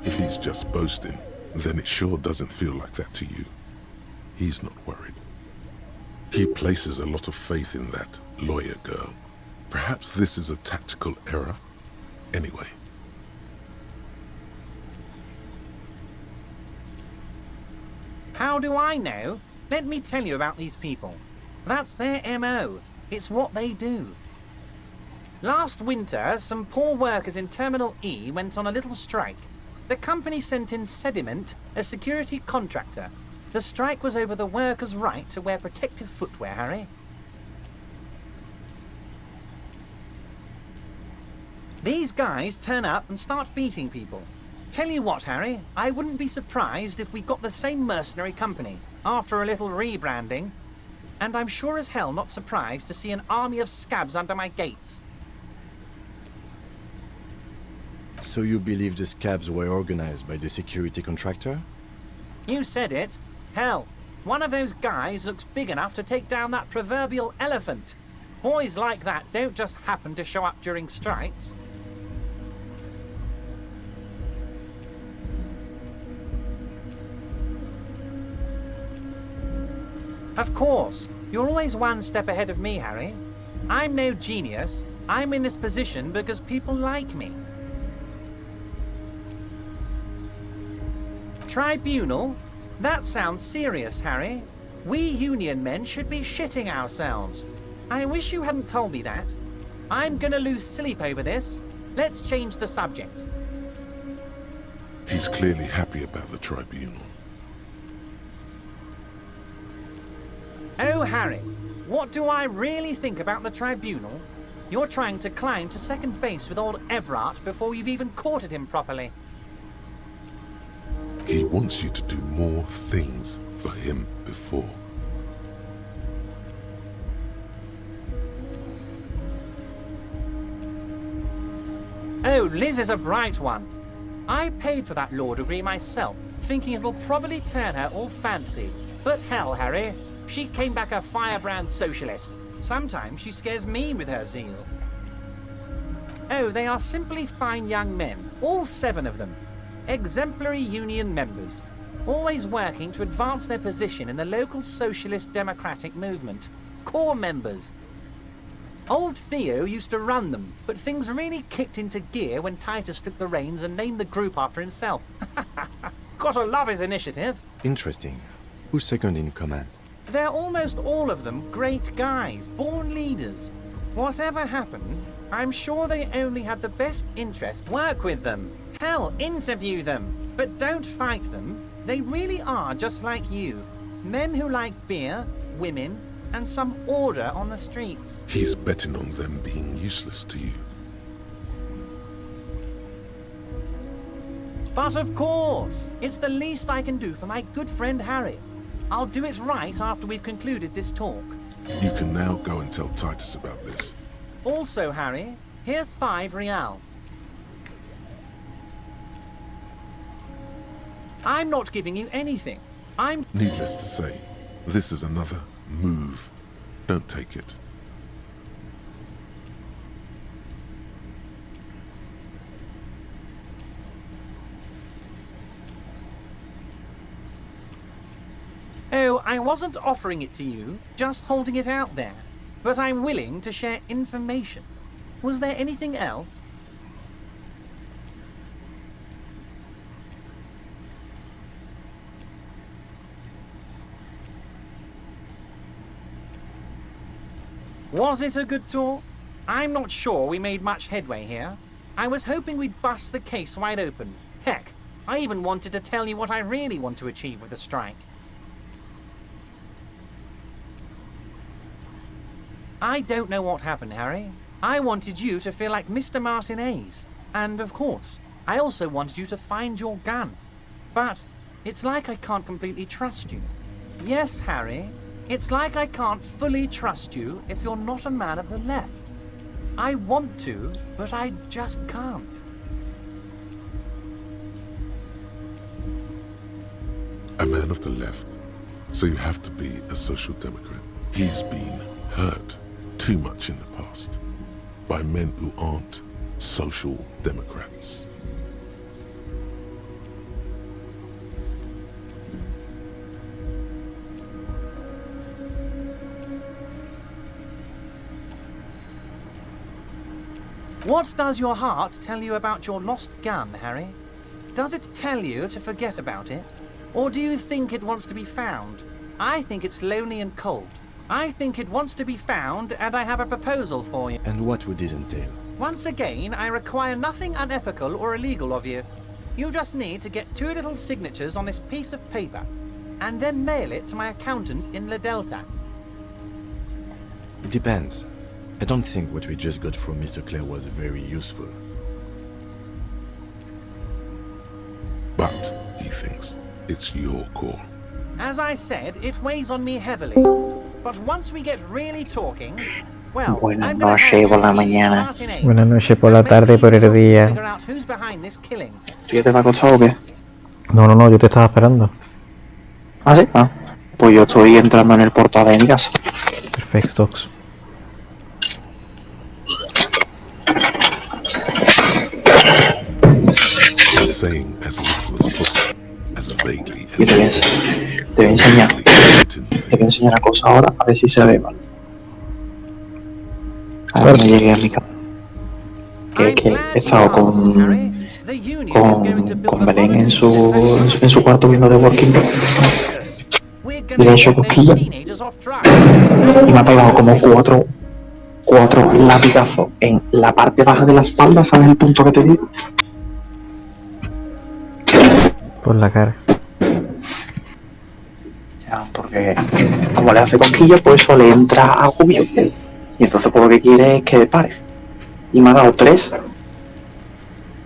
If he's just boasting, then it sure doesn't feel like that to you. He's not worried. He places a lot of faith in that lawyer girl. Perhaps this is a tactical error. Anyway. How do I know? Let me tell you about these people. That's their MO. It's what they do. Last winter, some poor workers in Terminal E went on a little strike. The company sent in Sediment, a security contractor. The strike was over the workers' right to wear protective footwear, Harry. These guys turn up and start beating people. Tell you what, Harry, I wouldn't be surprised if we got the same mercenary company after a little rebranding. And I'm sure as hell not surprised to see an army of scabs under my gates. So you believe the scabs were organized by the security contractor? You said it. Hell, one of those guys looks big enough to take down that proverbial elephant. Boys like that don't just happen to show up during strikes. Of course, you're always one step ahead of me, Harry. I'm no genius. I'm in this position because people like me. Tribunal? That sounds serious, Harry. We union men should be shitting ourselves. I wish you hadn't told me that. I'm gonna lose sleep over this. Let's change the subject. He's clearly happy about the tribunal. Oh, Harry, what do I really think about the tribunal? You're trying to climb to second base with old Everard before you've even courted him properly. He wants you to do more things for him before. Oh, Liz is a bright one. I paid for that law degree myself, thinking it'll probably turn her all fancy. But hell, Harry, she came back a firebrand socialist. Sometimes she scares me with her zeal. Oh, they are simply fine young men, all 7 of them. Exemplary union members, always working to advance their position in the local socialist democratic movement. Core members. Old Theo used to run them, but things really kicked into gear when Titus took the reins and named the group after himself. Gotta love his initiative. Interesting. Who's second in command? They're almost all of them great guys, born leaders. Whatever happened, I'm sure they only had the best interest. Work with them. Hell, interview them. But don't fight them. They really are just like you. Men who like beer, women, and some order on the streets. He's betting on them being useless to you. But of course, it's the least I can do for my good friend Harry. I'll do it right after we've concluded this talk. You can now go and tell Titus about this. Also, Harry, here's 5 real. I'm not giving you anything. I'm... Needless to say, this is another move. Don't take it. Oh, I wasn't offering it to you, just holding it out there. But I'm willing to share information. Was there anything else? Was it a good talk? I'm not sure we made much headway here. I was hoping we'd bust the case wide open. Heck, I even wanted to tell you what I really want to achieve with the strike. I don't know what happened, Harry. I wanted you to feel like Mr. Martinez. And of course, I also wanted you to find your gun. But it's like I can't completely trust you. Yes, Harry, it's like I can't fully trust you if you're not a man of the left. I want to, but I just can't. A man of the left, so you have to be a social democrat. He's been hurt too much in the past by men who aren't social democrats. What does your heart tell you about your lost gun, Harry? Does it tell you to forget about it? Or do you think it wants to be found? I think it's lonely and cold. I think it wants to be found, and I have a proposal for you. And what would this entail? Once again, I require nothing unethical or illegal of you. You just need to get 2 little signatures on this piece of paper, and then mail it to my accountant in La Delta. It depends. I don't think what we just got from Mr. Clare was very useful. But he thinks it's your call. As I said, it weighs on me heavily. But once we get really talking, well, Buenas noches por la mañana. Buenas noches por la tarde, por el día. Figure out who's behind this killing. ¿Tú ya te vas a acostar o qué? No, yo te estaba esperando. ¿Ah, sí? Ah, pues yo estoy entrando en el portal de mi casa. Perfecto. Saying as little as possible, as vaguely as Yo te voy a enseñar. Te voy a enseñar una cosa ahora, a ver si se ve mal. Ahora me llegué a mi casa. Que he estado con con Belén en su cuarto viendo The Walking Dead. Y le he hecho cosquillas y me ha pegado como cuatro latigazos en la parte baja de la espalda, ¿sabes el punto que te digo? Por la cara. Ya, porque como le hace cosquillas, pues eso le entra agobio. Y entonces pues lo que quiere es que pare. Y me ha dado 3.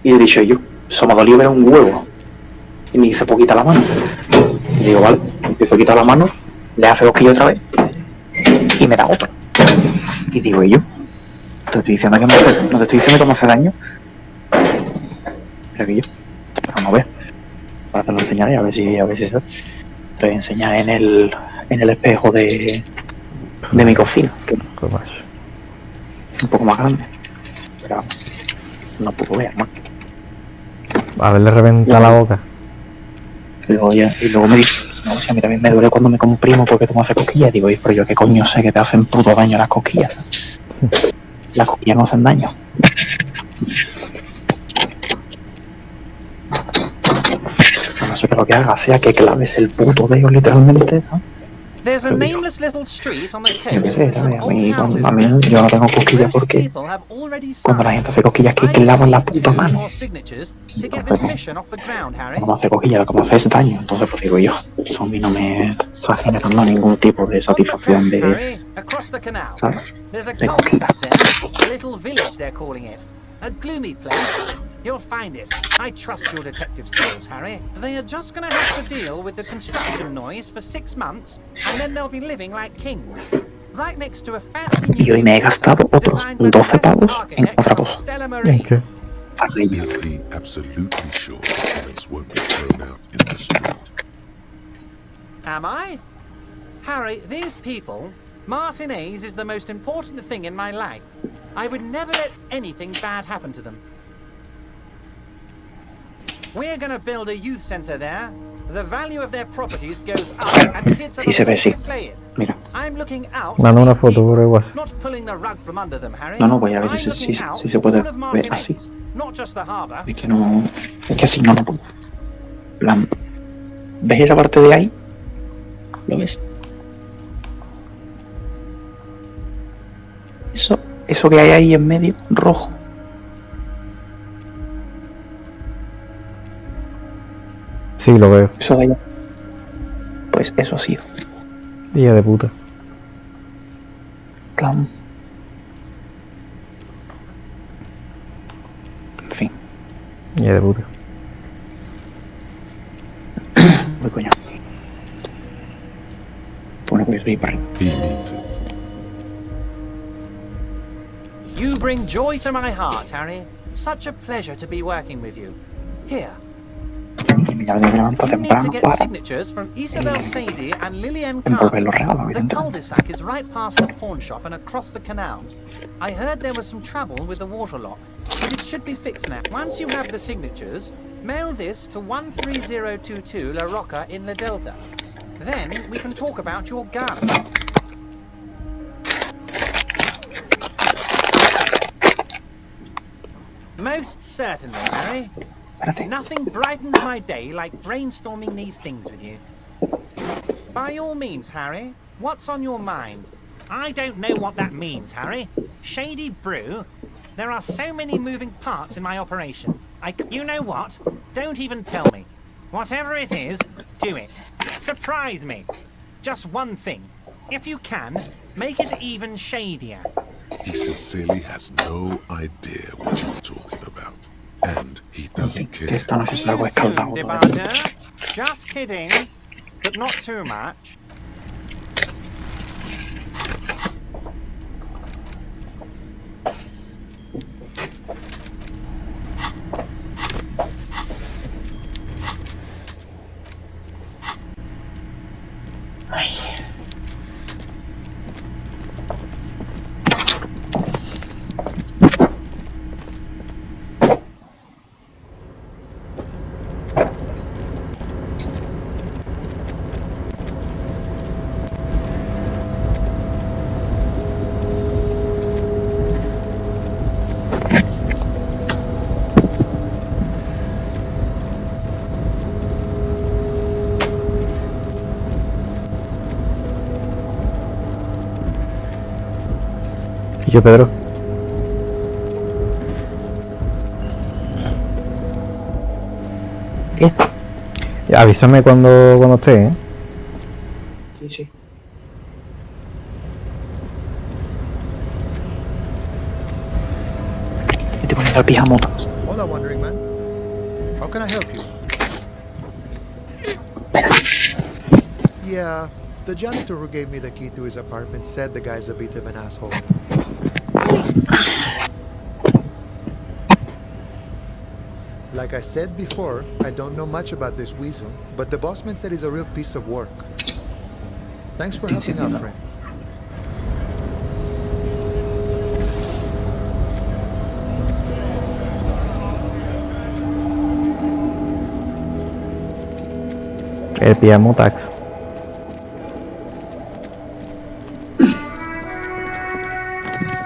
Y he dicho yo, eso me ha dolido ver un huevo. Y me dice, pues quita la mano. Y digo, vale, empiezo a quitar la mano, le hace cosquillas otra vez. Y me da otro. Y digo, ¿y yo? Te estoy diciendo que no te estoy diciendo que me hace daño. Pero que yo. Vamos a ver. Ahora te lo enseñaré a ver si se. Te voy a enseñar en el espejo de mi cocina. Que es un poco más grande. Pero no puedo ver, ¿no? A ver, le reventa la boca. Y luego me dice, no, si a mí también me duele cuando me comprimo porque tú me haces cosquillas. Digo, pero yo qué coño sé que te hacen puto daño las cosquillas, ¿sabes? Las cosquillas no hacen daño. No sé que lo que haga sea que claves el puto dedo literalmente, ¿sabes? Yo qué sé, ¿sabes? A mí yo no tengo cosquillas porque cuando la gente hace cosquillas que clavan la puta mano. Entonces, como hace cosquillas, como hace daño, entonces pues digo yo, eso a mí no me está generando ningún tipo de satisfacción de, ¿sabes? De cosquillas. A gloomy place. You'll find it. I trust your detective skills, Harry. They are just gonna have to deal with the construction noise for 6 months, and then they'll be living like kings. Right next to a fancy Y hoy me he gastado otros 12 pavos en otra cosa. ¿En qué? Is he absolutely sure parents won't be thrown out in the street? Am I? Harry, these people, Martin A's is the most important thing in my life. I would never let anything bad happen to them. We're gonna build a youth center there. The value of their properties goes up and kids have a place to play in. Mira. I'm looking out Manda una foto por el WhatsApp. not pulling the rug from under them, Harry. No, voy a ver si se puede ver así. Not just the harbor. Es que no. Es que así no puedo. Plan. ¿Ves esa parte de ahí? ¿Lo ves? Eso que hay ahí en medio, rojo. Sí, lo veo. Eso de allá. Pues eso sí. Hija de puta. Plan. En fin. Hija de puta. Voy coño. Bueno, pues voy para arriba. He means it. You bring joy to my heart, Harry. Such a pleasure to be working with you. Here. Y me levanto temprano para envolver los regalos, The evidentemente. cul-de-sac is right past the pawn shop and across the canal. I heard there was some trouble with the water lock, but it should be fixed now. Once you have the signatures, mail this to 13022 La Rocca in the Delta. Then we can talk about your gun. Most certainly, Harry. Nothing brightens my day like brainstorming these things with you. By all means, Harry, what's on your mind? I don't know what that means, Harry. Shady brew? There are so many moving parts in my operation. You know what? Don't even tell me. Whatever it is, do it. Surprise me. Just one thing. If you can, make it even shadier. He sincerely has no idea what you're talking about. And he doesn't care. Que esta noche salgo escaldado. Just kidding, but not too much. Yo, Pedro. ¿Qué? Avísame cuando esté, ¿eh? Sí, sí. Me estoy poniendo el pijamota. Hola, Wandering Man. How can I help you? Yeah, the janitor who gave me the key to his apartment said the guy's a bit of an asshole. Like I said before, I don't know much about this weasel, but the bossman said he's a real piece of work. Thanks for helping out, friend. El pijamotax.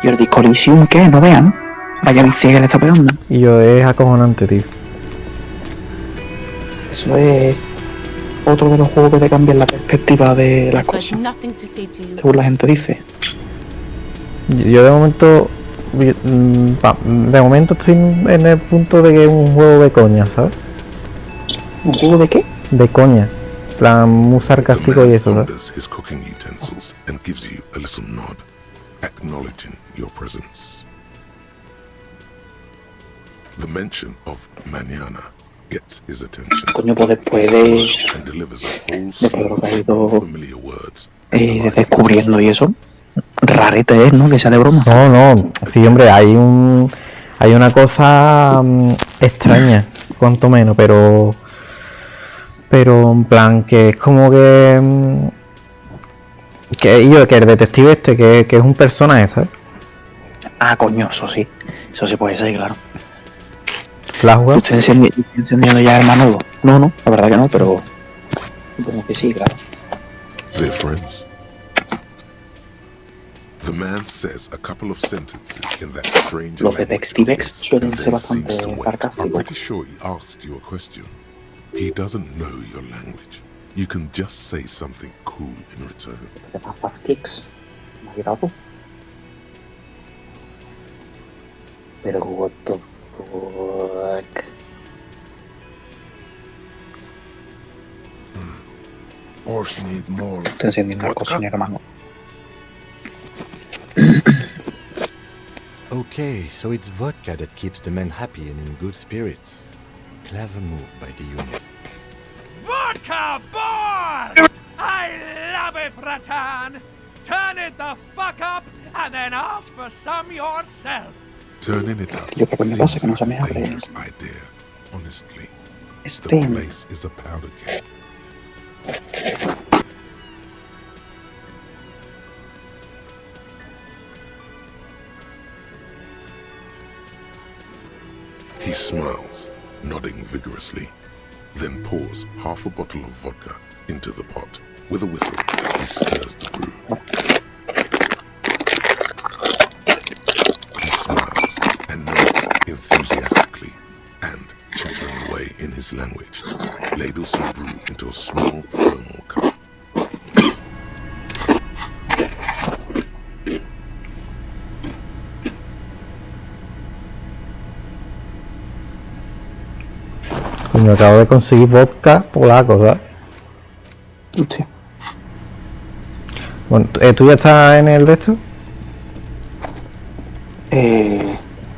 ¿Y el disco Elysium qué? No vean. Vaya bici que le está pegando. Y yo, es acojonante, tío. Eso es otro de los juegos que te cambian la perspectiva de las cosas. Según la gente dice. Yo de momento... De momento estoy en el punto de que es un juego de coña, ¿sabes? ¿Un juego de qué? De coña. En plan, muy sarcástico y eso, ¿sabes? His cooking utensils and gives you a little nod, acknowledging your presence. The mention of mañana gets his attention. Coño, pues después de lo que ha ido descubriendo y eso, rarete es, ¿no? Que sea de broma. No, sí, hombre, hay una cosa extraña, cuanto menos, pero en plan que es como que el detective este, que es un personaje, ¿sabes? Ah, coño, eso sí puede ser, claro. ¿La has jugado? ¿Estoy encendiendo ya el manudo? No, la verdad que no, pero supongo que sí, claro. They're friends. The man says a couple of sentences in that strange Los detectives suelen ser bastante I'm sarcásticos. pretty sure he asked you a question. He doesn't know your language. You can just say something cool in return. ¿Qué papas kicks? ¿Me ha llegado? Pero what the fuck? Horse need more. Estoy encendiendo la cocina, hermano. Okay, so it's vodka that keeps the men happy and in good spirits. Clever move by the Union. Vodka boy! I love it, Bratan! Turn it the fuck up and then ask for some yourself. Turning it up Yo, ¿qué coño pasa? Que no se me seems a abre. dangerous idea, honestly. The place is a powder keg. He smiles, nodding vigorously, then pours half a bottle of vodka into the pot. With a whistle, he stirs the brew. He smiles and nods enthusiastically, and, chattering away in his language, ladles some brew into a small thermal cup. Coño, acabo de conseguir vodka polaco, ¿sabes? Hostia. Bueno, ¿tú ya estás en el de esto?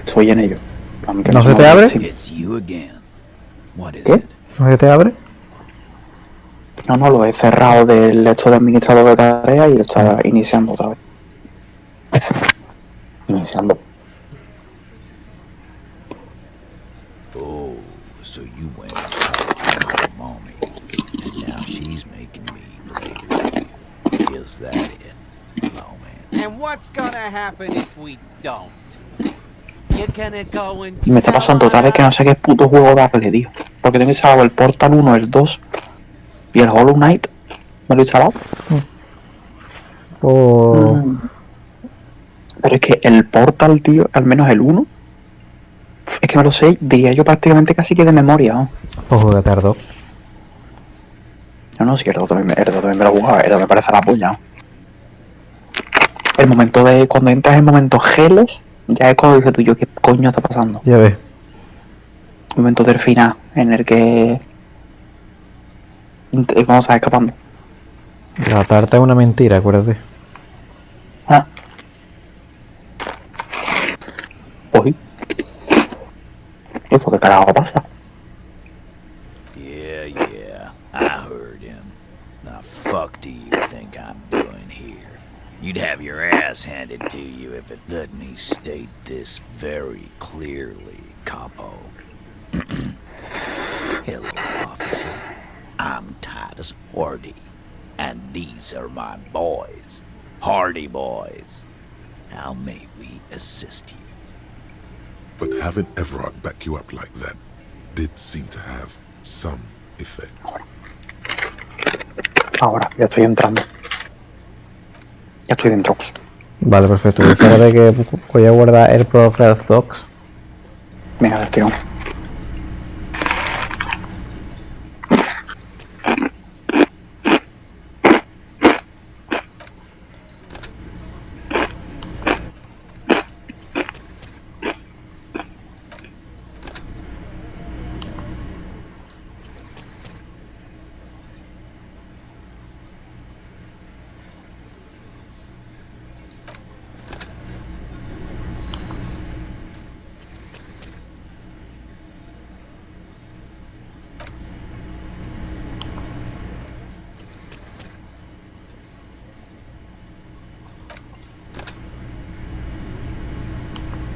Estoy en ello. Aunque ¿No se te abre? It's you again. What is ¿Qué? it? ¿No se te abre? No, lo he cerrado del esto de administrador de tareas y lo está iniciando otra vez. Iniciando. Oh, so you went and talked to my mommy, and now she's making me play with you. Is that it? Oh, man. And what's gonna happen if we don't? You're gonna go and Y me está pasando otra vez que no sé qué puto juego darle, tío. Porque tengo instalado el Portal 1, el 2 y el Hollow Knight. ¿Me lo he instalado? Pero es que el Portal, tío, al menos el 1, es que me lo sé, diría yo prácticamente casi que de memoria, ¿no? Ojo, que tardó. No, sí, el 2 también me lo jugaba, el 2 me parece la polla, ¿no? El momento de cuando entras en momento geles, ya es cuando dices tú y yo, ¿qué coño está pasando? Ya ves. El momento del final, en el que cuando estás escapando. La tarta es una mentira, acuérdate. Ah. Uy. ¿Eso qué carajo pasa? Yeah, I heard him. The fuck do you think I'm doing here? You'd have your ass handed to you if it let me state this very clearly, capo. Hello, officer. I'm Titus Hardy, and these are my boys, Hardy boys. How may we assist you? But having Everard back you up like that did seem to have some effect. Ahora, ya estoy entrando. Ya estoy dentro. Vale, perfecto. Espérate que voy a guardar el Progress Docs. Venga, estoy.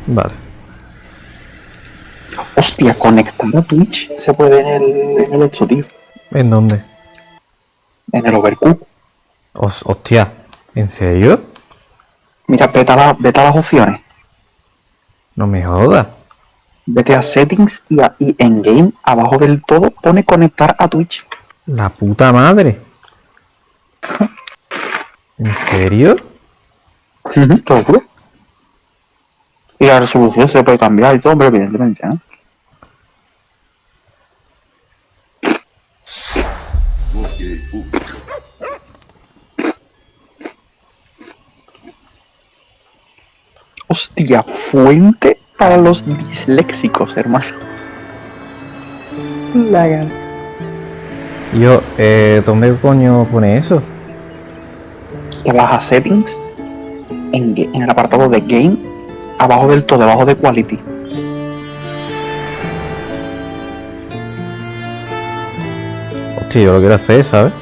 Vale. Hostia, conectar a Twitch se puede en el hecho, tío. ¿En dónde? En el Overcook. Hostia, ¿en serio? Mira, vete a las opciones. No me jodas. Vete a settings y en game, abajo del todo, pone conectar a Twitch. La puta madre. ¿En serio? Te lo juro. Y la resolución se puede cambiar y todo, pero evidentemente, ¿no? Hostia, fuente para los disléxicos, hermano. La gana. Yo, ¿dónde coño pone eso? Te vas a settings, en el apartado de game, abajo del todo, abajo de quality. Hostia, yo lo quiero hacer, ¿sabes?